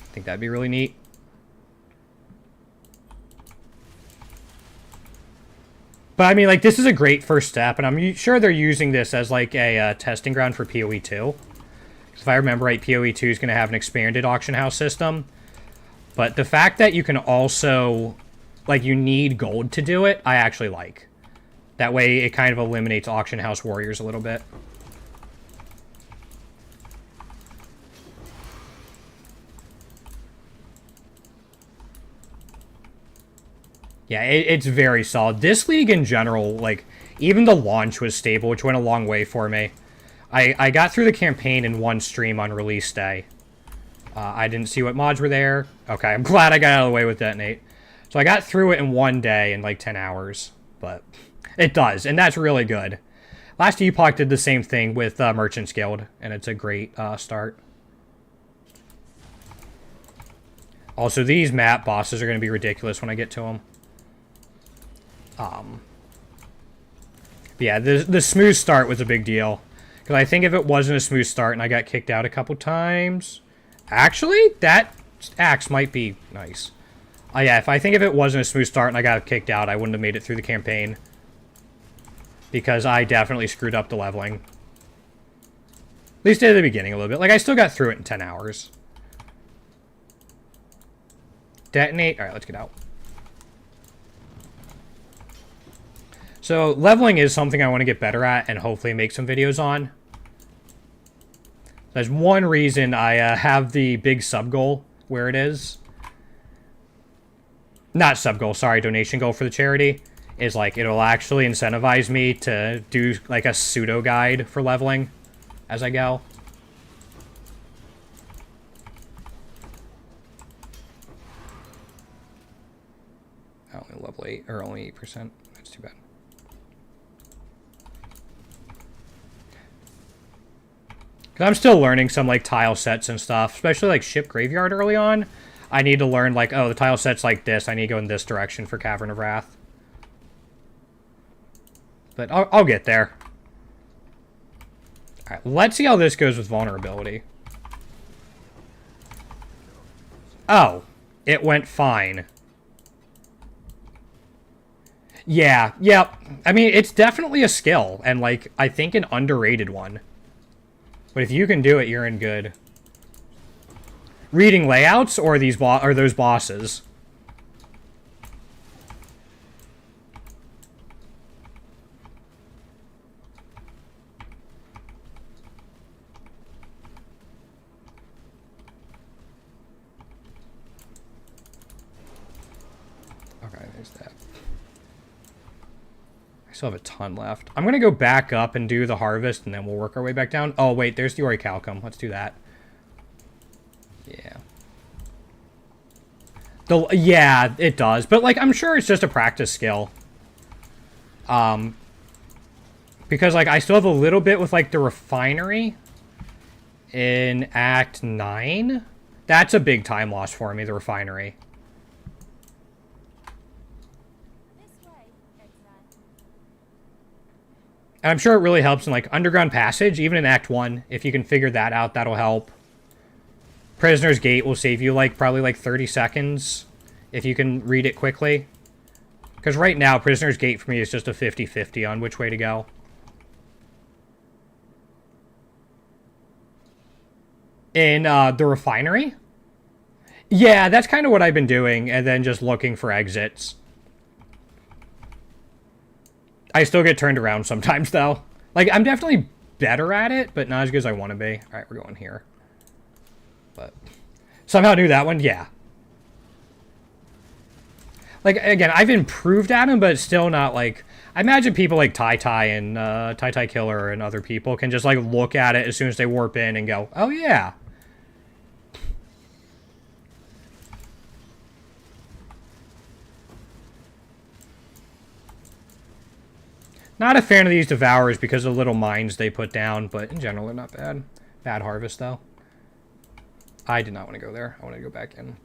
I think that'd be really neat. But I mean, like, this is a great first step, and I'm sure they're using this as, like, a testing ground for PoE 2. If I remember right, PoE 2 is going to have an expanded auction house system. But the fact that you can also, like, you need gold to do it, I actually like. That way, it kind of eliminates auction house warriors a little bit. Yeah, it's very solid. This league in general, like, even the launch was stable, which went a long way for me. I got through the campaign in one stream on release day. I didn't see what mods were there. Okay, I'm glad I got out of the way with Detonate. So I got through it in one day in, like, 10 hours. but it does, and that's really good. Last Epoch did the same thing with Merchant's Guild, and it's a great start. Also, these map bosses are going to be ridiculous when I get to them. Yeah, the smooth start was a big deal. Because I think if it wasn't a smooth start and I got kicked out a couple times... Actually, that axe might be nice. Yeah, I think if it wasn't a smooth start and I got kicked out, I wouldn't have made it through the campaign. Because I definitely screwed up the leveling. At least at the beginning a little bit. Like, I still got through it in 10 hours. Detonate. Alright, let's get out. So, leveling is something I want to get better at and hopefully make some videos on. There's one reason I have the big sub-goal where it is. Not sub-goal, sorry, donation goal for the charity. Is, like, it'll actually incentivize me to do, like, a pseudo-guide for leveling as I go. Only level 8, or only 8%. That's too bad. Because I'm still learning some, like, tile sets and stuff. Especially, like, Ship Graveyard early on. I need to learn, like, oh, the tile set's like this. I need to go in this direction for Cavern of Wrath. But I'll get there. Alright, let's see how this goes with vulnerability. Oh, it went fine. Yeah, yep. I mean, it's definitely a skill, and, like, I think an underrated one. But if you can do it, you're in good. Reading layouts or those bosses? Okay, there's that. I still have a ton left. I'm going to go back up and do the harvest, and then we'll work our way back down. Oh, wait, there's the Orichalcum. Let's do that. Yeah. Yeah, it does. But, like, I'm sure it's just a practice skill. Because, like, I still have a little bit with, like, the refinery in Act 9. That's a big time loss for me, the refinery. And I'm sure it really helps in, like, Underground Passage, even in Act 1. If you can figure that out, that'll help. Prisoner's Gate will save you, like, probably, like, 30 seconds. If you can read it quickly. Because right now, Prisoner's Gate for me is just a 50-50 on which way to go. In the refinery? Yeah, that's kind of what I've been doing. And then just looking for exits. I still get turned around sometimes, though. Like, I'm definitely better at it, but not as good as I want to be. Alright, we're going here. But somehow knew that one, yeah. Like, again, I've improved at them, but it's still not, like... I imagine people like Tai and Tai Killer and other people can just, like, look at it as soon as they warp in and go, oh, yeah. Not a fan of these Devourers because of the little mines they put down, but in general, they're not bad. Bad harvest, though. I did not want to go there. I want to go back in.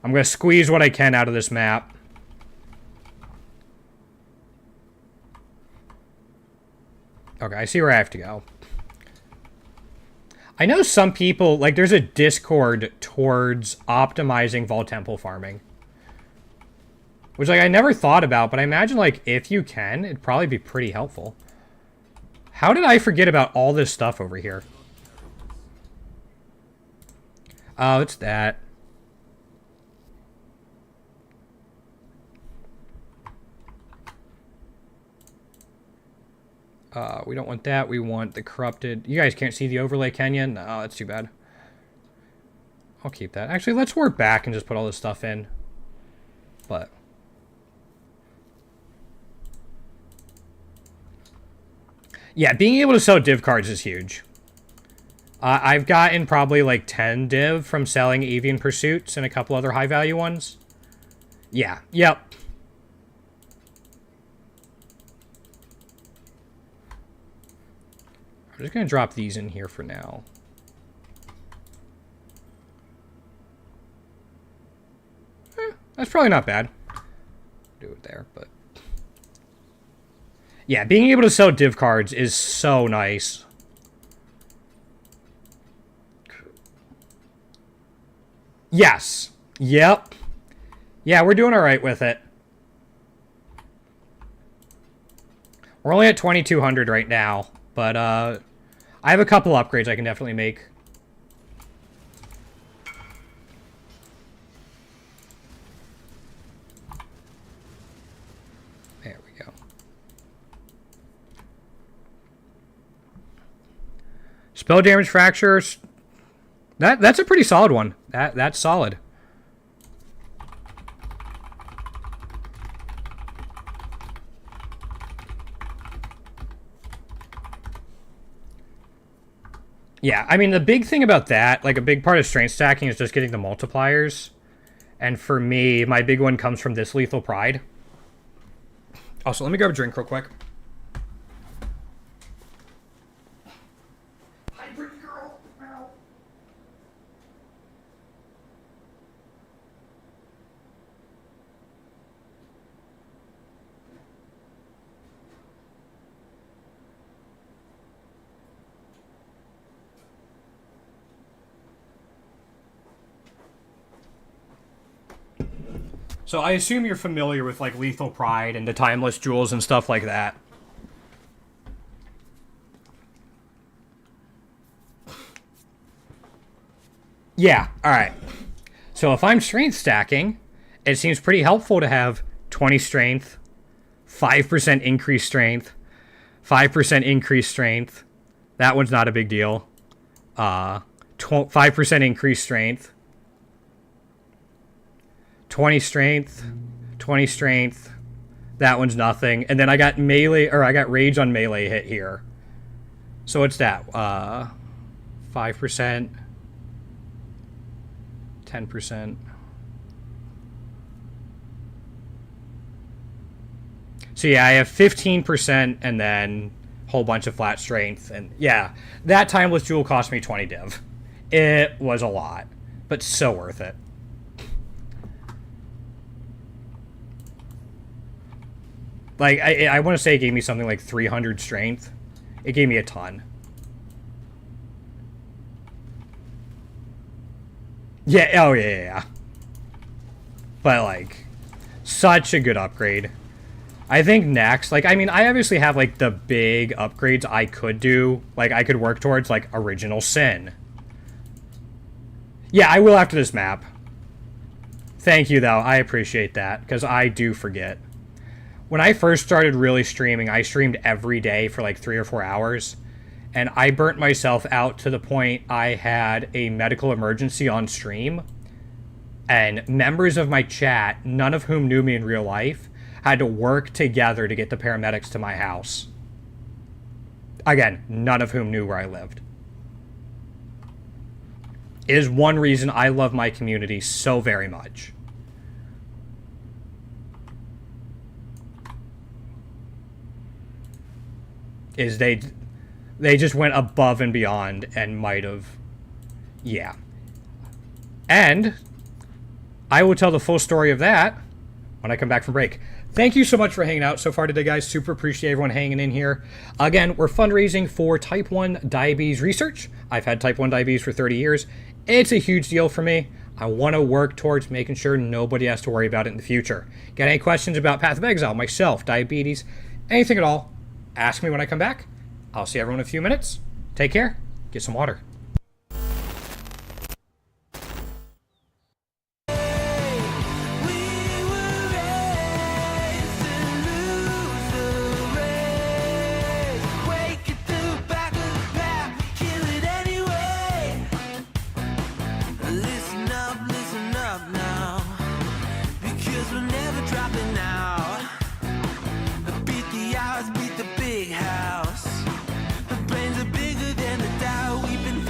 I'm going to squeeze what I can out of this map. Okay, I see where I have to go. I know some people, like, there's a Discord towards optimizing Vault Temple farming. Which, like, I never thought about, but I imagine, like, if you can, it'd probably be pretty helpful. How did I forget about all this stuff over here? Oh, it's that. We don't want that. We want the corrupted... You guys can't see the overlay, can you? No, that's too bad. I'll keep that. Actually, let's work back and just put all this stuff in. But... yeah, being able to sell div cards is huge. I've gotten probably like 10 div from selling Avian Pursuits and a couple other high-value ones. Yeah, yep. I'm just going to drop these in here for now. That's probably not bad. Do it there, but... Yeah, being able to sell div cards is so nice. Yes. Yep. Yeah, we're doing all right with it. We're only at 2,200 right now, but I have a couple upgrades I can definitely make. There we go. Spell damage fractures. That's a pretty solid one. That's solid. Yeah, I mean, the big thing about that, like a big part of strength stacking is just getting the multipliers. And for me, my big one comes from this Lethal Pride. Also, let me grab a drink real quick. Hi, pretty girl. Ow. So I assume you're familiar with like Lethal Pride and the Timeless Jewels and stuff like that. Yeah, alright. So if I'm strength stacking, it seems pretty helpful to have 20 strength, 5% increased strength, 5% increased strength. That one's not a big deal. 5% increased strength. 20 strength, 20 strength. That one's nothing. And then I got melee, or I got rage on melee hit here. So what's that? 5%, 10%. So yeah, I have 15% and then a whole bunch of flat strength. And yeah, that Timeless Jewel cost me 20 div. It was a lot, but so worth it. Like, I want to say it gave me something like 300 strength. It gave me a ton. Yeah, oh yeah. But, like, such a good upgrade. I think next, like, I mean, I obviously have, like, the big upgrades I could do. Like, I could work towards, like, Original Sin. Yeah, I will after this map. Thank you, though. I appreciate that, because I do forget. When I first started really streaming, I streamed every day for like 3 or 4 hours. And I burnt myself out to the point I had a medical emergency on stream. And members of my chat, none of whom knew me in real life, had to work together to get the paramedics to my house. Again, none of whom knew where I lived. It is one reason I love my community so very much. Is they just went above and beyond and might have... Yeah. And I will tell the full story of that when I come back from break. Thank you so much for hanging out so far today, guys. Super appreciate everyone hanging in here. Again, we're fundraising for type 1 diabetes research. I've had type 1 diabetes for 30 years. It's a huge deal for me. I want to work towards making sure nobody has to worry about it in the future. Got any questions about Path of Exile, myself, diabetes, anything at all? Ask me when I come back. I'll see everyone in a few minutes. Take care. Get some water. We've been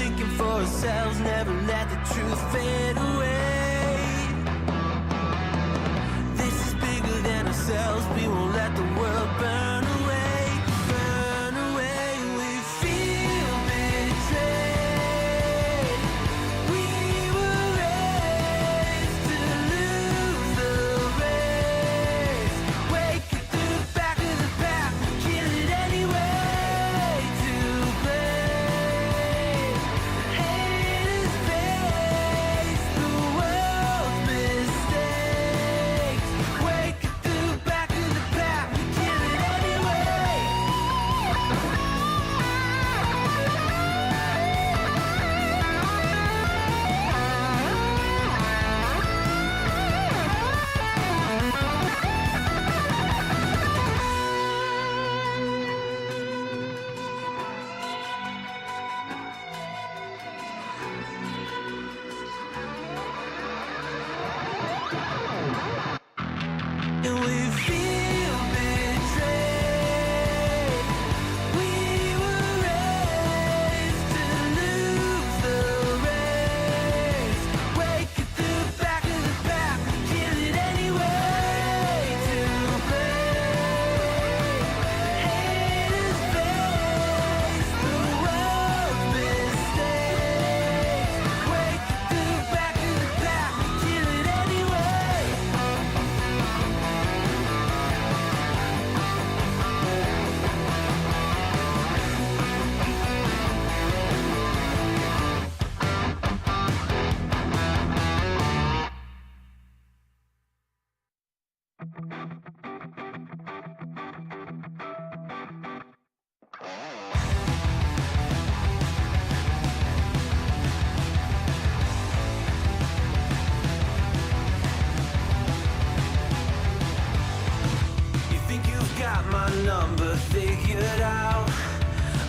my number figured out,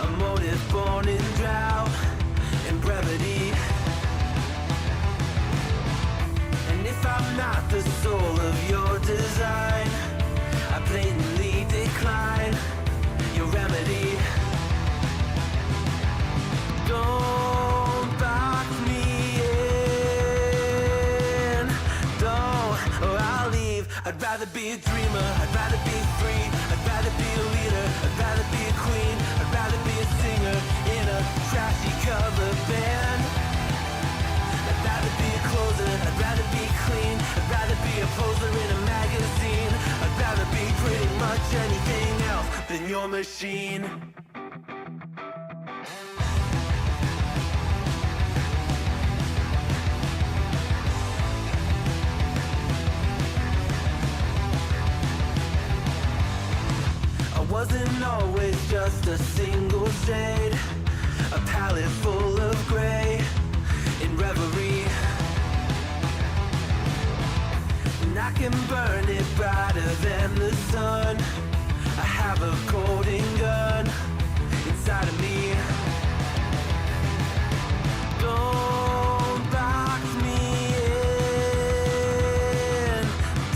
a motive born in drought and brevity. And if I'm not the soul of your design, I blatantly decline your remedy. Don't box me in, don't, or I'll leave. I'd rather be a dreamer, I'd rather be free, I'd rather be a leader, I'd rather be a queen, I'd rather be a singer in a trashy cover band. I'd rather be a closer, I'd rather be clean, I'd rather be a poser in a magazine, I'd rather be pretty much anything else than your machine. Wasn't always just a single shade, a palette full of gray in reverie. And I can burn it brighter than the sun. I have a golden gun inside of me. Don't box me in,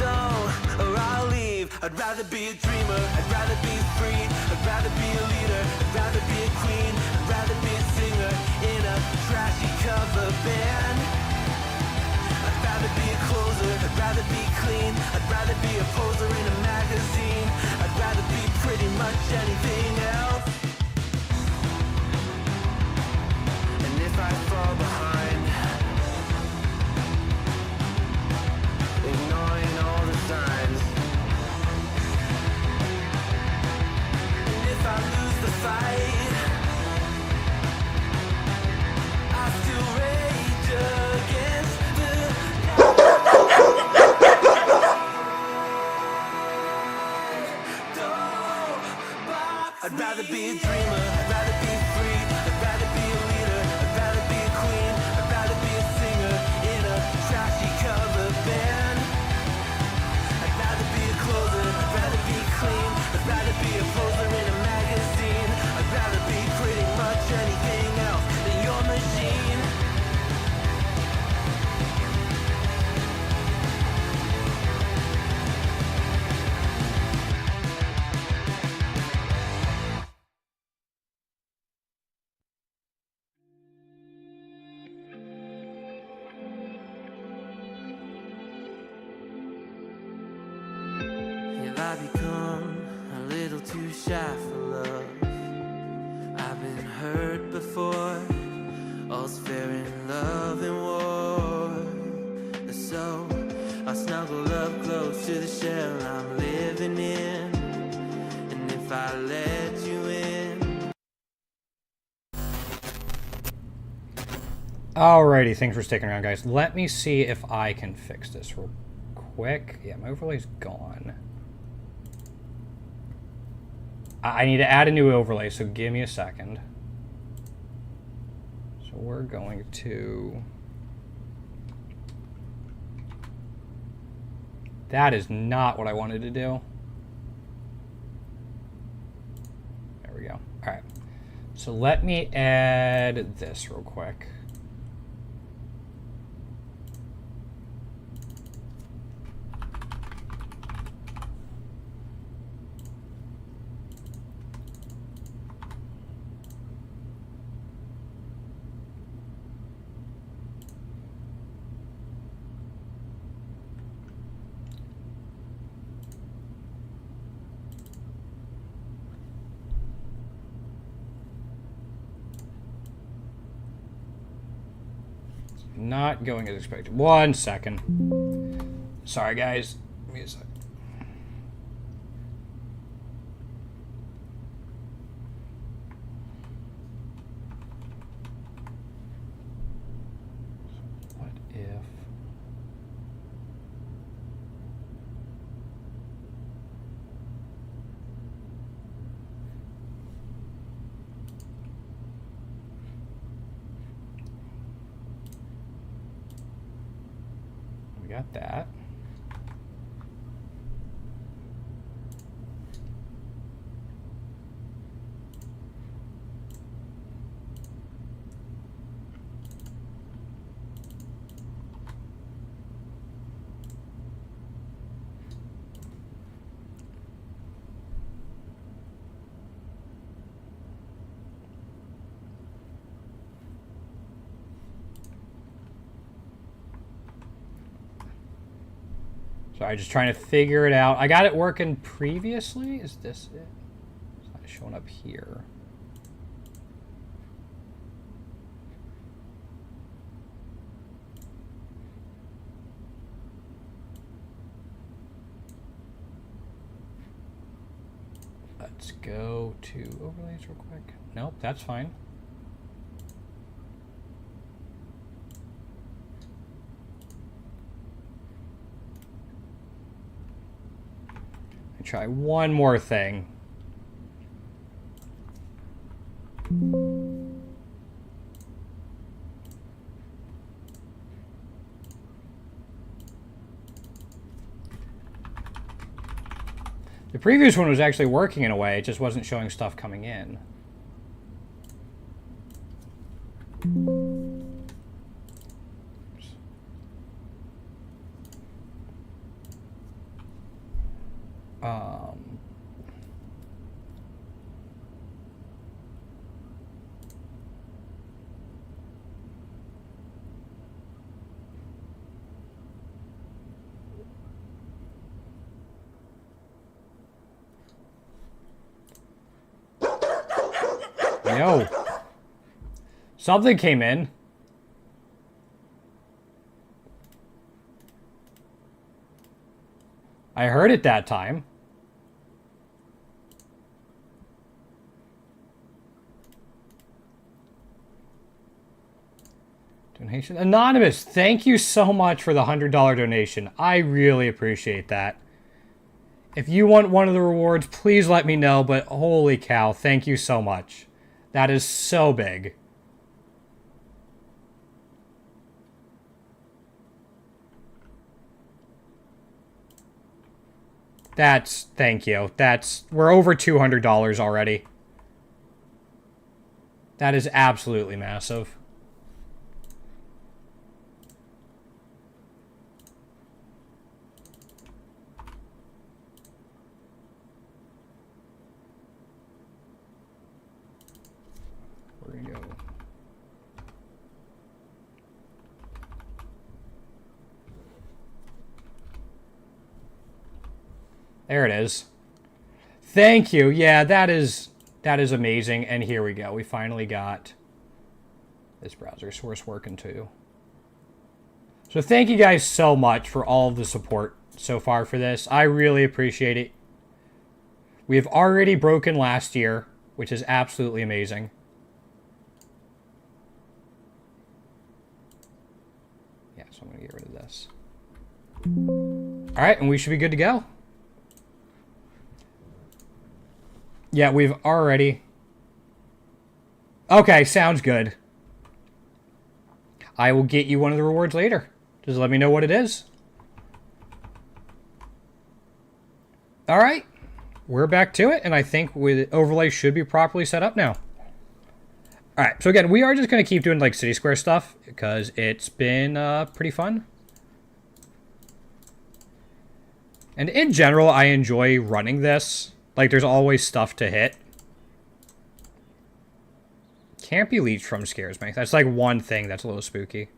don't, or I'll leave. I'd rather be a dreamer, I'd rather be free, I'd rather be a leader, I'd rather be a queen, I'd rather be a singer in a trashy cover band. I'd rather be a closer, I'd rather be clean, I'd rather be a poser in a magazine, I'd rather be pretty much anything else. And if I fall behind, ignoring all the signs, if I lose the fight, I still rage against the I'd rather be a dreamer, I'd rather be free, I'd rather be a leader, I'd rather be a queen, I'd rather be a singer in a trashy cover band. I'd rather be a closer, I'd rather be clean, I'd rather be a poser in a magazine, I'd rather be pretty much anything else than your machine. Have I become a little too shy for love? I've been hurt before, all's fair in love and war. So I'll snuggle up close to the shell I'm living in, and if I let you in. Alrighty, thanks for sticking around, guys. Let me see if I can fix this real quick. Yeah, my overlay's gone. I need to add a new overlay, so give me a second. So we're going to... That is not what I wanted to do. There we go. All right. So let me add this real quick. Not going as expected. 1 second. Sorry, guys. Give me a second. What if... We got that. Sorry, just trying to figure it out. I got it working previously. Is this it? It's not showing up here. Let's go to overlays real quick. Nope, that's fine. Try one more thing. The previous one was actually working in a way, it just wasn't showing stuff coming in. Yo. Something came in. I heard it that time. Donation. Anonymous, thank you so much for the $100 donation. I really appreciate that. If you want one of the rewards, please let me know, but holy cow, thank you so much. That is so big. Thank you. We're over $200 already. That is absolutely massive. Where do you go? There it is. Thank you. Yeah, that is amazing. And here we go. We finally got this browser source working too. So thank you guys so much for all of the support so far for this. I really appreciate it. We have already broken last year, which is absolutely amazing. Yeah, so I'm going to get rid of this. All right, and we should be good to go. Yeah, we've already... Okay, sounds good. I will get you one of the rewards later. Just let me know what it is. All right. We're back to it, and I think overlay should be properly set up now. All right, so again, we are just going to keep doing like City Square stuff because it's been pretty fun. And in general, I enjoy running this. Like, there's always stuff to hit. Can't be leached from scares me. That's like one thing that's a little spooky.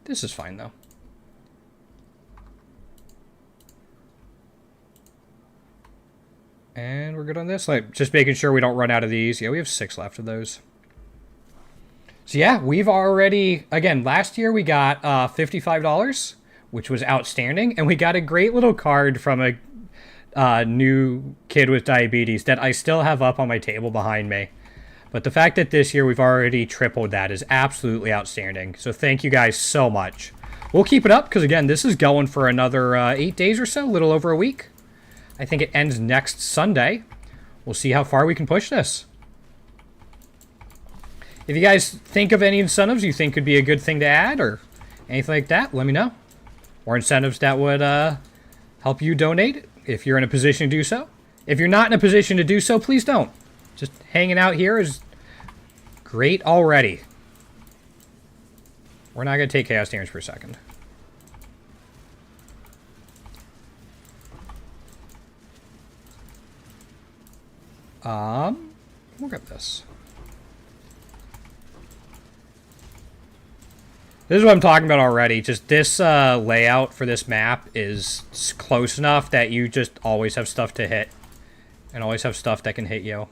This is fine, though. And we're good on this. Like, just making sure we don't run out of these. Yeah, we have 6 left of those. So yeah, we've already... Again, last year we got $55. Which was outstanding, and we got a great little card from a new kid with diabetes that I still have up on my table behind me. But the fact that this year we've already tripled that is absolutely outstanding. So thank you guys so much. We'll keep it up, because again, this is going for another 8 days or so, a little over a week. I think it ends next Sunday. We'll see how far we can push this. If you guys think of any incentives you think could be a good thing to add, or anything like that, let me know. Or incentives that would help you donate if you're in a position to do so. If you're not in a position to do so, please don't. Just hanging out here is great already. We're not going to take chaos damage per second. We'll get this. This is what I'm talking about already. Just this layout for this map is close enough that you just always have stuff to hit. And always have stuff that can hit you.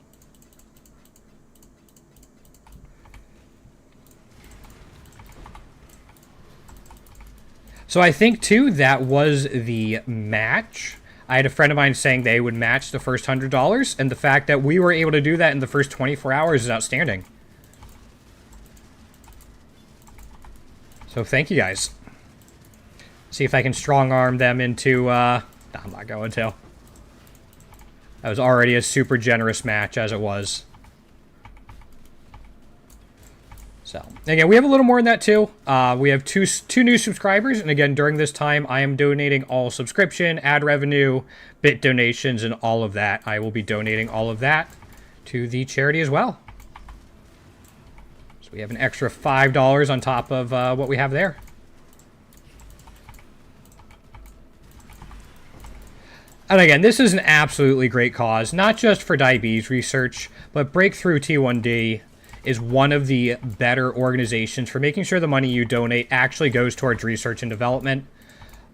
So I think, too, that was the match. I had a friend of mine saying they would match the first $100, and the fact that we were able to do that in the first 24 hours is outstanding. So thank you guys. See if I can strong-arm them into, no, I'm not going to. That was already a super generous match as it was. So, again, we have a little more than that, too. We have two new subscribers, and again, during this time, I am donating all subscription, ad revenue, bit donations, and all of that. I will be donating all of that to the charity as well. So we have an extra $5 on top of what we have there. And again, this is an absolutely great cause, not just for diabetes research, but Breakthrough T1D is one of the better organizations for making sure the money you donate actually goes towards research and development.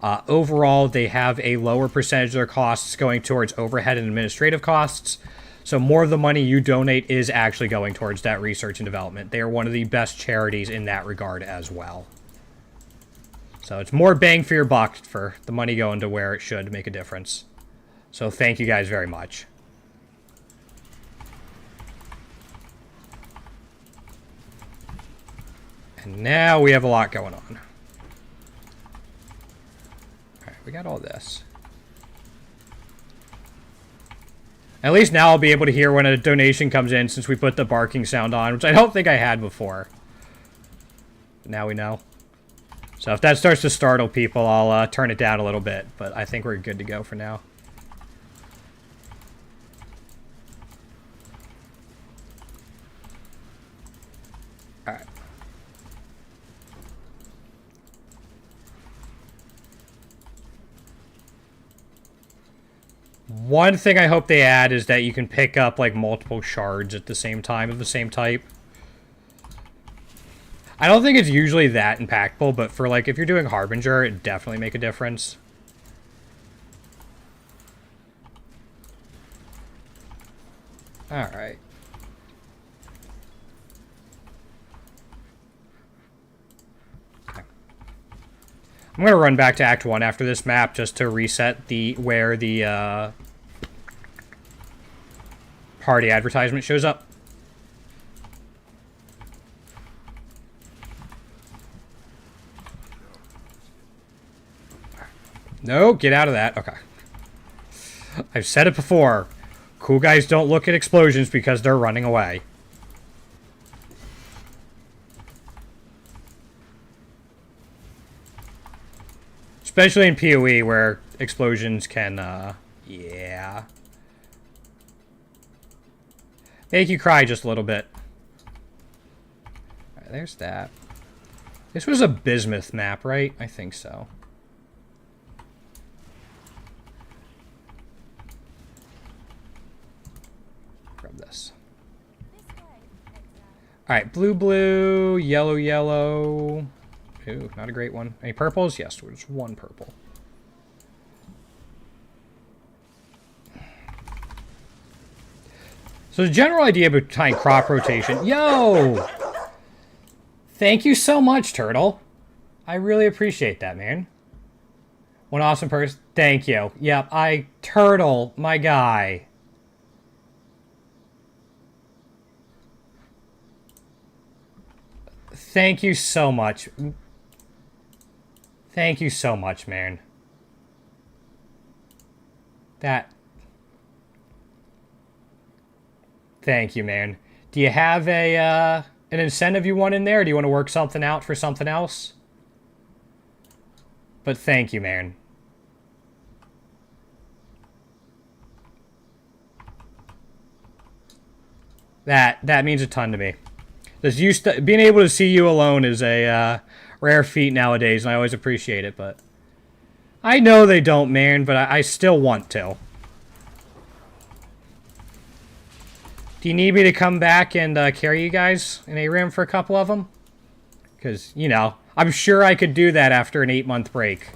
Overall, they have a lower percentage of their costs going towards overhead and administrative costs. So more of the money you donate is actually going towards that research and development. They are one of the best charities in that regard as well. So it's more bang for your buck for the money going to where it should make a difference. So thank you guys very much. And now we have a lot going on. Alright, we got all this. At least now I'll be able to hear when a donation comes in since we put the barking sound on, which I don't think I had before. But now we know. So if that starts to startle people, I'll turn it down a little bit. But I think we're good to go for now. Alright. One thing I hope they add is that you can pick up, like, multiple shards at the same time of the same type. I don't think it's usually that impactful, but for, like, if you're doing Harbinger, it'd definitely make a difference. Alright. I'm going to run back to Act 1 after this map just to reset where the party advertisement shows up. No, get out of that. Okay. I've said it before. Cool guys don't look at explosions because they're running away. Especially in PoE, where explosions can, yeah. Make you cry just a little bit. Alright, there's that. This was a bismuth map, right? I think so. Grab this. Alright, blue, blue, yellow, yellow. Ooh, not a great one. Any purples? Yes, there's one purple. So the general idea behind crop rotation... Yo! Thank you so much, Turtle. I really appreciate that, man. One awesome person. Thank you. Yep, Turtle, my guy. Thank you so much. Thank you so much, man. Thank you, man. Do you have an incentive you want in there? Do you want to work something out for something else? But thank you, man. That means a ton to me. Being able to see you alone is a rare feat nowadays, and I always appreciate it, but I know they don't, man, but I still want to. Do you need me to come back and carry you guys in ARAM for a couple of them? Because, you know, I'm sure I could do that after an 8-month break.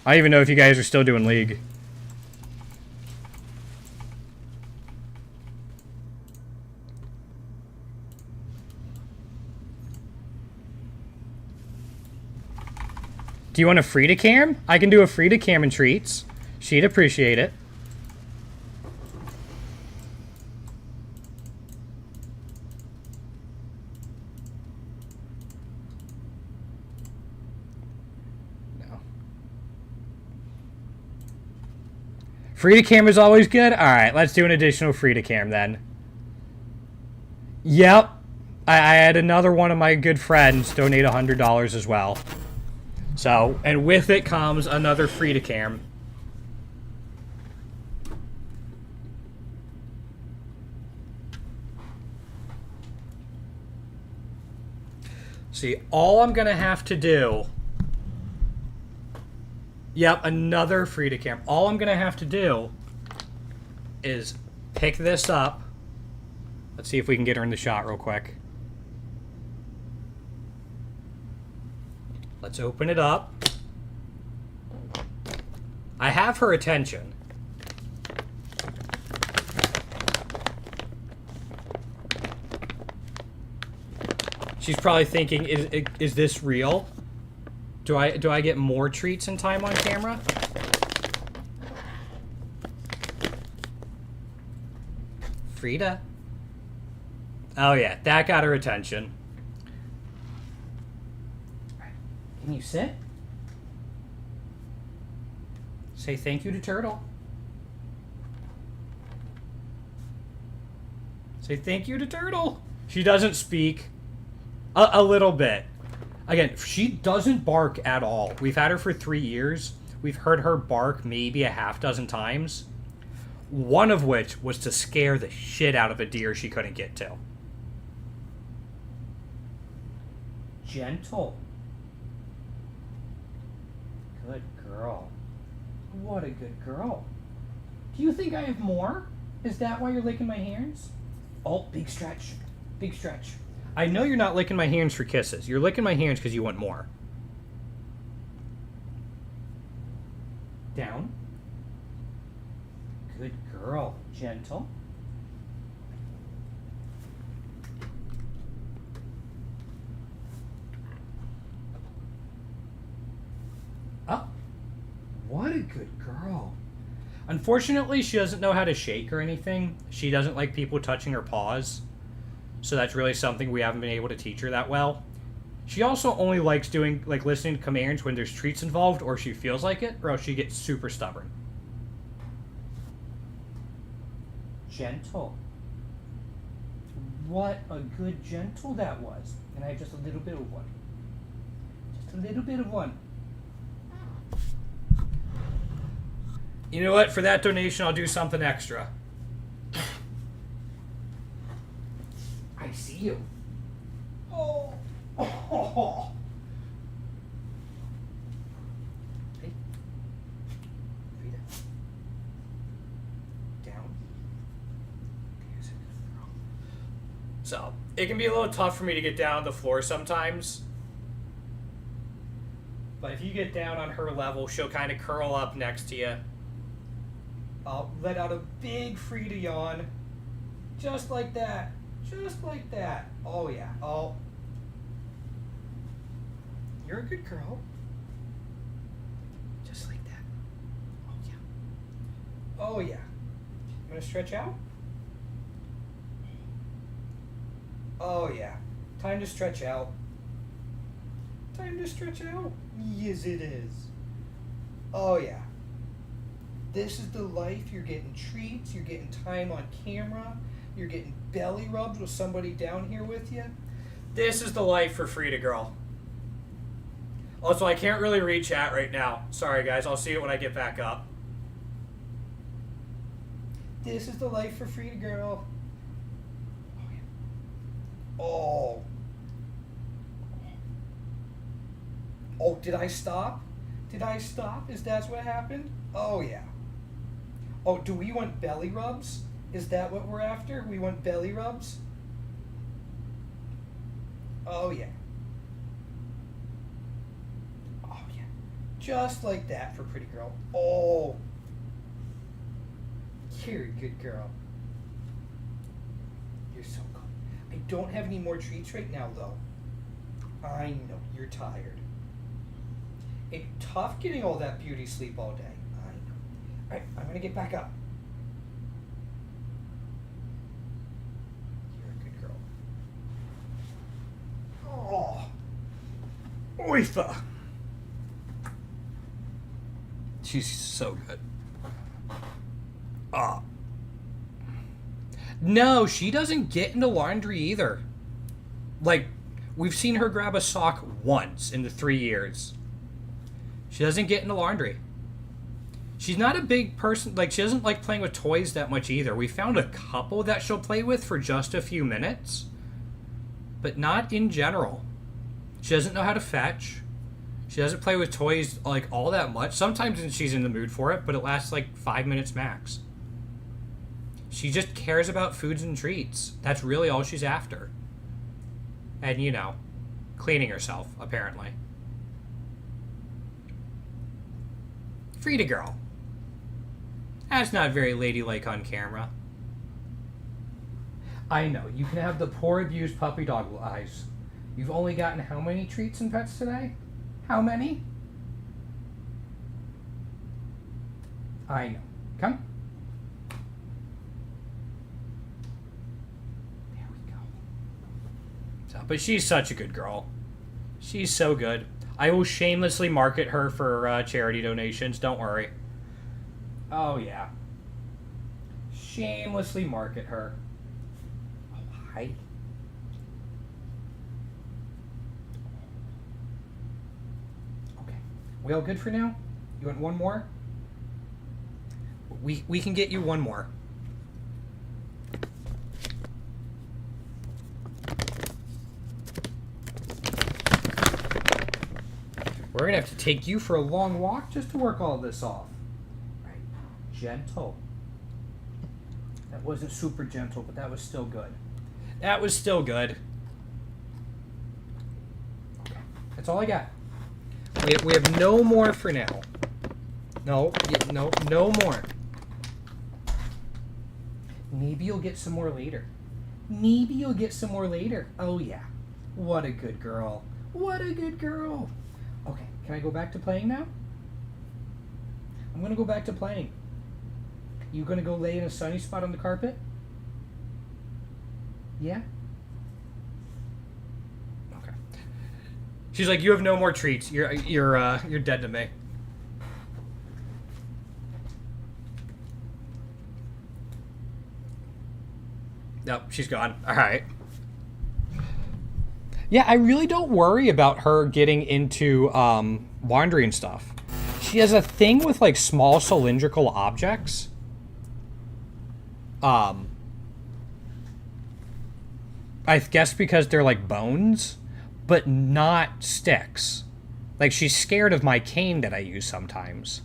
I don't even know if you guys are still doing League. Do you want a free-to-cam? I can do a free-to-cam in treats. She'd appreciate it. No. Free-to-cam is always good? Alright, let's do an additional free-to-cam then. Yep. I had another one of my good friends donate $100 as well. So, and with it comes another free-to-cam. See, all I'm gonna have to do... Yep, another free-to-cam. All I'm gonna have to do is pick this up. Let's see if we can get her in the shot real quick. Let's open it up. I have her attention. She's probably thinking, is this real? Do I get more treats in time on camera? Frida. Oh yeah, that got her attention. Can you sit? Say thank you to Turtle. Say thank you to Turtle. She doesn't speak. A little bit. Again, she doesn't bark at all. We've had her for 3 years. We've heard her bark maybe a half dozen times. One of which was to scare the shit out of a deer she couldn't get to. Gentle. Good girl. What a good girl. Do you think I have more? Is that why you're licking my hands? Oh, big stretch. Big stretch. I know you're not licking my hands for kisses. You're licking my hands because you want more. Down. Good girl. Gentle. Up. What a good girl. Unfortunately, she doesn't know how to shake or anything. She doesn't like people touching her paws. So that's really something we haven't been able to teach her that well. She also only likes doing, like, listening to commands when there's treats involved or she feels like it, or else she gets super stubborn. Gentle. What a good gentle that was. And I have just a little bit of one. Just a little bit of one. You know what? For that donation, I'll do something extra. I see you. Oh. Oh. Hey. Frida. Down. There's a good girl. So, it can be a little tough for me to get down on the floor sometimes. But if you get down on her level, she'll kind of curl up next to you. I'll let out a big Frida yawn. Just like that. Just like that. Oh, yeah. Oh. You're a good girl. Just like that. Oh, yeah. Oh, yeah. I'm going to stretch out. Oh, yeah. Time to stretch out. Time to stretch out. Yes, it is. Oh, yeah. This is the life. You're getting treats. You're getting time on camera. You're getting belly rubs with somebody down here with you. This is the life for Frida Girl. Also, I can't really read chat right now. Sorry, guys. I'll see it when I get back up. This is the life for Frida Girl. Oh, yeah. Oh. Oh, did I stop? Did I stop? Is that what happened? Oh, yeah. Oh, do we want belly rubs? Is that what we're after? We want belly rubs? Oh, yeah. Oh, yeah. Just like that for pretty girl. Oh. You're a good girl. You're so good. I don't have any more treats right now, though. I know, you're tired. It's tough getting all that beauty sleep all day. I know. Alright, I'm gonna get back up. You're a good girl. Oh. Oifa. She's so good. Ah. No, she doesn't get into laundry either. Like, we've seen her grab a sock once in the 3 years. She doesn't get into laundry. She's not a big person. Like, she doesn't like playing with toys that much either. We found a couple that she'll play with for just a few minutes, but not in general. She doesn't know how to fetch. She doesn't play with toys like all that much. Sometimes she's in the mood for it, but it lasts like 5 minutes max. She just cares about foods and treats. That's really all she's after. And, you know, cleaning herself, apparently. Frida girl. That's not very ladylike on camera. I know, you can have the poor abused puppy dog eyes. You've only gotten how many treats and pets today? How many? I know. Come. There we go. So, but she's such a good girl. She's so good. I will shamelessly market her for charity donations. Don't worry. Oh, yeah. Shamelessly market her. Oh, hi. Okay. We all good for now? You want one more? We can get you one more. We're going to have to take you for a long walk just to work all this off. Right. Gentle. That wasn't super gentle, but that was still good. That was still good. Okay. That's all I got. We have no more for now. No more. Maybe you'll get some more later. Maybe you'll get some more later. Oh, yeah. What a good girl. What a good girl. Okay, can I go back to playing now? I'm going to go back to playing. You going to go lay in a sunny spot on the carpet? Yeah? Okay. She's like, you have no more treats. You're dead to me. Nope, she's gone. All right. Yeah, I really don't worry about her getting into laundry and stuff. She has a thing with like small cylindrical objects. I guess because they're like bones, but not sticks. Like, she's scared of my cane that I use sometimes.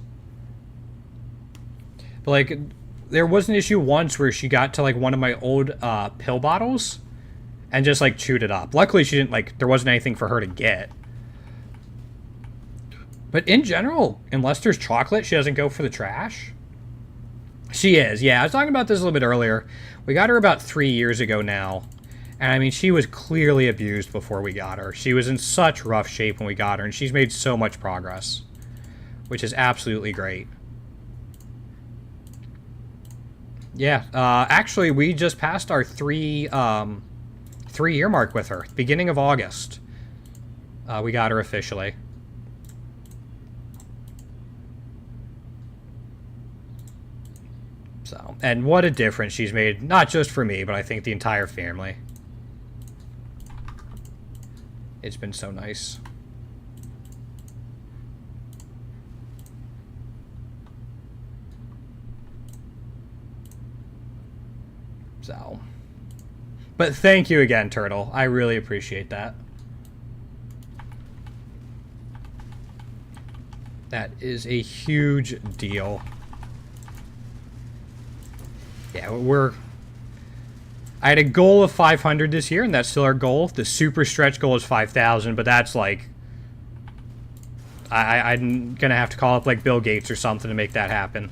But like, there was an issue once where she got to like one of my old pill bottles and just like chewed it up. Luckily she didn't like, there wasn't anything for her to get. But in general, unless there's chocolate, she doesn't go for the trash. She is, yeah. I was talking about this a little bit earlier. We got her about 3 years ago now. And I mean, she was clearly abused before we got her. She was in such rough shape when we got her, and she's made so much progress, which is absolutely great. Yeah, actually, we just passed our three-year mark with her. Beginning of August, we got her officially. So, and what a difference she's made, not just for me, but I think the entire family. It's been so nice. So, but thank you again, Turtle. I really appreciate that. That is a huge deal. Yeah, I had a goal of 500 this year, and that's still our goal. The super stretch goal is 5,000, but that's like... I'm gonna have to call up like Bill Gates or something to make that happen.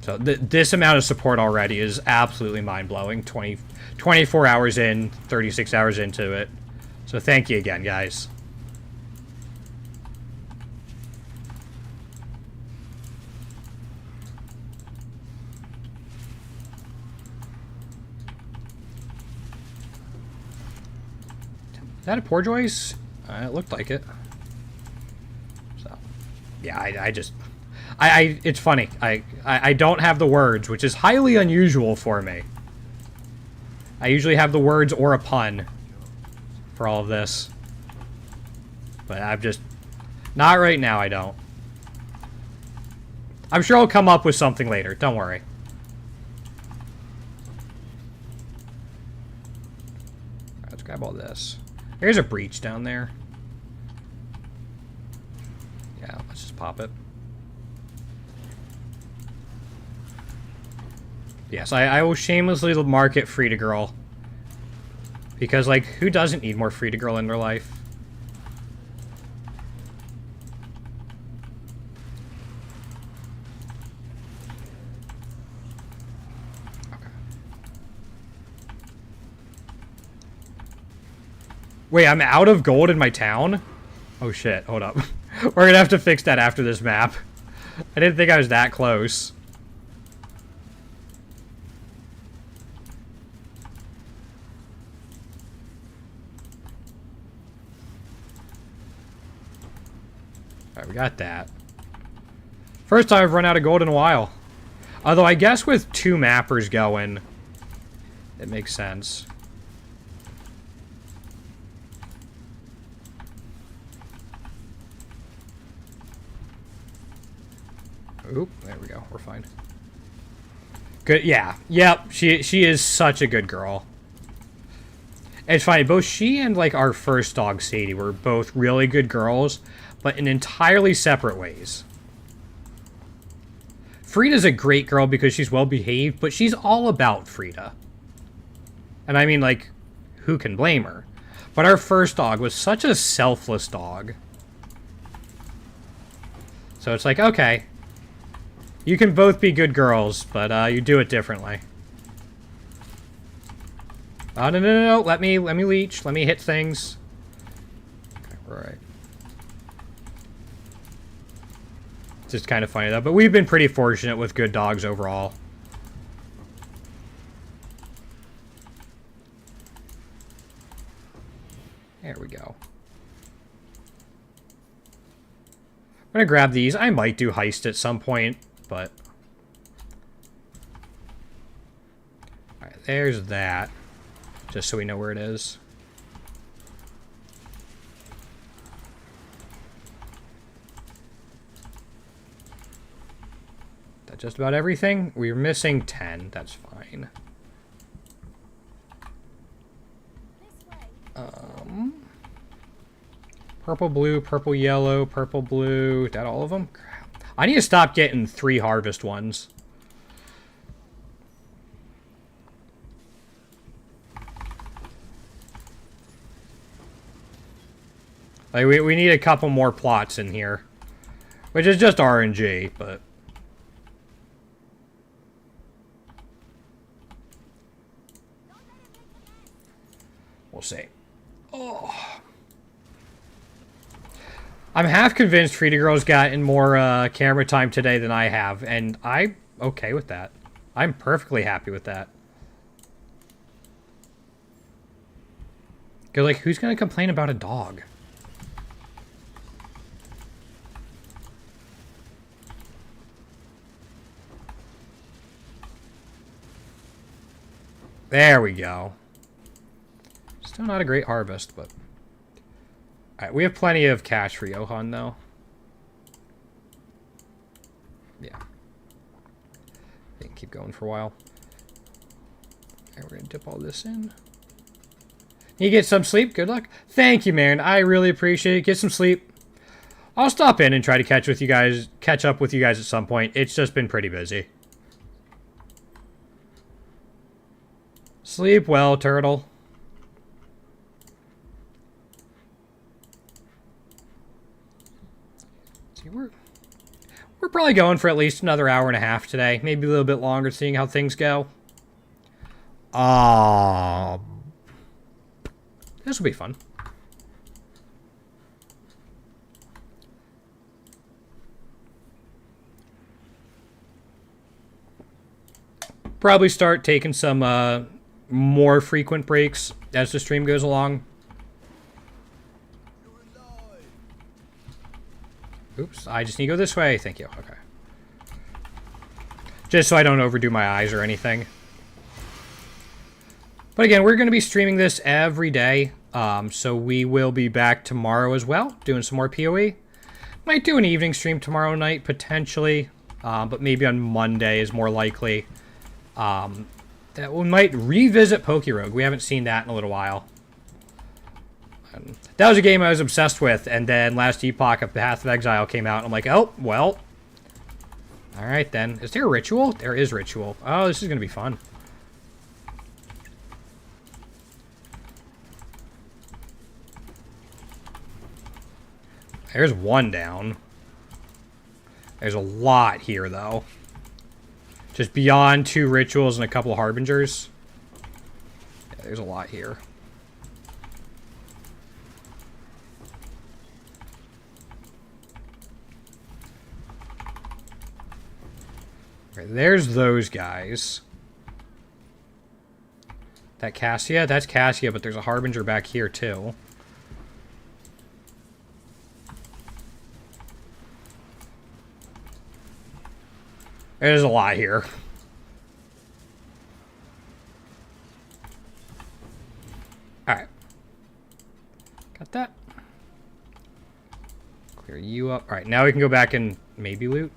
So this amount of support already is absolutely mind-blowing. 24 hours in, 36 hours into it. So thank you again, guys. Is that a Poor Joyce? It looked like it. So, yeah, I just... it's funny. I don't have the words, which is highly unusual for me. I usually have the words or a pun for all of this. But I've just... Not right now, I don't. I'm sure I'll come up with something later. Don't worry. Alright, let's grab all this. There's a breach down there. Yeah, let's just pop it. Yes, I will shamelessly market Free to Girl. Because, like, who doesn't need more Free to Girl in their life? Okay. Wait, I'm out of gold in my town? Oh shit, hold up. We're gonna have to fix that after this map. I didn't think I was that close. Alright, we got that. First time I've run out of gold in a while. Although I guess with 2 mappers going, it makes sense. Oop, there we go. We're fine. Good, yeah. Yep, she is such a good girl. And it's funny, both she and, like, our first dog, Sadie, were both really good girls, but in entirely separate ways. Frida's a great girl because she's well-behaved, but she's all about Frida. And I mean, like, who can blame her? But our first dog was such a selfless dog. So it's like, okay... You can both be good girls, but you do it differently. Oh, no. Let me leech. Let me hit things. Okay, we're alright. It's just kind of funny, though. But we've been pretty fortunate with good dogs overall. There we go. I'm gonna grab these. I might do heist at some point. But alright, there's that. Just so we know where it is. That's just about everything. We're missing 10. That's fine. Purple, blue, purple, yellow, purple, blue. Is that all of them? I need to stop getting 3 harvest ones. Like, we need a couple more plots in here. Which is just RNG, but... We'll see. Oh... I'm half convinced Frida Girl's gotten more camera time today than I have, and I'm okay with that. I'm perfectly happy with that. Because, like, who's going to complain about a dog? There we go. Still not a great harvest, but... Alright, we have plenty of cash for Johan, though. Yeah. They can keep going for a while. And we're going to dip all this in. You get some sleep? Good luck. Thank you, man. I really appreciate it. Get some sleep. I'll stop in and try to catch up with you guys at some point. It's just been pretty busy. Sleep well, turtle. See, we're probably going for at least another hour and a half today. Maybe a little bit longer, seeing how things go. This will be fun. Probably start taking some more frequent breaks as the stream goes along. Oops, I just need to go this way. Thank you. Okay. Just so I don't overdo my eyes or anything. But again, we're going to be streaming this every day. So we will be back tomorrow as well, doing some more PoE. Might do an evening stream tomorrow night, potentially. But maybe on Monday is more likely. That we might revisit Pokerogue. We haven't seen that in a little while. That was a game I was obsessed with, and then last Epoch of Path of Exile came out, and I'm like, oh, well. Alright then. Is there a ritual? There is ritual. Oh, this is going to be fun. There's one down. There's a lot here, though. Just beyond 2 rituals and a couple of harbingers. Yeah, there's a lot here. Okay, there's those guys. That Cassia? That's Cassia, but there's a harbinger back here, too. There's a lot here. Alright. Got that. Clear you up. Alright, now we can go back and maybe loot.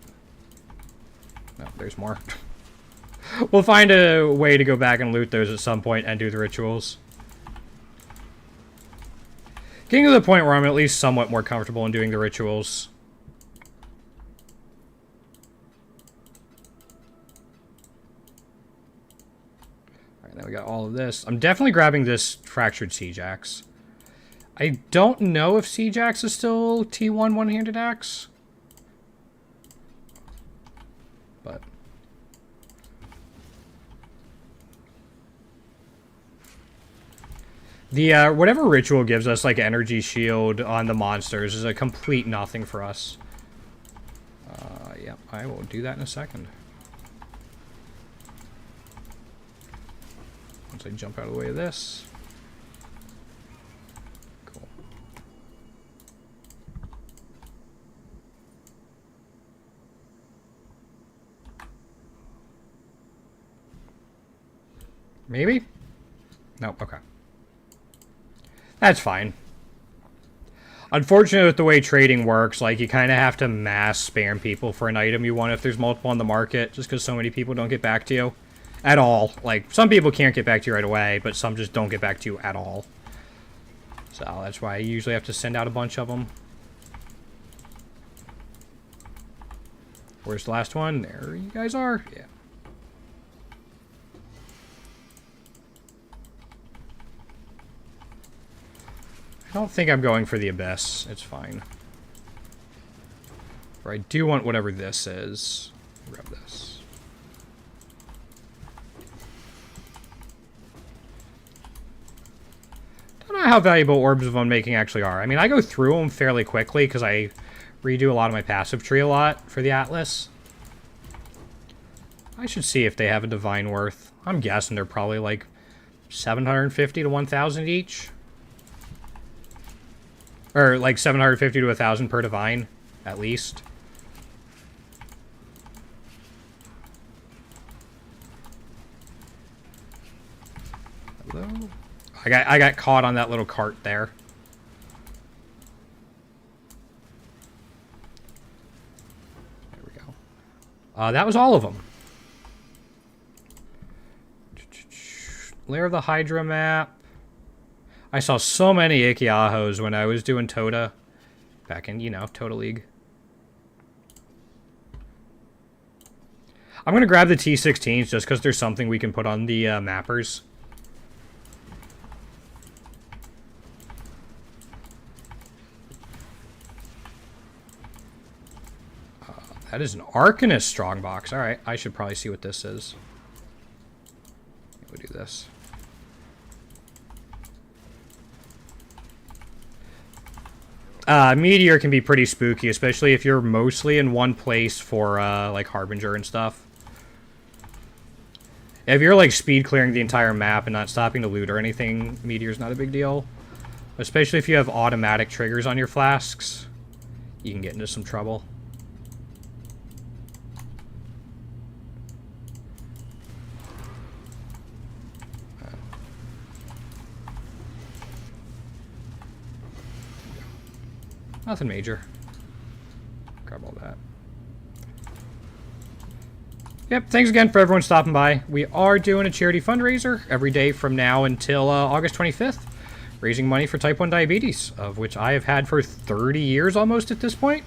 No, there's more. We'll find a way to go back and loot those at some point and do the rituals. Getting to the point where I'm at least somewhat more comfortable in doing the rituals. Now we got all of this. I'm definitely grabbing this Fractured Siege Axe. I don't know if Siege Axe is still T1 one-handed axe. But... the, whatever ritual gives us, like, energy shield on the monsters is a complete nothing for us. Yep, I will do that in a second. Once I jump out of the way of this. Cool. Maybe? Nope, okay. That's fine. Unfortunately, with the way trading works, like, you kind of have to mass spam people for an item you want if there's multiple on the market, just because so many people don't get back to you. At all. Like, some people can't get back to you right away, but some just don't get back to you at all. So, that's why I usually have to send out a bunch of them. Where's the last one? There you guys are. Yeah. I don't think I'm going for the Abyss. It's fine. Or I do want whatever this is. Grab this. Don't know how valuable Orbs of Unmaking actually are. I mean, I go through them fairly quickly because I redo a lot of my passive tree a lot for the Atlas. I should see if they have a divine worth. I'm guessing they're probably like 750 to 1,000 each. Or like 750 to 1,000 per divine, at least. Hello? I got caught on that little cart there. There we go. That was all of them. Lair of the Hydra map. I saw so many Ikiahos when I was doing Tota. Back in, you know, Tota League. I'm going to grab the T16s just because there's something we can put on the mappers. That is an Arcanist strongbox. Alright, I should probably see what this is. We'll do this. Meteor can be pretty spooky, especially if you're mostly in one place for, like, Harbinger and stuff. If you're, like, speed clearing the entire map and not stopping to loot or anything, Meteor's not a big deal. Especially if you have automatic triggers on your flasks, you can get into some trouble. Nothing major. Grab all that. Yep, thanks again for everyone stopping by. We are doing a charity fundraiser every day from now until August 25th. Raising money for type 1 diabetes, of which I have had for 30 years almost at this point.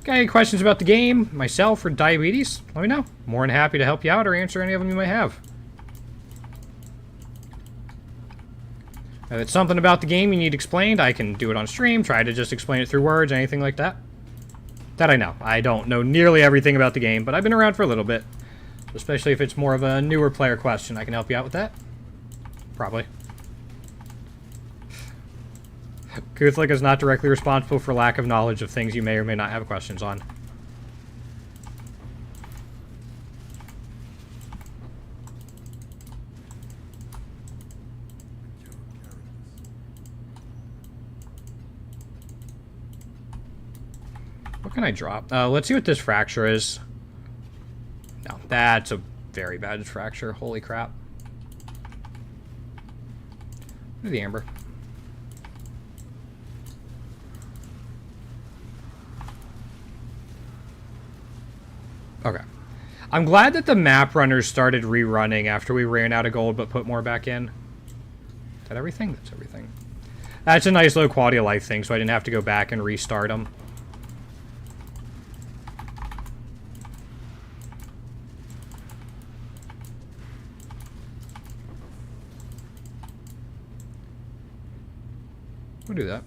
Got any questions about the game, myself, or diabetes? Let me know. More than happy to help you out or answer any of them you might have. If it's something about the game you need explained, I can do it on stream, try to just explain it through words, anything like that. That I know. I don't know nearly everything about the game, but I've been around for a little bit. Especially if it's more of a newer player question, I can help you out with that. Probably. Kuthlik is not directly responsible for lack of knowledge of things you may or may not have questions on. What can I drop? Let's see what this fracture is. No, that's a very bad fracture. Holy crap. Look at the amber. Okay. I'm glad that the map runners started rerunning after we ran out of gold but put more back in. Is that everything? That's everything. That's a nice low quality of life thing, so I didn't have to go back and restart them. We'll do that.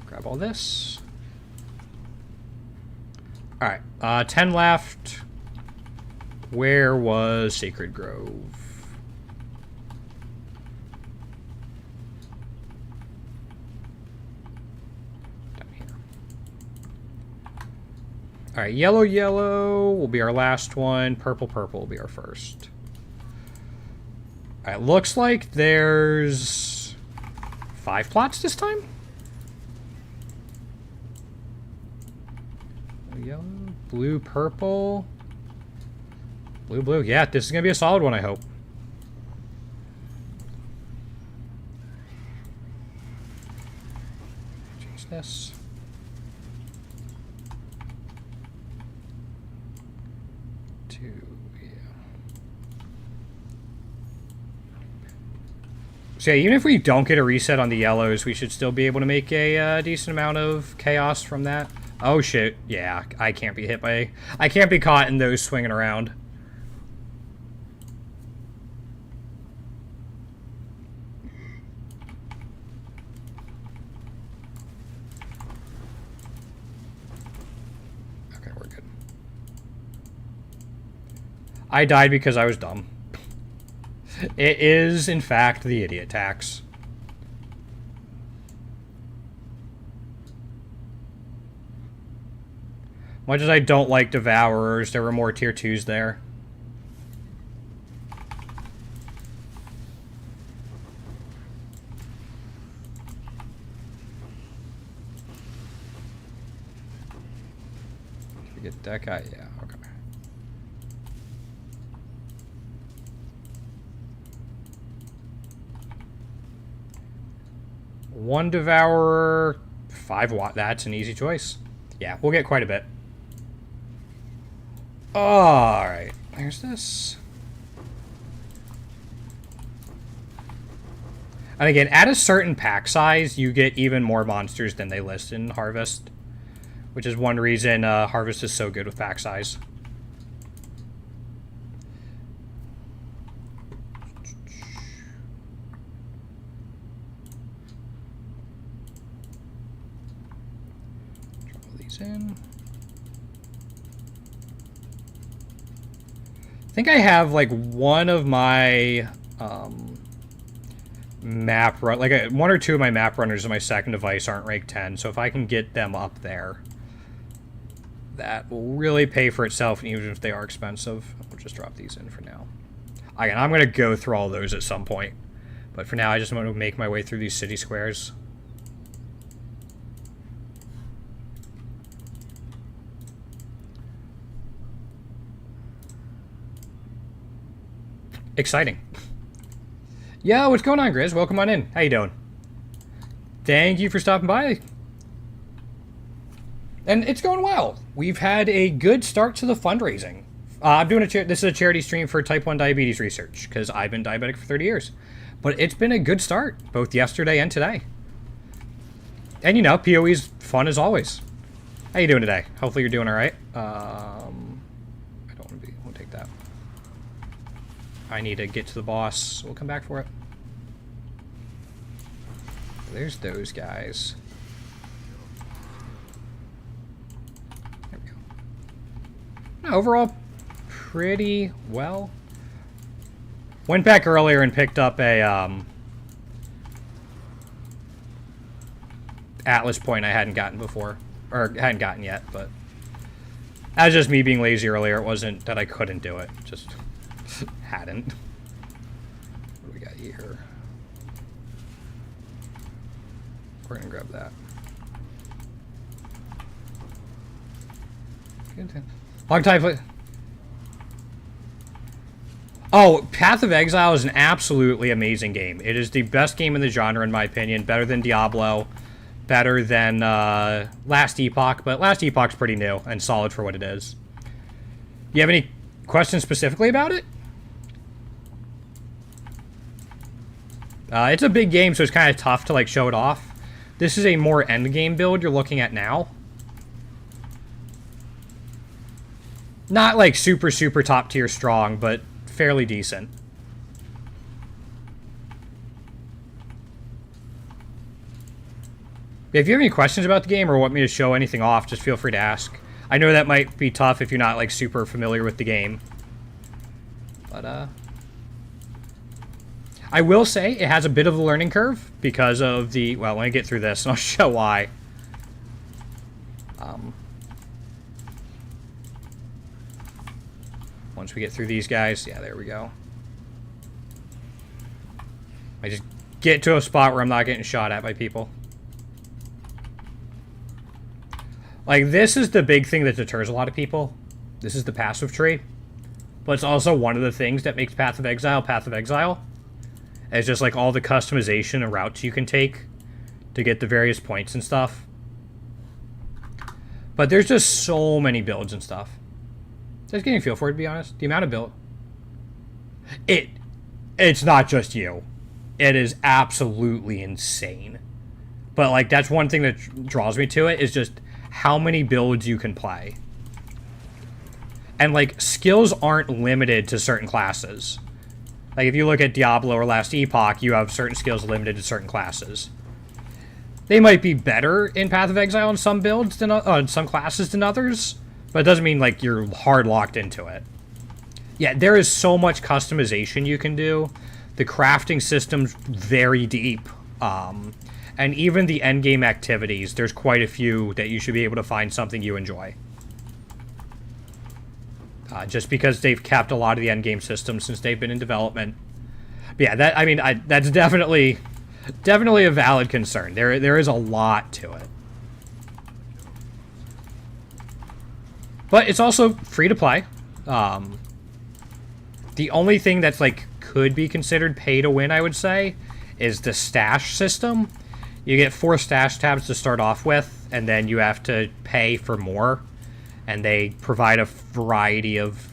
Grab all this. Alright, 10 left. Where was Sacred Grove? Down here. Alright, yellow, yellow will be our last one. Purple, purple will be our first. Alright, looks like there's 5 plots this time? Yellow, blue, purple, blue, blue. Yeah, this is gonna be a solid one, I hope. Change this. Two, yeah. So yeah, even if we don't get a reset on the yellows, we should still be able to make a decent amount of chaos from that. Oh shit, yeah, I can't be hit by... I can't be caught in those swinging around. Okay, we're good. I died because I was dumb. It is, in fact, the idiot tax. Much as I don't like Devourers, there were more tier 2s there. Did we get that guy? Yeah, okay. One Devourer, 5 watt. That's an easy choice. Yeah, we'll get quite a bit. Alright, there's this. And again, at a certain pack size, you get even more monsters than they list in Harvest. Which is one reason Harvest is so good with pack size. these in. I think I have like one of my map run, like one or two of my map runners on my second device aren't rank 10, so if I can get them up there, that will really pay for itself, even if they are expensive. We'll just drop these in for now. Again, I'm going to go through all those at some point, but for now I just want to make my way through these city squares. Exciting. Yo, what's going on, Grizz? Welcome on in. How you doing? Thank you for stopping by. And it's going well. We've had a good start to the fundraising. I'm doing this is a charity stream for type 1 diabetes research, because I've been diabetic for 30 years. But it's been a good start, both yesterday and today. And, you know, PoE's fun as always. How you doing today? Hopefully you're doing all right. I don't want to be... We'll take that. I need to get to the boss. We'll come back for it. There's those guys. There we go. No, overall, pretty well. Went back earlier and picked up a Atlas point I hadn't gotten before. Or hadn't gotten yet, but that was just me being lazy earlier. It wasn't that I couldn't do it. Just hadn't. What do we got here? We're gonna grab that. Long time. Oh, Path of Exile is an absolutely amazing game. It is the best game in the genre, in my opinion. Better than Diablo. Better than Last Epoch. But Last Epoch's pretty new and solid for what it is. You have any questions specifically about it? It's a big game, so it's kind of tough to like show it off. This is a more endgame build you're looking at now. Not like super, super top tier strong, but fairly decent. If you have any questions about the game or want me to show anything off, just feel free to ask. I know that might be tough if you're not like super familiar with the game. But I will say it has a bit of a learning curve because of the... Well, let me get through this and I'll show why. Once we get through these guys... Yeah, there we go. I just get to a spot where I'm not getting shot at by people. Like, this is the big thing that deters a lot of people. This is the passive tree. But it's also one of the things that makes Path of Exile Path of Exile. It's just like all the customization and routes you can take to get the various points and stuff. But there's just so many builds and stuff. Just getting a feel for it, to be honest. The amount of build... It's not just you. It is absolutely insane. But, like, that's one thing that draws me to it, is just how many builds you can play. And, like, skills aren't limited to certain classes. Like, if you look at Diablo or Last Epoch, you have certain skills limited to certain classes. They might be better in Path of Exile in some builds than in some classes than others, but it doesn't mean, like, you're hard locked into it. Yeah, there is so much customization you can do. The crafting system's very deep. And even the endgame activities, there's quite a few that you should be able to find something you enjoy. Just because they've kept a lot of the endgame systems since they've been in development. But yeah, that's definitely a valid concern. There is a lot to it. But it's also free to play. The only thing that's like could be considered pay to win, I would say, is the stash system. You get 4 stash tabs to start off with, and then you have to pay for more. And they provide a variety of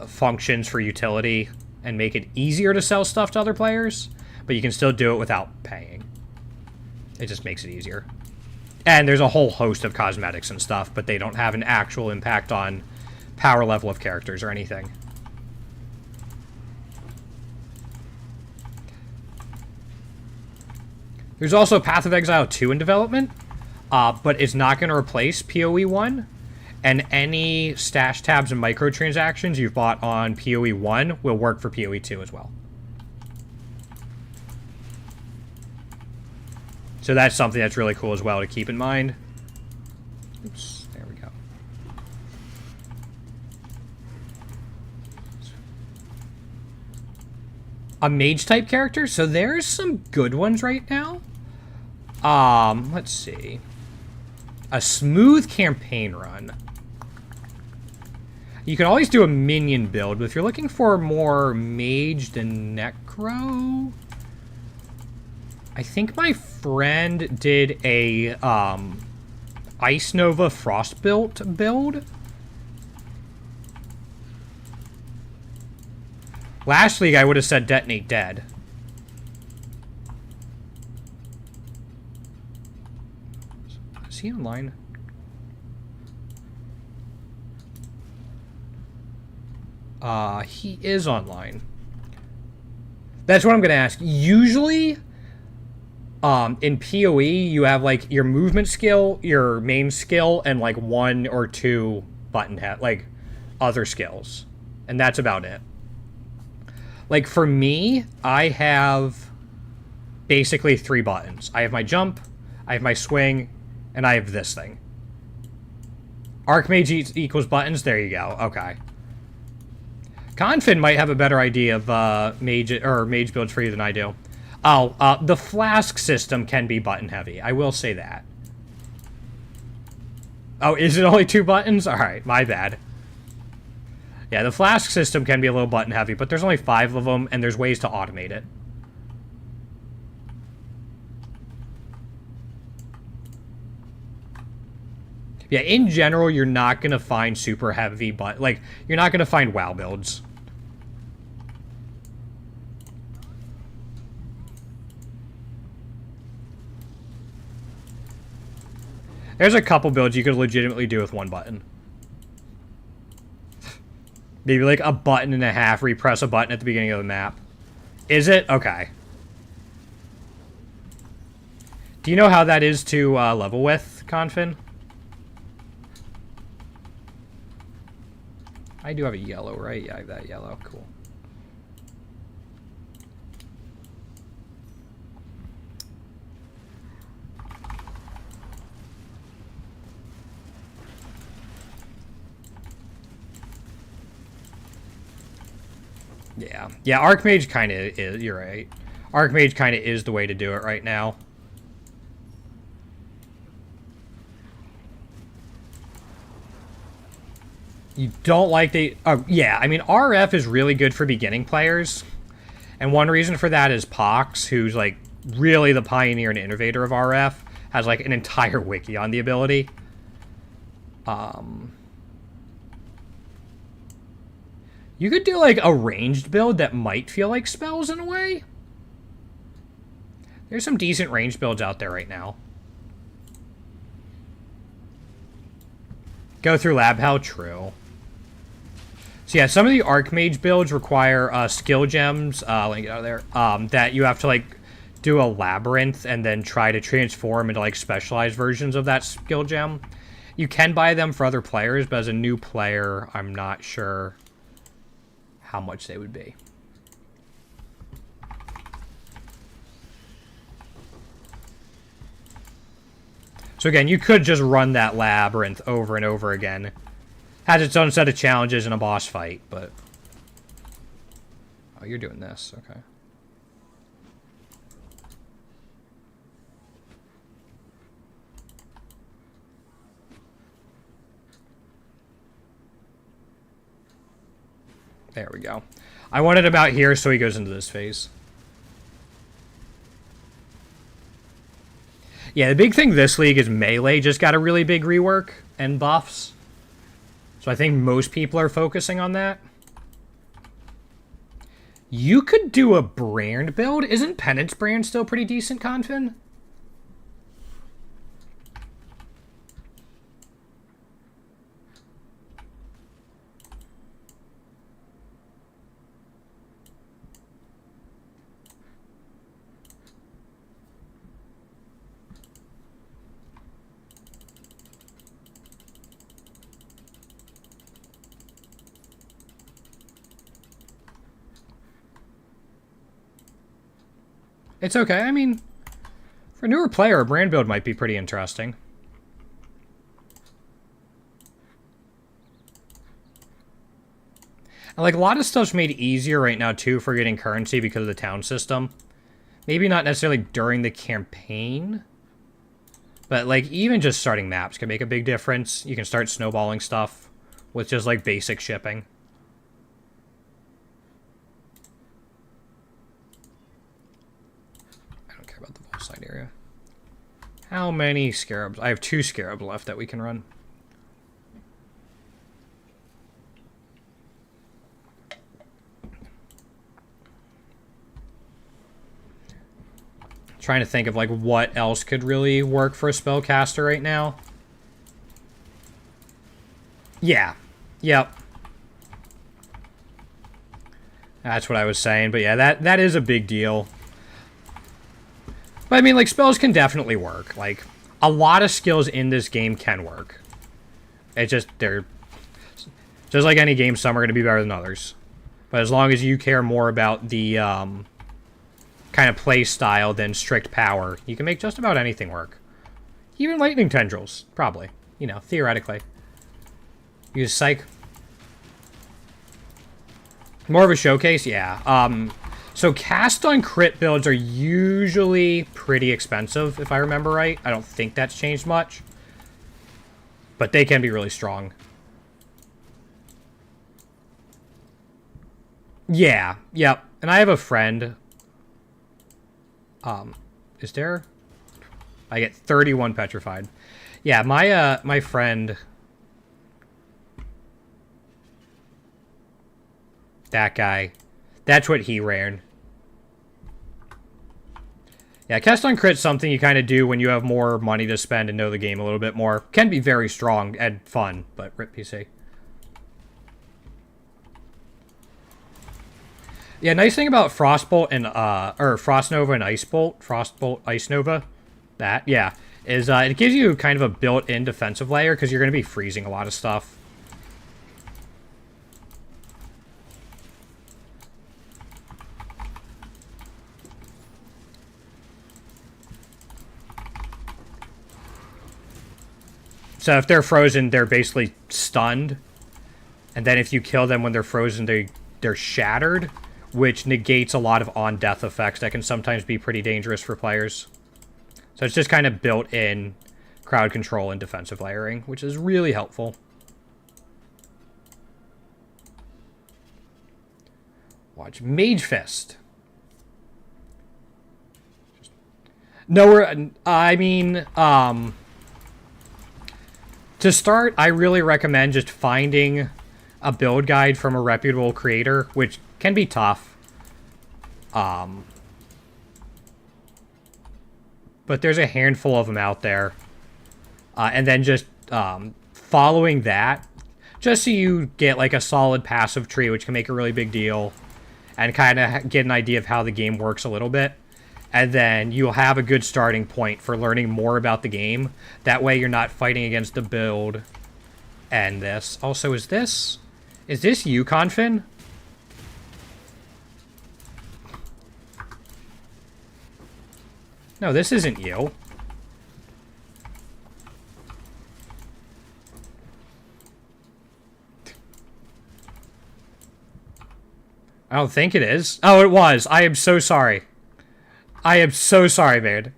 functions for utility and make it easier to sell stuff to other players, but you can still do it without paying. It just makes it easier. And there's a whole host of cosmetics and stuff, but they don't have an actual impact on power level of characters or anything. There's also Path of Exile 2 in development. but it's not going to replace PoE 1. And any stash tabs and microtransactions you've bought on PoE 1 will work for PoE 2 as well. So that's something that's really cool as well to keep in mind. Oops, there we go. A mage type character, so there's some good ones right now. Let's see. A smooth campaign run. You can always do a minion build, but if you're looking for more mage than necro, I think my friend did a Ice Nova Frostbuilt build. Last league I would have said Detonate Dead. Is he online? He is online. That's what I'm gonna ask. Usually, in PoE, you have like your movement skill, your main skill, and like 1 or 2 like other skills, and that's about it. Like for me, I have basically 3 buttons. I have my jump, I have my swing, and I have this thing. Archmage equals buttons. There you go. Okay. Confin might have a better idea of mage builds for you than I do. Oh, the flask system can be button heavy. I will say that. Oh, is it only 2 buttons? All right, my bad. Yeah, the flask system can be a little button heavy, but there's only 5 of them, and there's ways to automate it. Yeah, in general, you're not going to find super heavy, but like, you're not going to find WoW builds. There's a couple builds you could legitimately do with 1 button. Maybe like a button and a half where you press a button at the beginning of the map. Is it? Okay. Do you know how that is to level with, Confin? I do have a yellow, right? Yeah, I have that yellow. Cool. Yeah. Yeah, Archmage kind of is. You're right. Archmage kind of is the way to do it right now. You don't like the... Oh, yeah, I mean, RF is really good for beginning players. And one reason for that is Pox, who's, like, really the pioneer and innovator of RF, has, like, an entire wiki on the ability. You could do, like, a ranged build that might feel like spells in a way. There's some decent ranged builds out there right now. Go through lab, how true. So yeah, some of the Archmage builds require skill gems, let me get out of there, that you have to like do a labyrinth and then try to transform into like specialized versions of that skill gem. You can buy them for other players, but as a new player, I'm not sure how much they would be. So again, you could just run that labyrinth over and over again. Has its own set of challenges in a boss fight, but... Oh, you're doing this. Okay. There we go. I want it about here so he goes into this phase. Yeah, the big thing this league is melee just got a really big rework and buffs. So I think most people are focusing on that. You could do a brand build. Isn't Penance brand still pretty decent, Confin? It's okay. I mean, for a newer player, a brand build might be pretty interesting. And like a lot of stuff's made easier right now too for getting currency because of the town system. Maybe not necessarily during the campaign, but like even just starting maps can make a big difference. You can start snowballing stuff with just like basic shipping. I don't care about the wall side area. How many scarabs? I have 2 scarabs left that we can run. Trying to think of like what else could really work for a spellcaster right now. Yeah. Yep. That's what I was saying. But yeah, that is a big deal. But I mean, like, spells can definitely work. Like, a lot of skills in this game can work. It's just, they're... Just like any game, some are going to be better than others. But as long as you care more about the, kind of play style than strict power, you can make just about anything work. Even lightning tendrils, probably. You know, theoretically. Use psych. More of a showcase, yeah. So cast on crit builds are usually pretty expensive, if I remember right. I don't think that's changed much. But they can be really strong. Yeah, yep. And I have a friend... is there... I get 31 petrified. Yeah, my friend... That guy. That's what he ran. Yeah, cast on crit's something you kind of do when you have more money to spend and know the game a little bit more. Can be very strong and fun, but rip PC. Yeah, nice thing about Frostbolt and, or Frost Nova and Ice Bolt, Frostbolt, Ice Nova, that, yeah, is, it gives you kind of a built-in defensive layer because you're going to be freezing a lot of stuff. So if they're frozen, they're basically stunned. And then if you kill them when they're frozen, they're shattered, which negates a lot of on-death effects that can sometimes be pretty dangerous for players. So it's just kind of built-in crowd control and defensive layering, which is really helpful. Watch Mage Fist. No, I mean, to start, I really recommend just finding a build guide from a reputable creator, which can be tough. But there's a handful of them out there. And then just following that, just so you get like a solid passive tree, which can make a really big deal, and kind of get an idea of how the game works a little bit. And then you'll have a good starting point for learning more about the game. That way you're not fighting against the build and this. Also, is this Yukon Fin? No, this isn't you. I don't think it is. Oh, it was. I am so sorry. I am so sorry, man.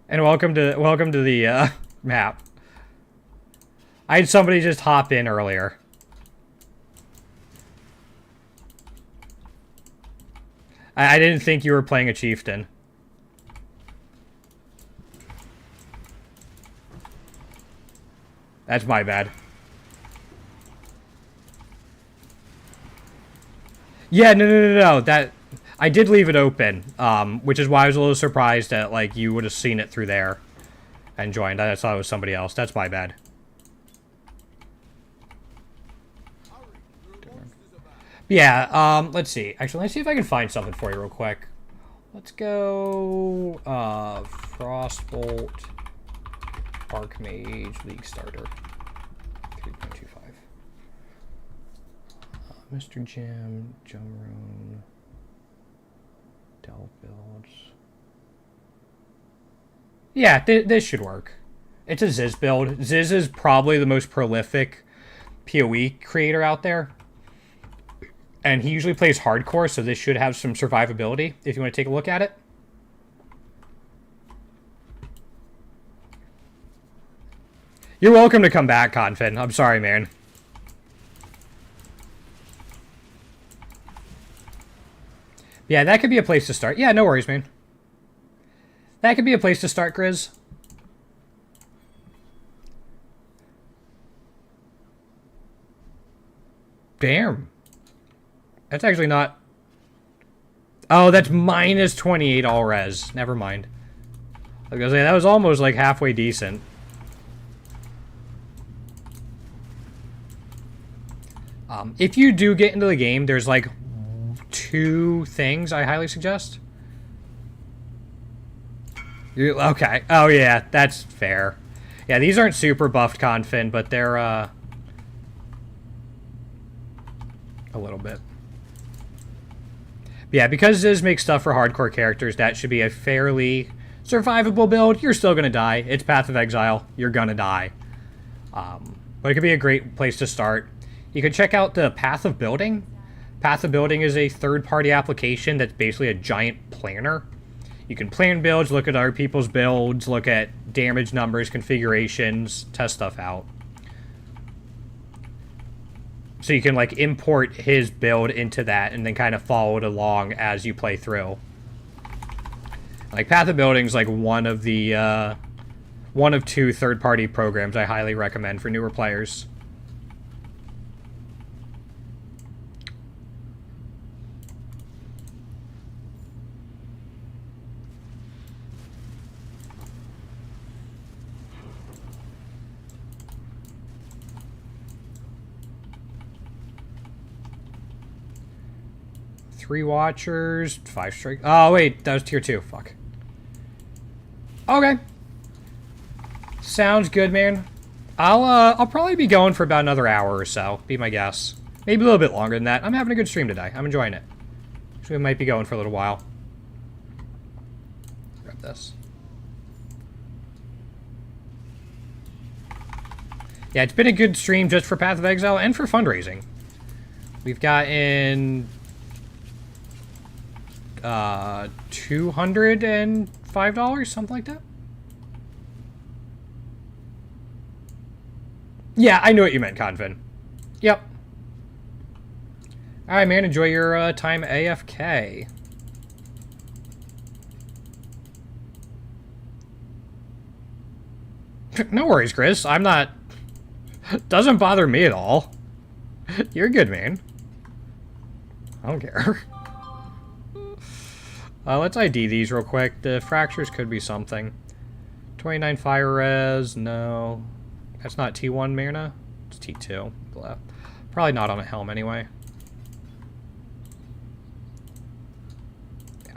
And welcome to the map. I had somebody just hop in earlier. I didn't think you were playing a chieftain. That's my bad. Yeah, no. That I did leave it open, which is why I was a little surprised that like you would have seen it through there and joined. I thought it was somebody else. That's my bad. Yeah, let's see. Actually, let's see if I can find something for you real quick. Let's go, Frostbolt, Archmage, League Starter, 3.25. Mr. Jim, Jumroon. Delve builds. Yeah, this should work. It's a Ziz build. Ziz is probably the most prolific PoE creator out there. And he usually plays hardcore, so this should have some survivability if you want to take a look at it. You're welcome to come back, Confin. I'm sorry, man. Yeah, that could be a place to start. Yeah, no worries, man. That could be a place to start, Grizz. Damn. That's actually not... Oh, that's minus 28 all res. Never mind. I was gonna say, that was almost like halfway decent. If you do get into the game, there's like 2 things I highly suggest. Okay. Oh, yeah, that's fair. Yeah, these aren't super buffed Confin, but they're, a little bit. Yeah, because Ziz makes stuff for hardcore characters, that should be a fairly survivable build. You're still gonna die. It's Path of Exile. You're gonna die. But it could be a great place to start. You can check out the Path of Building. Path of Building is a third-party application that's basically a giant planner. You can plan builds, look at other people's builds, look at damage numbers, configurations, test stuff out. So you can, like, import his build into that and then kind of follow it along as you play through. Like, Path of Building is, like, one of 2 third-party programs I highly recommend for newer players. Three Watchers, 5 strike. Oh, wait, that was tier 2. Fuck. Okay. Sounds good, man. I'll probably be going for about another hour or so, be my guess. Maybe a little bit longer than that. I'm having a good stream today. I'm enjoying it. So we might be going for a little while. Grab this. Yeah, it's been a good stream just for Path of Exile and for fundraising. We've gotten... $205, something like that. Yeah, I knew what you meant, Confin. Yep. Alright, man, enjoy your time AFK. No worries, Chris. I'm not... Doesn't bother me at all. You're good, man. I don't care. Let's ID these real quick. The fractures could be something. 29 fire res, no. That's not T1 mana. It's T2. Blah. Probably not on a helm anyway. Yeah.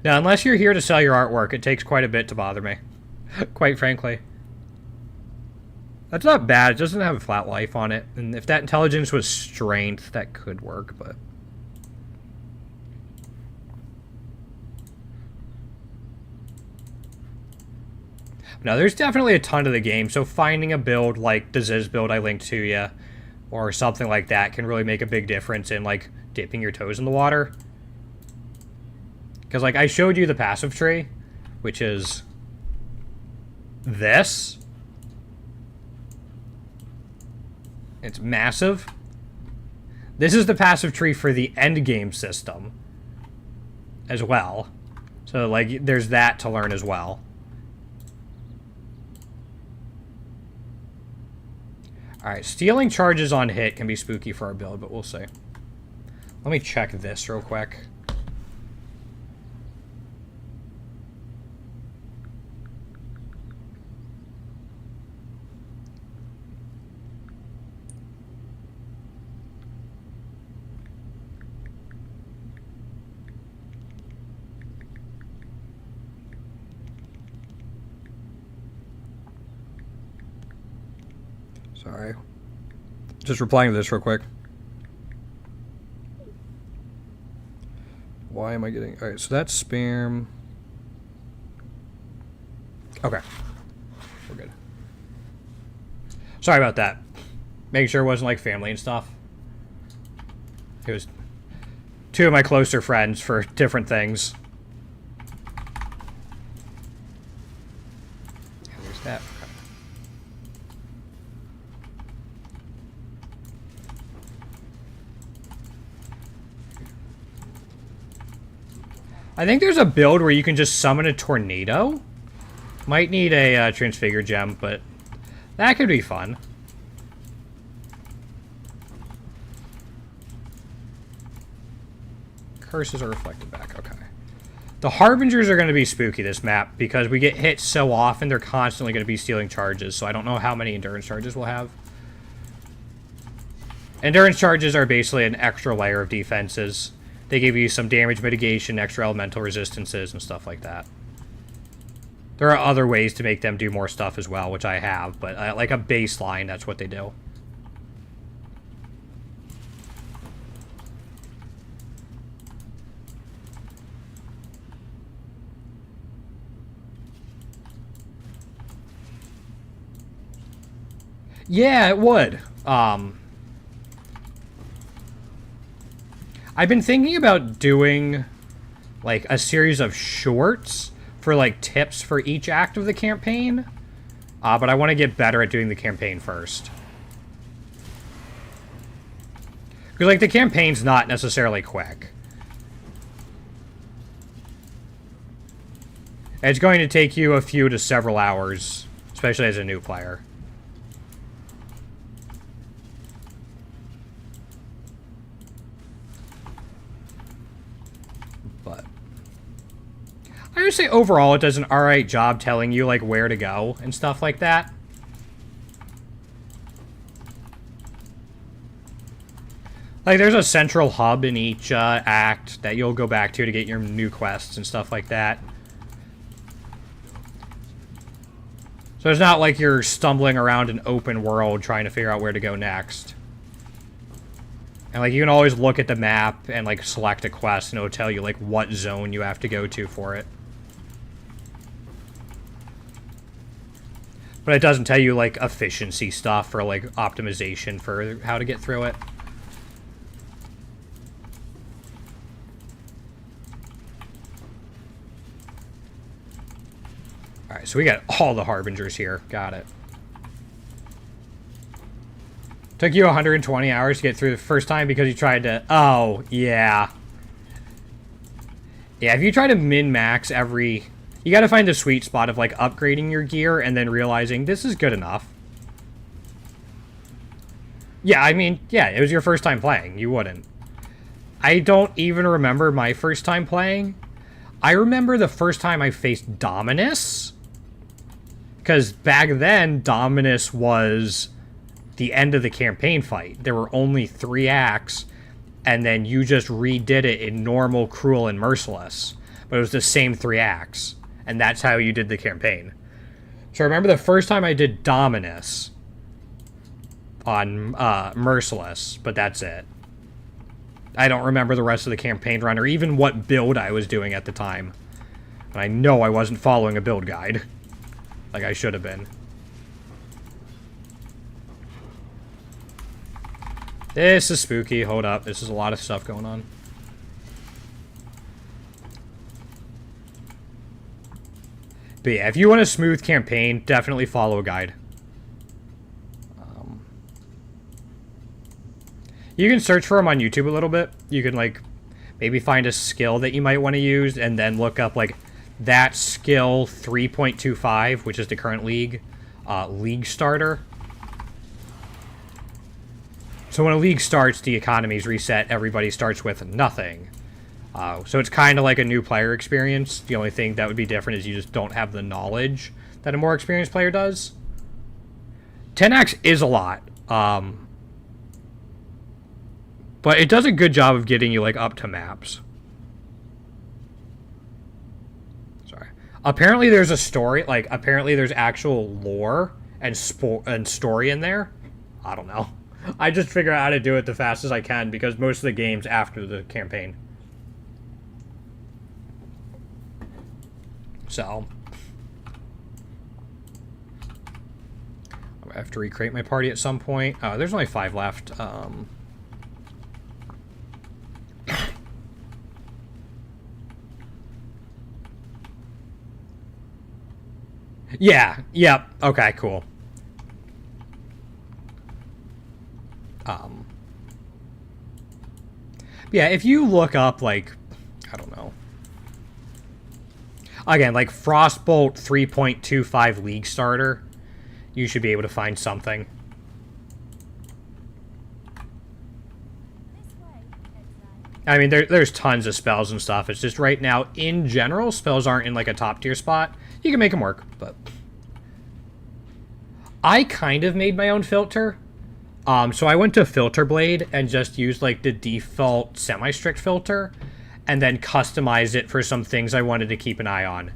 Now, unless you're here to sell your artwork, it takes quite a bit to bother me. Quite frankly. That's not bad. It doesn't have a flat life on it. And if that intelligence was strength, that could work, but... Now, there's definitely a ton of the game, so finding a build like the Ziz build I linked to you, or something like that, can really make a big difference in, like, dipping your toes in the water. Because, like, I showed you the passive tree, which is this. It's massive. This is the passive tree for the endgame system as well. So, like, there's that to learn as well. Alright, stealing charges on hit can be spooky for our build, but we'll see. Let me check this real quick. Sorry. Just replying to this real quick. Why am I getting... Alright, so that's spam. Okay. We're good. Sorry about that. Making sure it wasn't like family and stuff. It was two of my closer friends for different things. There's that. I think there's a build where you can just summon a tornado. Might need a transfigure gem, but that could be fun. Curses are reflected back. Okay. The Harbingers are going to be spooky this map because we get hit so often they're constantly going to be stealing charges. So I don't know how many endurance charges we'll have. Endurance charges are basically an extra layer of defenses. They give you some damage mitigation, extra elemental resistances, and stuff like that. There are other ways to make them do more stuff as well, which I have, but like a baseline, that's what they do. Yeah, it would. I've been thinking about doing like a series of shorts for like tips for each act of the campaign, but I want to get better at doing the campaign first. Because like the campaign's not necessarily quick. It's going to take you a few to several hours, especially as a new player. I would say overall it does an alright job telling you like where to go and stuff like that. Like there's a central hub in each act that you'll go back to get your new quests and stuff like that. So it's not like you're stumbling around an open world trying to figure out where to go next. And like you can always look at the map and like select a quest and it'll tell you like what zone you have to go to for it. But it doesn't tell you, like, efficiency stuff or, like, optimization for how to get through it. Alright, so we got all the Harbingers here. Got it. Took you 120 hours to get through the first time because you tried to... Oh, yeah. Yeah, if you try to min-max every... You gotta find the sweet spot of, like, upgrading your gear and then realizing this is good enough. Yeah, I mean, yeah, it was your first time playing. You wouldn't. I don't even remember my first time playing. I remember the first time I faced Dominus. Because back then, Dominus was the end of the campaign fight. There were only 3 acts, and then you just redid it in normal, cruel, and merciless. But it was the same 3 acts. And that's how you did the campaign. So I remember the first time I did Dominus on Merciless, but that's it. I don't remember the rest of the campaign run or even what build I was doing at the time. And I know I wasn't following a build guide. Like I should have been. This is spooky. Hold up. This is a lot of stuff going on. But yeah, if you want a smooth campaign, definitely follow a guide. You can search for them on YouTube a little bit. You can, like, maybe find a skill that you might want to use and then look up, like, that skill 3.25, which is the current league starter. So when a league starts, the economy's reset. Everybody starts with nothing. So it's kind of like a new player experience. The only thing that would be different is you just don't have the knowledge that a more experienced player does. 10x is a lot. But it does a good job of getting you, like, up to maps. Sorry. Apparently there's a story. Like, apparently there's actual lore and story in there. I don't know. I just figure out how to do it the fastest I can because most of the game's after the campaign. So I have to recreate my party at some point. There's only 5 left. Yeah, yep. Okay, cool. Yeah, if you look up, like, I don't know. Again, like Frostbolt 3.25 League Starter, you should be able to find something. I mean, there's tons of spells and stuff. It's just right now, in general, spells aren't in, like, a top-tier spot. You can make them work, but... I kind of made my own filter. So I went to Filter Blade and just used, like, the default semi-strict filter, and then customized it for some things I wanted to keep an eye on.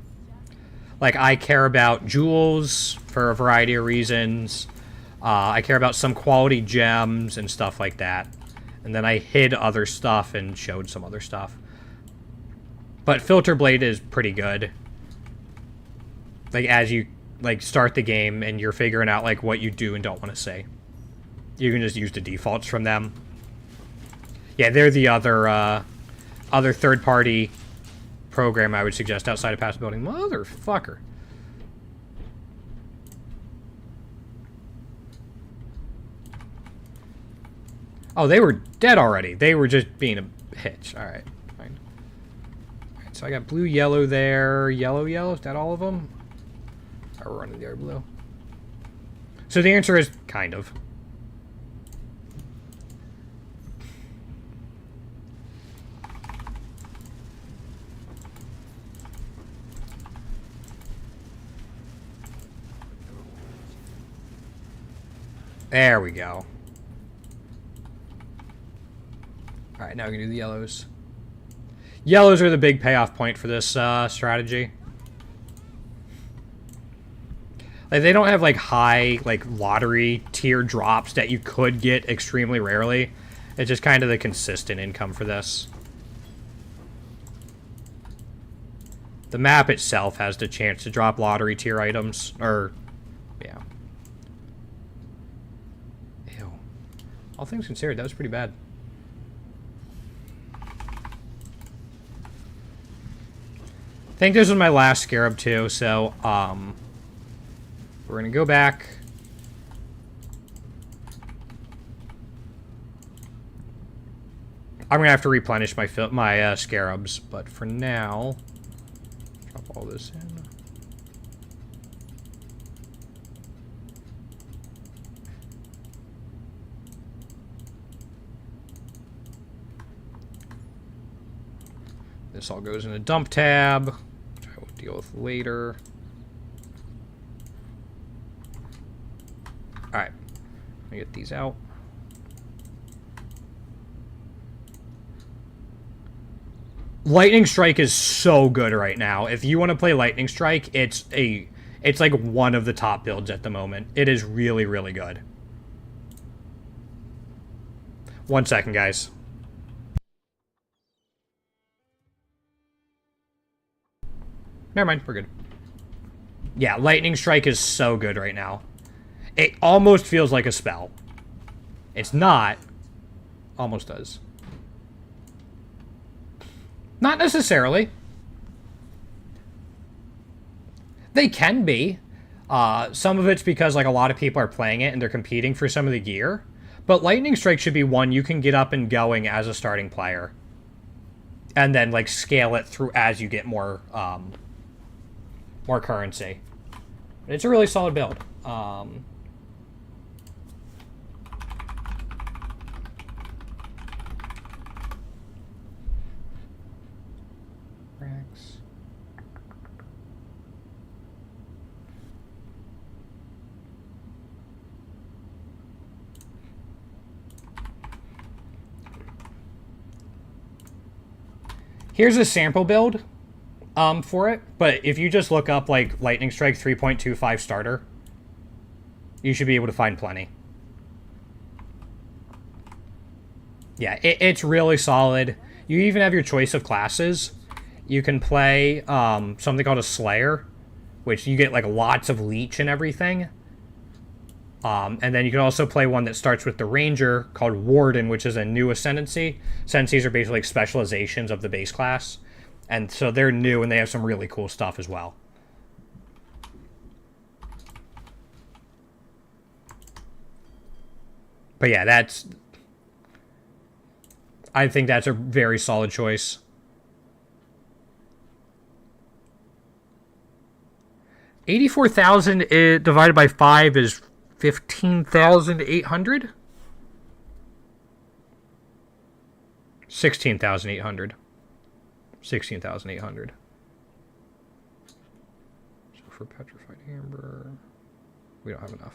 Like, I care about jewels for a variety of reasons. I care about some quality gems and stuff like that. And then I hid other stuff and showed some other stuff. But Filter Blade is pretty good. Like, as you, like, start the game and you're figuring out, like, what you do and don't want to say. You can just use the defaults from them. Yeah, they're the other third-party program I would suggest outside of Past Building. Motherfucker. Oh, they were dead already. They were just being a hitch. Alright, fine. Alright, so I got blue, yellow there. Yellow, yellow. Is that all of them? Or we're running the other blue? So the answer is kind of. There we go. Alright, now we can do the yellows. Yellows are the big payoff point for this strategy. Like, they don't have, like, high, like, lottery tier drops that you could get extremely rarely. It's just kind of the consistent income for this. The map itself has the chance to drop lottery tier items, or, yeah. Ew. All things considered, that was pretty bad. I think this was my last Scarab too, so, we're gonna go back. I'm gonna have to replenish my Scarabs, but for now, drop all this in. This all goes in a dump tab, which I will deal with later. Alright, let me get these out. Lightning Strike is so good right now. If you want to play Lightning Strike, it's like one of the top builds at the moment. It is really, really good. 1 second, guys. Never mind, we're good. Yeah, Lightning Strike is so good right now. It almost feels like a spell. It's not. Almost does. Not necessarily. They can be. Some of it's because, like, a lot of people are playing it and they're competing for some of the gear. But Lightning Strike should be one you can get up and going as a starting player. And then, like, scale it through as you get more, more currency. It's a really solid build. Here's a sample build for it, but if you just look up, like, Lightning Strike 3.25 starter, you should be able to find plenty. Yeah, it's really solid. You even have your choice of classes. you can play something called a Slayer, which you get like lots of leech and everything. And then you can also play one that starts with the Ranger called Warden, which is a new ascendancy. Ascendancies are basically like specializations of the base class. And so they're new and they have some really cool stuff as well. But yeah, I think that's a very solid choice. 84,000 divided by 5 is 15,800? 16,800. 16,800. So for petrified amber, we don't have enough.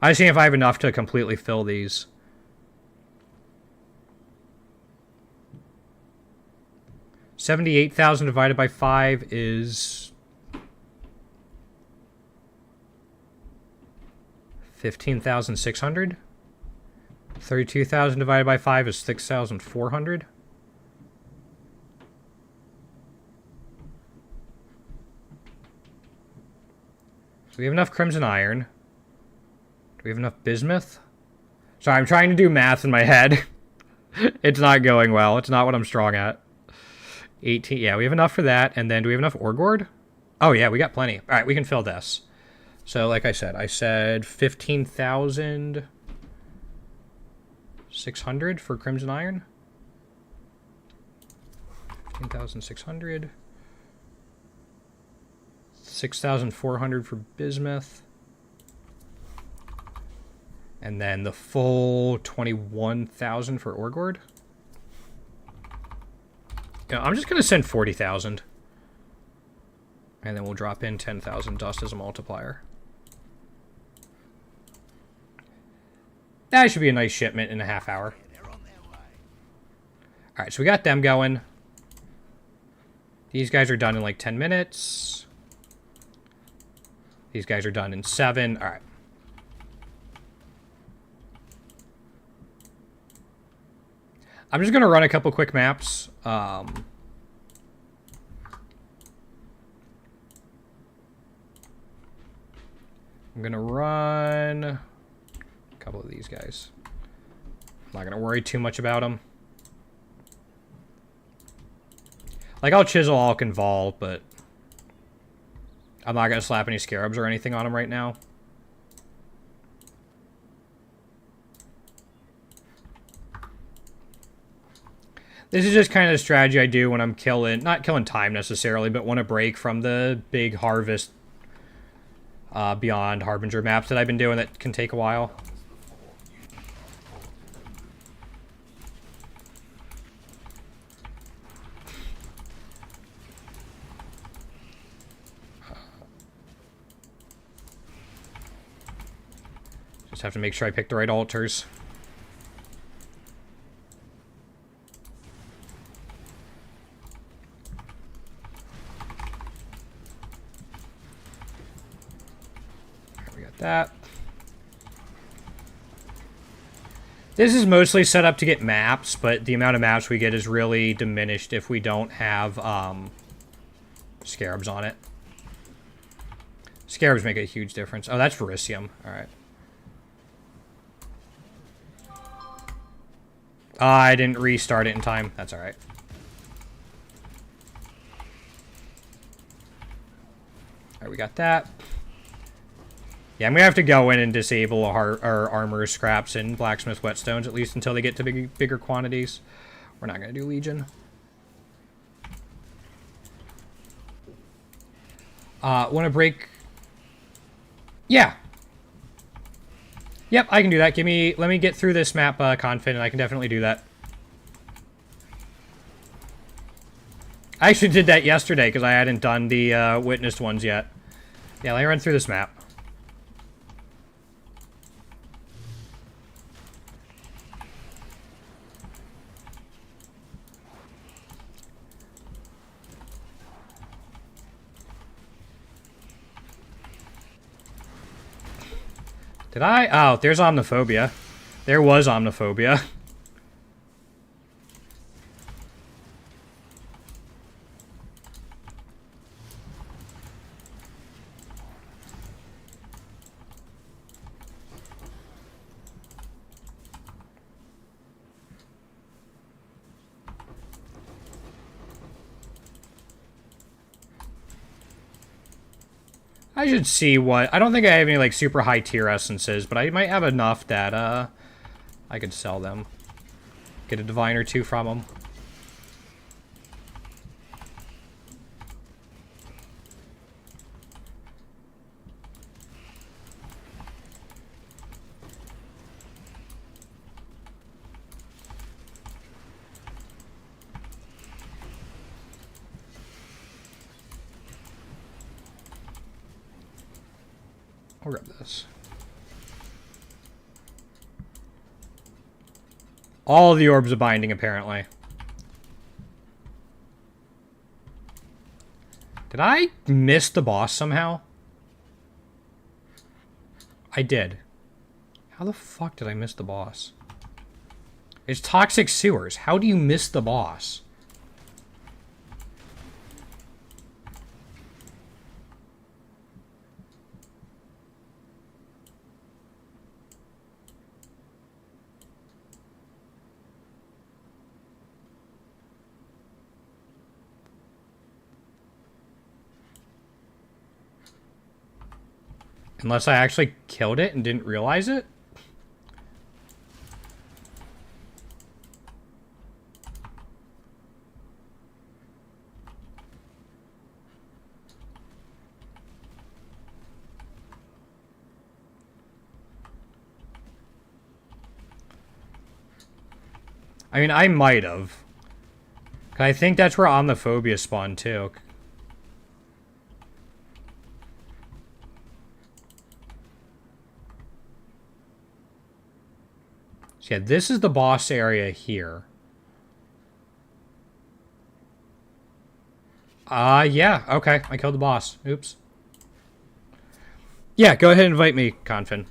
I see if I have enough to completely fill these. $78,000 divided by 5 is 15,600. 32,000 divided by 5 is 6,400. So we have enough crimson iron. Do we have enough bismuth? Sorry, I'm trying to do math in my head. It's not going well. It's not what I'm strong at. 18. Yeah, we have enough for that. And then do we have enough ore gourd? Oh, yeah, we got plenty. All right, we can fill this. So, like I said 15,600 for crimson iron. 15,600. 6,400 for bismuth. And then the full 21,000 for ore gourd. Yeah, I'm just going to send 40,000. And then we'll drop in 10,000 dust as a multiplier. That should be a nice shipment in a half hour. Alright, so we got them going. These guys are done in like 10 minutes. These guys are done in 7. Alright. I'm just going to run a couple quick maps. I'm going to run a couple of these guys. I'm not going to worry too much about them. Like, I'll chisel Alk and Vol, but I'm not going to slap any scarabs or anything on them right now. This is just kind of the strategy I do when I'm not killing time necessarily, but want to break from the big harvest beyond Harbinger maps that I've been doing that can take a while. Just have to make sure I pick the right altars. That. This is mostly set up to get maps, but the amount of maps we get is really diminished if we don't have scarabs on it. Scarabs make a huge difference. Oh, that's Verisium. Alright. I didn't restart it in time. That's alright. Alright, we got that. Yeah, I'm going to have to go in and disable our armor scraps and blacksmith whetstones, at least until they get to bigger quantities. We're not going to do Legion. Want to break... Yeah. Yep, I can do that. Let me get through this map confident. I can definitely do that. I actually did that yesterday because I hadn't done the witnessed ones yet. Yeah, let me run through this map. Did I? Oh, there's Omniphobia. There was Omniphobia. I should see what... I don't think I have any, like, super high tier essences, but I might have enough that, I could sell them. Get a divine or two from them. I'll grab this. All the orbs of binding, apparently. Did I miss the boss somehow? I did. How the fuck did I miss the boss? It's toxic sewers. How do you miss the boss? Unless I actually killed it and didn't realize it? I mean, I might have. I think that's where Omniphobia spawned too. So yeah, this is the boss area here. Yeah, okay. I killed the boss. Oops. Yeah, go ahead and invite me, Confin.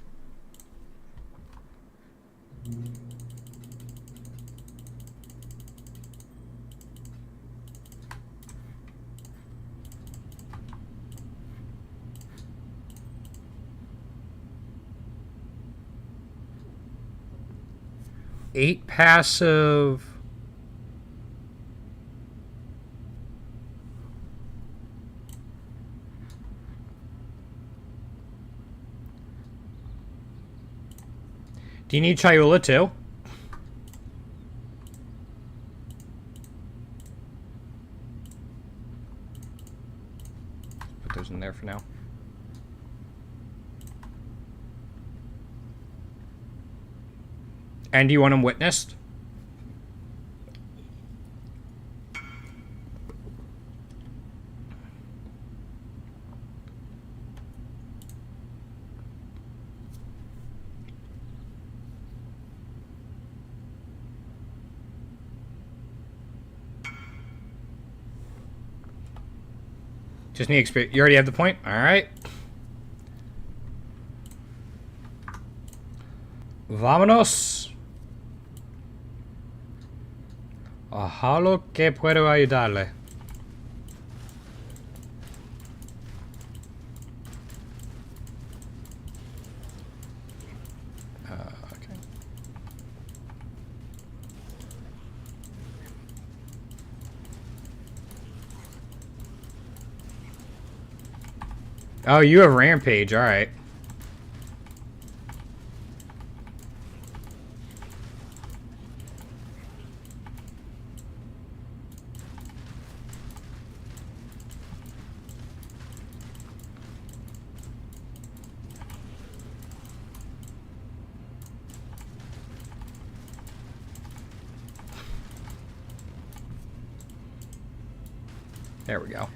Eight passive. Do you need Chayula too? Put those in there for now. And do you want them witnessed? Just need experience. You already have the point? Alright. Vámonos. A lo que puedo ayudarle. Okay. Oh, you have Rampage. All right. There we go.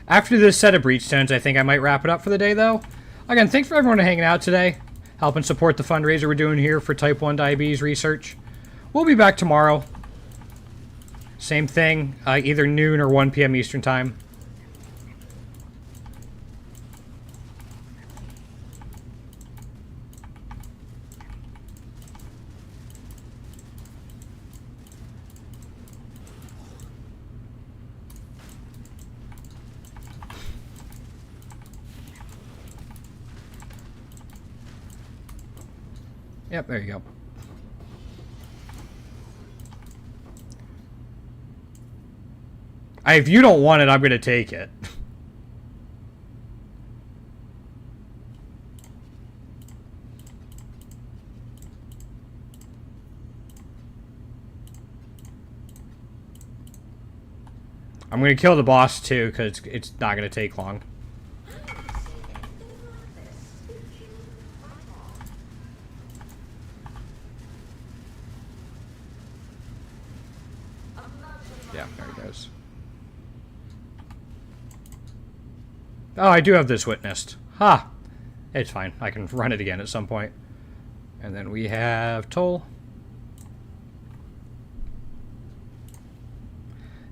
After this set of Breachstones, I think I might wrap it up for the day, though. Again, thanks for everyone hanging out today, helping support the fundraiser we're doing here for Type 1 diabetes research. We'll be back tomorrow. Same thing, either noon or 1 p.m. Eastern Time. Yep, there you go. If you don't want it, I'm going to take it. I'm going to kill the boss, too, because it's not going to take long. Yeah, there he goes. Oh, I do have this witnessed. Ha! It's fine. I can run it again at some point. And then we have Toll.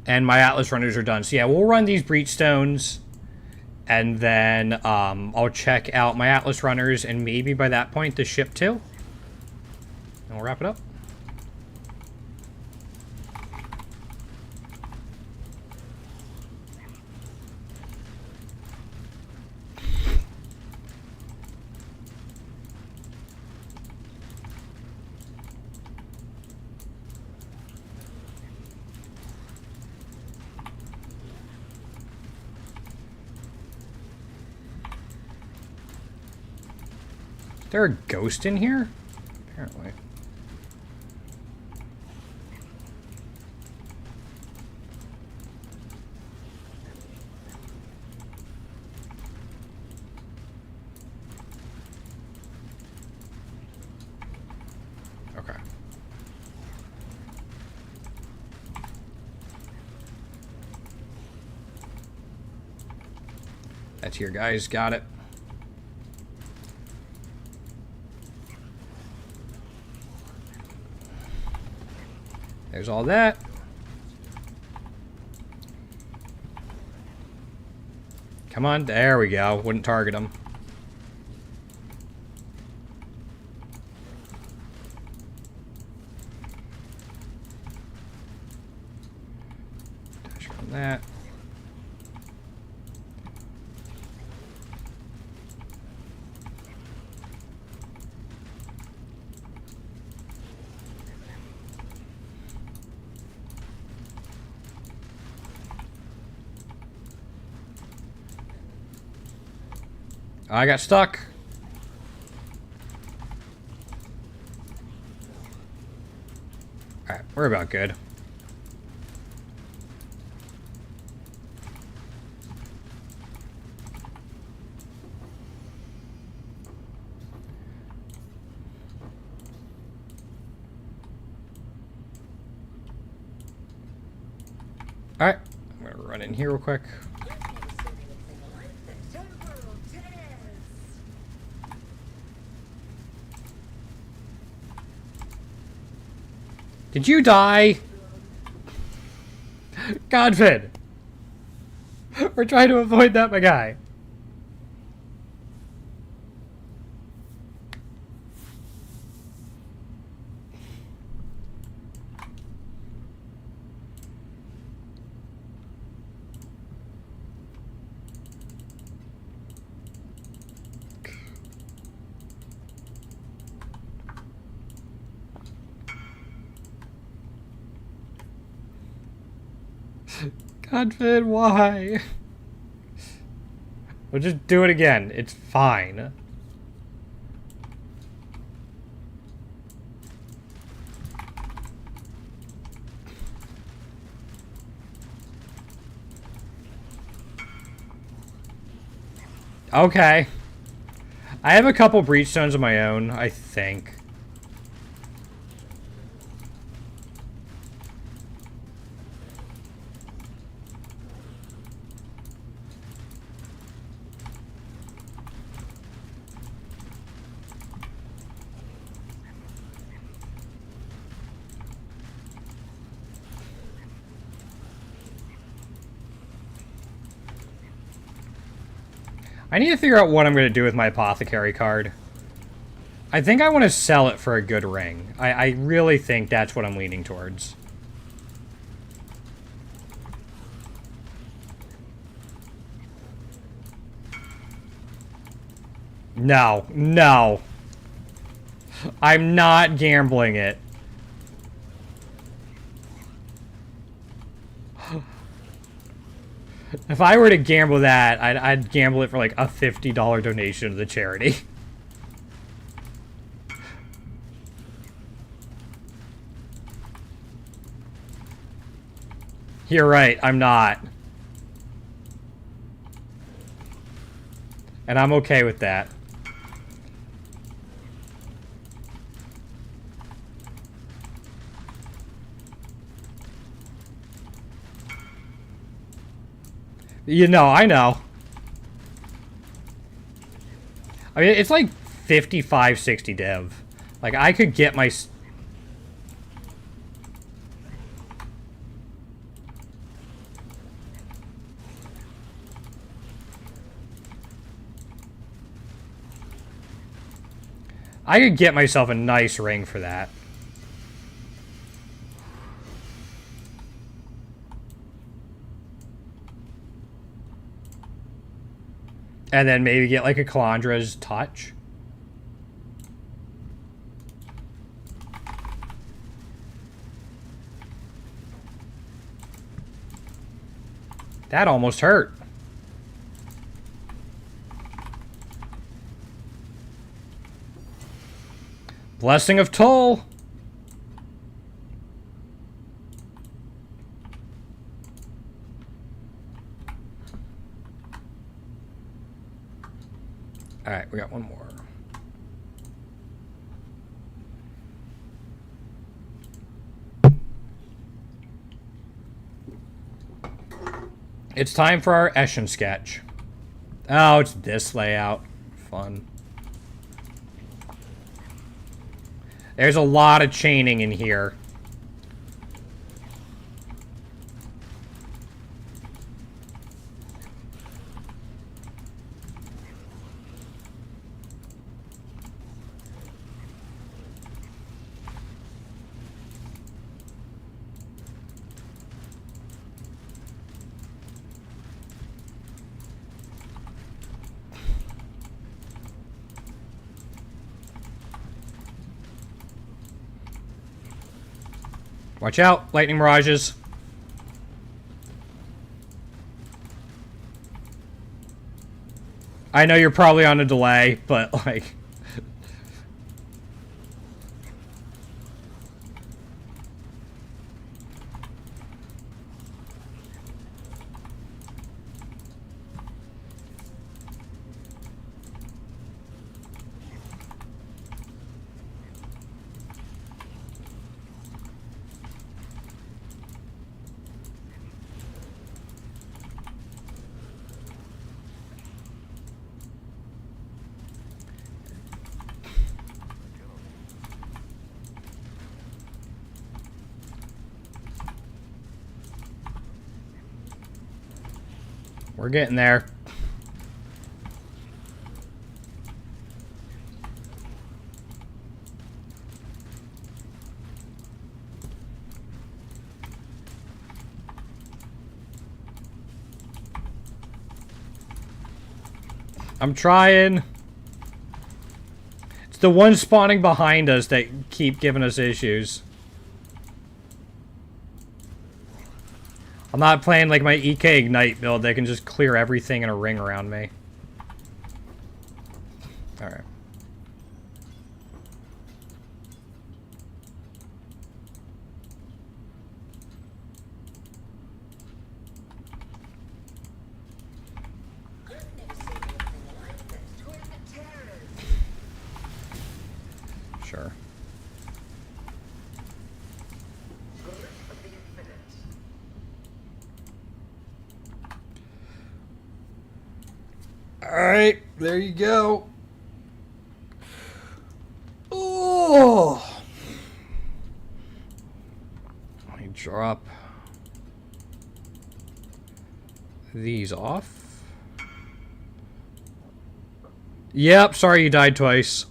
And my Atlas runners are done. So yeah, we'll run these breachstones. And then I'll check out my Atlas runners. And maybe by that point, the ship too. And we'll wrap it up. Is there a ghost in here? Apparently. Okay. That's here, guys. Got it. There's all that. Come on, there we go. Wouldn't target him. Dash on that. I got stuck. Alright, we're about good. Alright, I'm gonna run in here real quick. Did you die? Godfin! We're trying to avoid that, my guy. Godfin, why? We'll just do it again. It's fine. Okay. I have a couple breachstones of my own, I think. I need to figure out what I'm going to do with my apothecary card. I think I want to sell it for a good ring. I really think that's what I'm leaning towards. No, no. I'm not gambling it. If I were to gamble that, I'd gamble it for like a $50 donation to the charity. You're right, I'm not. And I'm okay with that. You know, I know. I mean, it's like 55, 60 div. Like, I could get my... I could get myself a nice ring for that. And then maybe get like a Calandra's touch. That almost hurt. Blessing of Toll. Alright, we got one more. It's time for our Eshin sketch. Oh, it's this layout. Fun. There's a lot of chaining in here. Watch out, lightning mirages. I know you're probably on a delay, but like... We're getting there. I'm trying. It's the one spawning behind us that keep giving us issues. I'm not playing like my EK Ignite build that can just clear everything in a ring around me. Alright. Sure. Alright, there you go. Oh! Let me drop these off. Yep, sorry you died twice.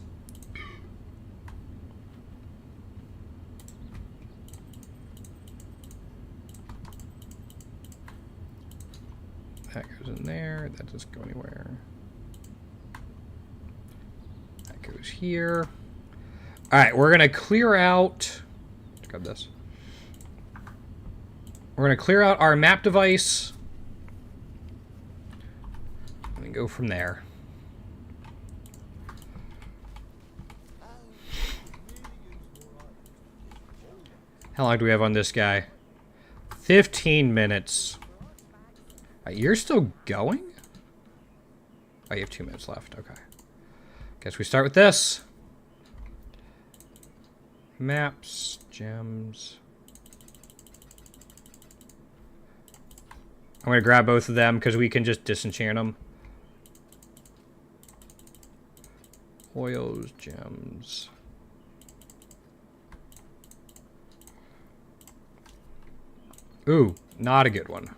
That goes in there. That doesn't go anywhere. That goes here. Alright, we're going to clear out... Grab this. We're going to clear out our map device. And go from there. How long do we have on this guy? 15 minutes. You're still going? Oh, you have 2 minutes left. Okay. Guess we start with this. Maps, gems. I'm going to grab both of them because we can just disenchant them. Oils, gems. Ooh, not a good one.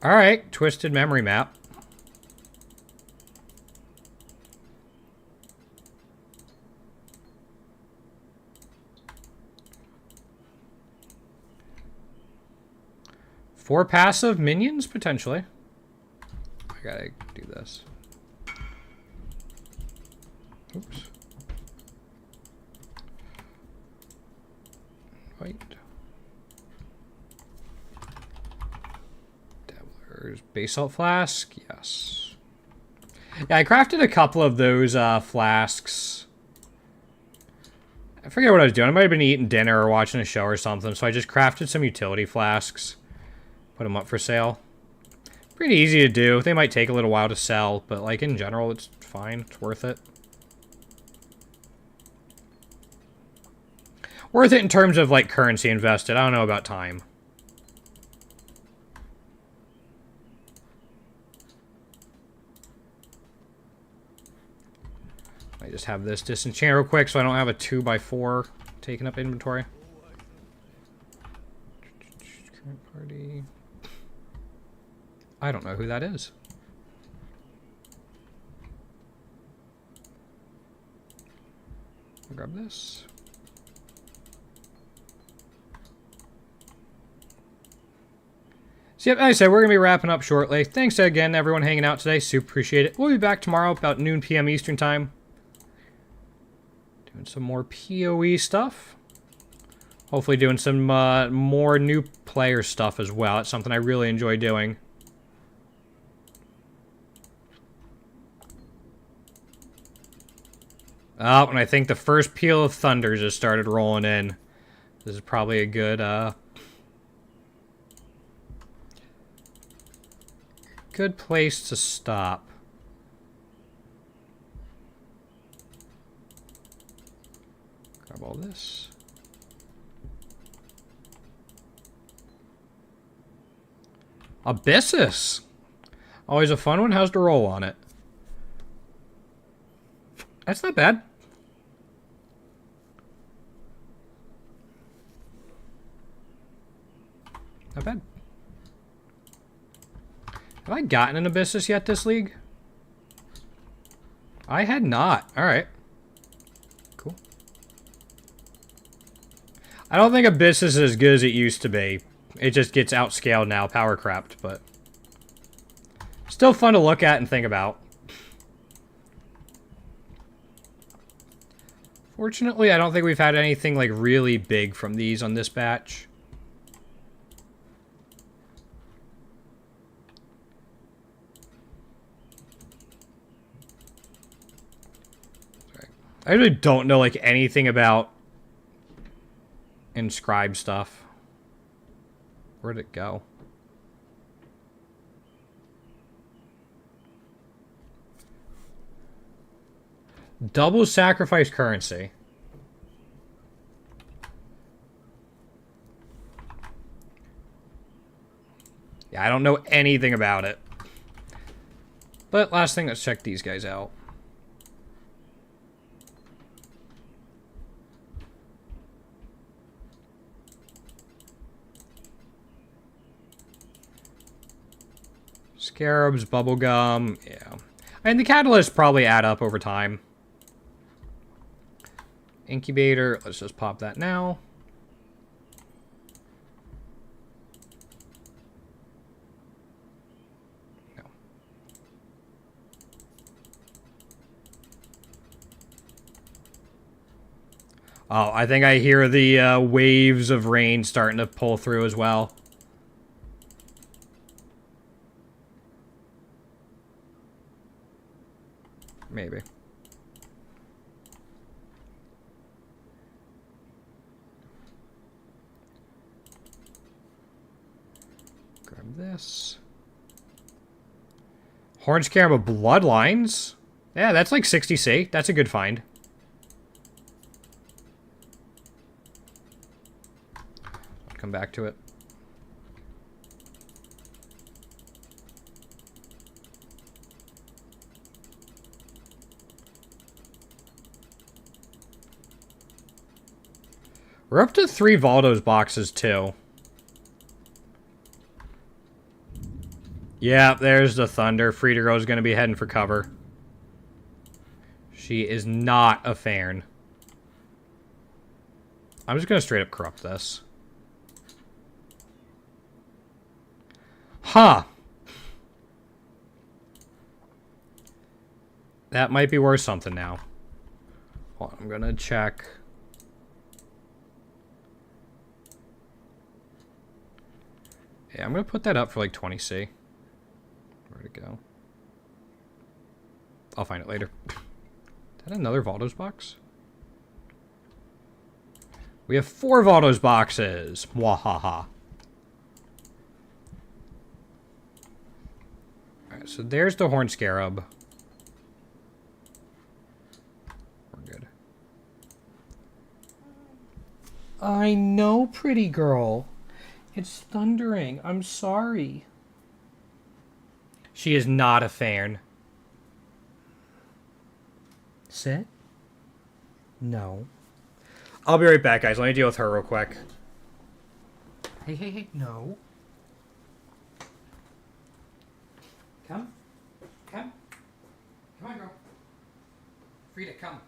Alright, twisted memory map. Four passive minions, potentially. I gotta do this. Oops. White. Dabbler's basalt flask, yes. Yeah, I crafted a couple of those flasks. I forget what I was doing. I might have been eating dinner or watching a show or something, so I just crafted some utility flasks. Put them up for sale. Pretty easy to do. They might take a little while to sell, but like in general, it's fine. It's worth it. Worth it in terms of like currency invested. I don't know about time. I just have this disenchant real quick so I don't have a 2x4 taking up inventory. Current party. I don't know who that is. I'll grab this. So yep, as I said, we're going to be wrapping up shortly. Thanks again, everyone hanging out today. Super appreciate it. We'll be back tomorrow about noon p.m. Eastern Time. Doing some more PoE stuff. Hopefully doing some more new player stuff as well. It's something I really enjoy doing. Oh, and I think the first peal of thunder just started rolling in. This is probably a good, good place to stop. Grab all this. Abyssus! Always a fun one. How's the roll on it? That's not bad. Not bad. Have I gotten an Abyssus yet this league? I had not. Alright. Cool. I don't think Abyssus is as good as it used to be. It just gets outscaled now, power crapped, but still fun to look at and think about. Fortunately, I don't think we've had anything like really big from these on this batch. I really don't know like anything about inscribed stuff. Where'd it go? Double sacrifice currency. Yeah, I don't know anything about it. But last thing, let's check these guys out. Scarabs, bubblegum, yeah. And the catalysts probably add up over time. Incubator, let's just pop that now. No. Oh, I think I hear the waves of rain starting to pull through as well. Maybe. Grab this. Horn Scarab Bloodlines? Yeah, that's like 60C. That's a good find. I'll come back to it. We're up to 3 Valdos boxes, too. Yeah, there's the Thunder. Frida Girl is going to be heading for cover. She is not a fan. I'm just going to straight up corrupt this. Huh. That might be worth something now. Hold on, I'm going to check. Yeah, I'm going to put that up for like 20C. Where'd it go? I'll find it later. Is that another Valdos box? We have 4 Valdos boxes. Mwahaha. Alright, so there's the Horn Scarab. We're good. I know, pretty girl. It's thundering. I'm sorry. She is not a fan. Sit? No. I'll be right back, guys. Let me deal with her real quick. Hey, hey, hey. No. Come. Come. Come on, girl. Frida, come.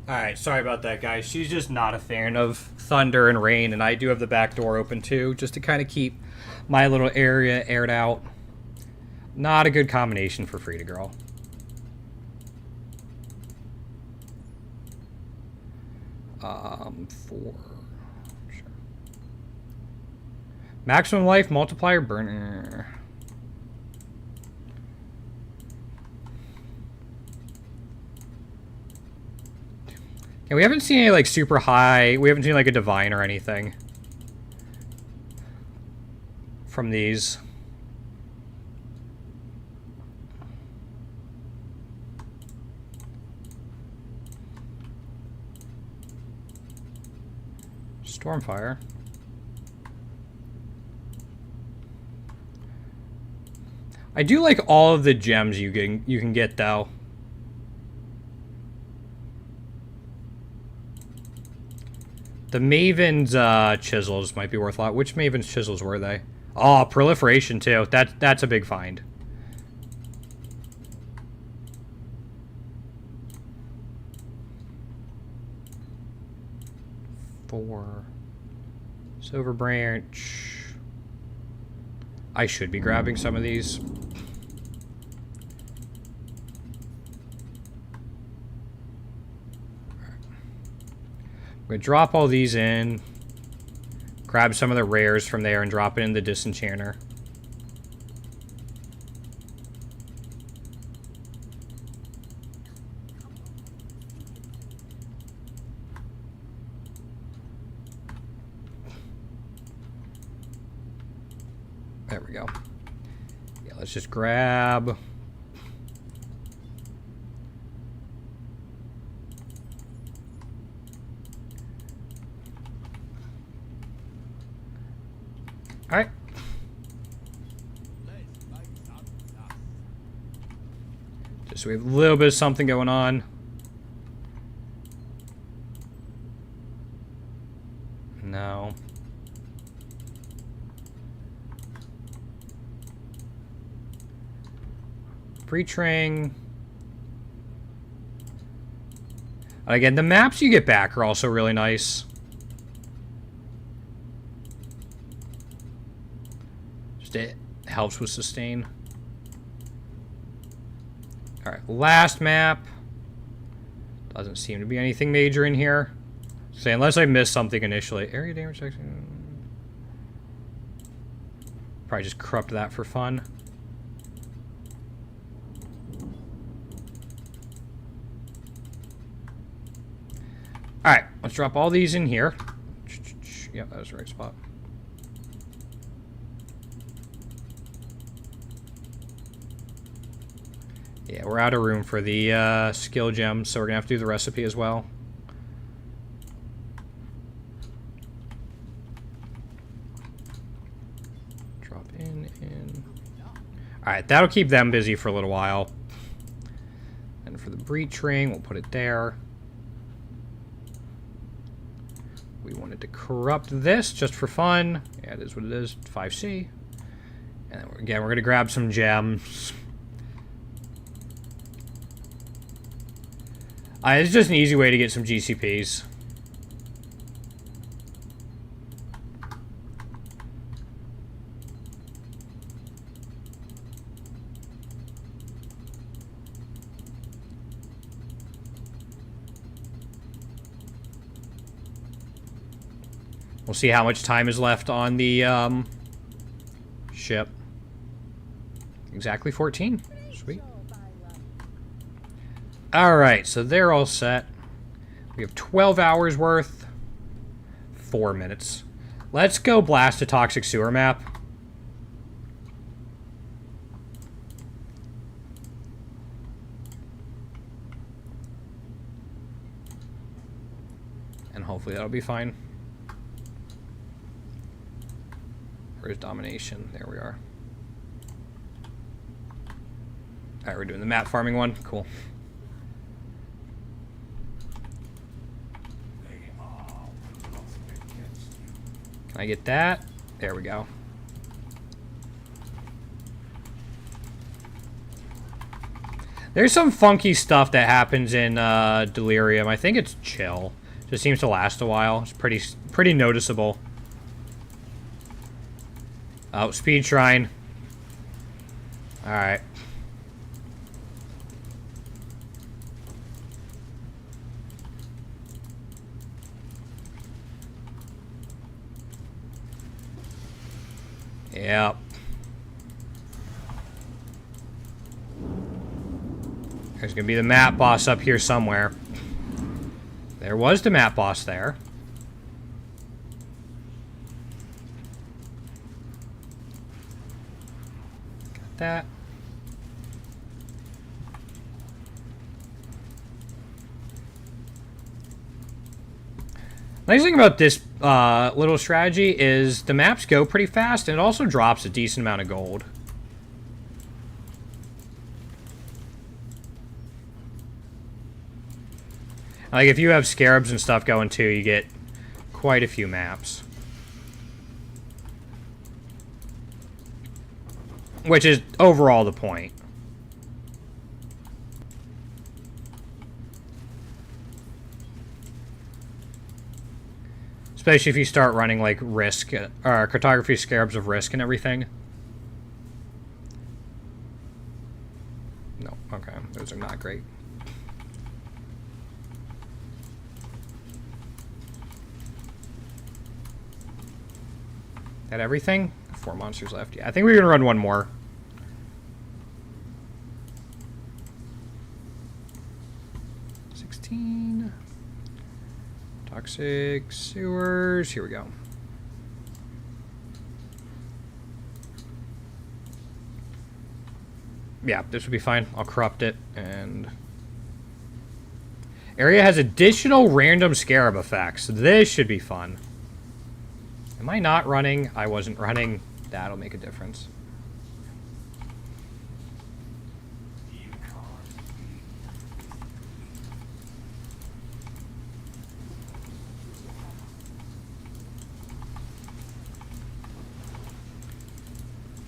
Alright, sorry about that, guys. She's just not a fan of thunder and rain, and I do have the back door open, too, just to kind of keep my little area aired out. Not a good combination for Frida Girl. Four. Sure. Maximum life, multiplier, burner. Yeah, we haven't seen any, like, super high... We haven't seen, like, a divine or anything. From these. Stormfire. I do like all of the gems you can get, though. The Maven's chisels might be worth a lot. Which Maven's chisels were they? Oh, proliferation too. That's a big find. Four. Silver branch. I should be grabbing some of these. We're going to drop all these in. Grab some of the rares from there and drop it in the Disenchanter. There we go. Yeah, let's just grab... Alright. Just so we have a little bit of something going on. No. Breach ring. Again, the maps you get back are also really nice. It helps with sustain. Alright, last map. Doesn't seem to be anything major in here. Say, unless I missed something initially. Area damage section. Probably just corrupt that for fun. Alright, let's drop all these in here. Yep, that was the right spot. Yeah, we're out of room for the skill gems, so we're going to have to do the recipe as well. Drop in. Alright, that'll keep them busy for a little while. And for the breach ring, we'll put it there. We wanted to corrupt this just for fun. Yeah, it is what it is. 5C. And then again, we're going to grab some gems. It's just an easy way to get some GCPs. We'll see how much time is left on the ship. Exactly 14. Sweet. Alright, so they're all set. We have 12 hours worth. 4 minutes. Let's go blast a toxic sewer map. And hopefully that'll be fine. Where's domination? There we are. Alright, we're doing the map farming one. Cool. Can I get that? There we go. There's some funky stuff that happens in Delirium. I think it's chill. Just seems to last a while. It's pretty noticeable. Oh, speed shrine. Alright. Yep. There's gonna be the map boss up here somewhere. There was the map boss there. Got that. Nice thing about this little strategy is the maps go pretty fast, and it also drops a decent amount of gold. Like, if you have scarabs and stuff going too, you get quite a few maps. Which is overall the point. Especially if you start running, like, Risk, or Cartography Scarabs of Risk and everything. No, okay. Those are not great. That everything? 4 monsters left. Yeah, I think we're gonna run one more. Toxic sewers. Here we go. Yeah, this would be fine. I'll corrupt it. And area has additional random scarab effects. This should be fun. Am I not running? I wasn't running. That'll make a difference.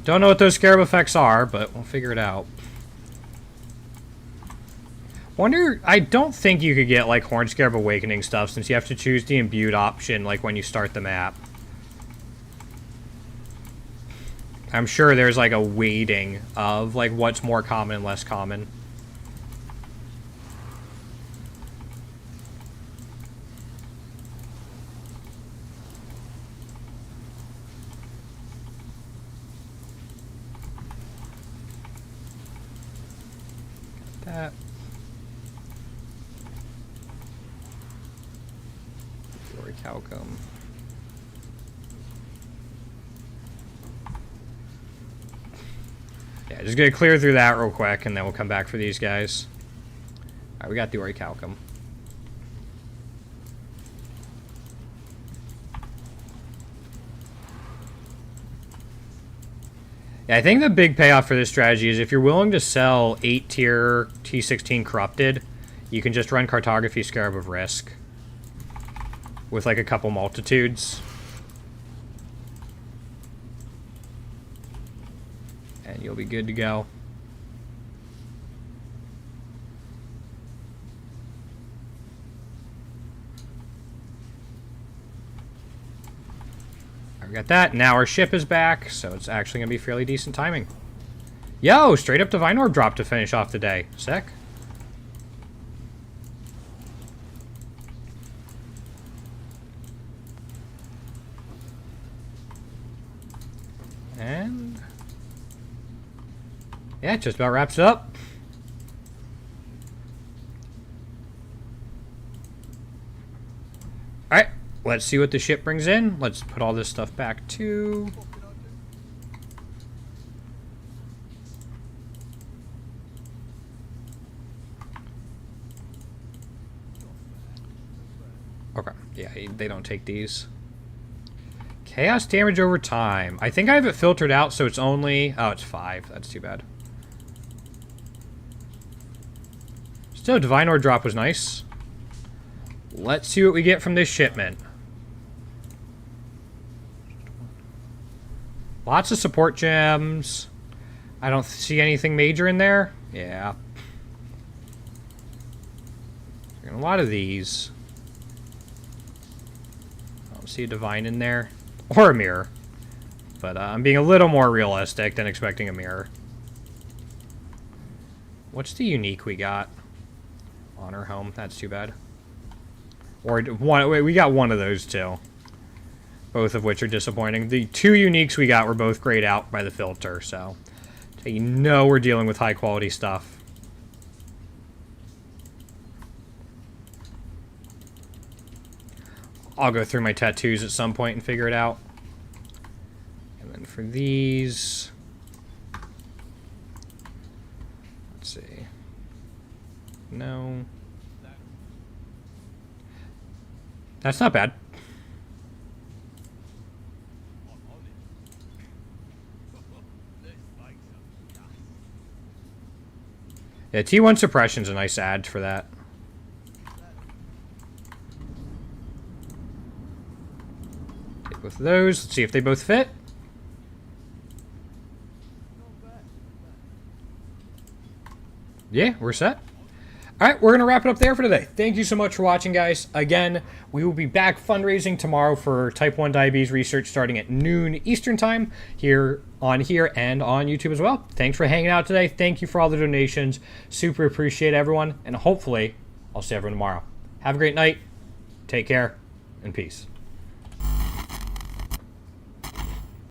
Don't know what those scarab effects are, but we'll figure it out. Wonder, I don't think you could get like Horn Scarab Awakening stuff since you have to choose the imbued option like when you start the map. I'm sure there's like a weighting of like what's more common and less common. That. Orichalcum. Yeah, just gonna clear through that real quick, and then we'll come back for these guys. Alright, we got the Orichalcum. Yeah, I think the big payoff for this strategy is if you're willing to sell 8-tier T16 Corrupted, you can just run Cartography Scarab of Risk with like a couple multitudes. And you'll be good to go. We got that. Now our ship is back, so it's actually going to be fairly decent timing. Yo, straight up Divine Orb drop to finish off the day. Sick. And yeah, it just about wraps it up. Alright, let's see what the ship brings in. Let's put all this stuff back too. Okay, yeah, they don't take these. Chaos damage over time. I think I have it filtered out, so it's only... Oh, it's 5. That's too bad. Still, Divine Orb drop was nice. Let's see what we get from this shipment. Lots of support gems. I don't see anything major in there. Yeah. A lot of these. I don't see a divine in there. Or a mirror. But I'm being a little more realistic than expecting a mirror. What's the unique we got? Honor Home. That's too bad. Or one, we got one of those too. Both of which are disappointing. The 2 uniques we got were both grayed out by the filter, so you know we're dealing with high quality stuff. I'll go through my tattoos at some point and figure it out. And then for these... Let's see. No. That's not bad. Yeah, T1 Suppression's a nice add for that. Take both of those. Let's see if they both fit. Yeah, we're set. Alright, we're going to wrap it up there for today. Thank you so much for watching, guys. Again, we will be back fundraising tomorrow for type 1 diabetes research starting at noon Eastern time here and on YouTube as well. Thanks for hanging out today. Thank you for all the donations. Super appreciate everyone, and hopefully I'll see everyone tomorrow. Have a great night. Take care, and peace.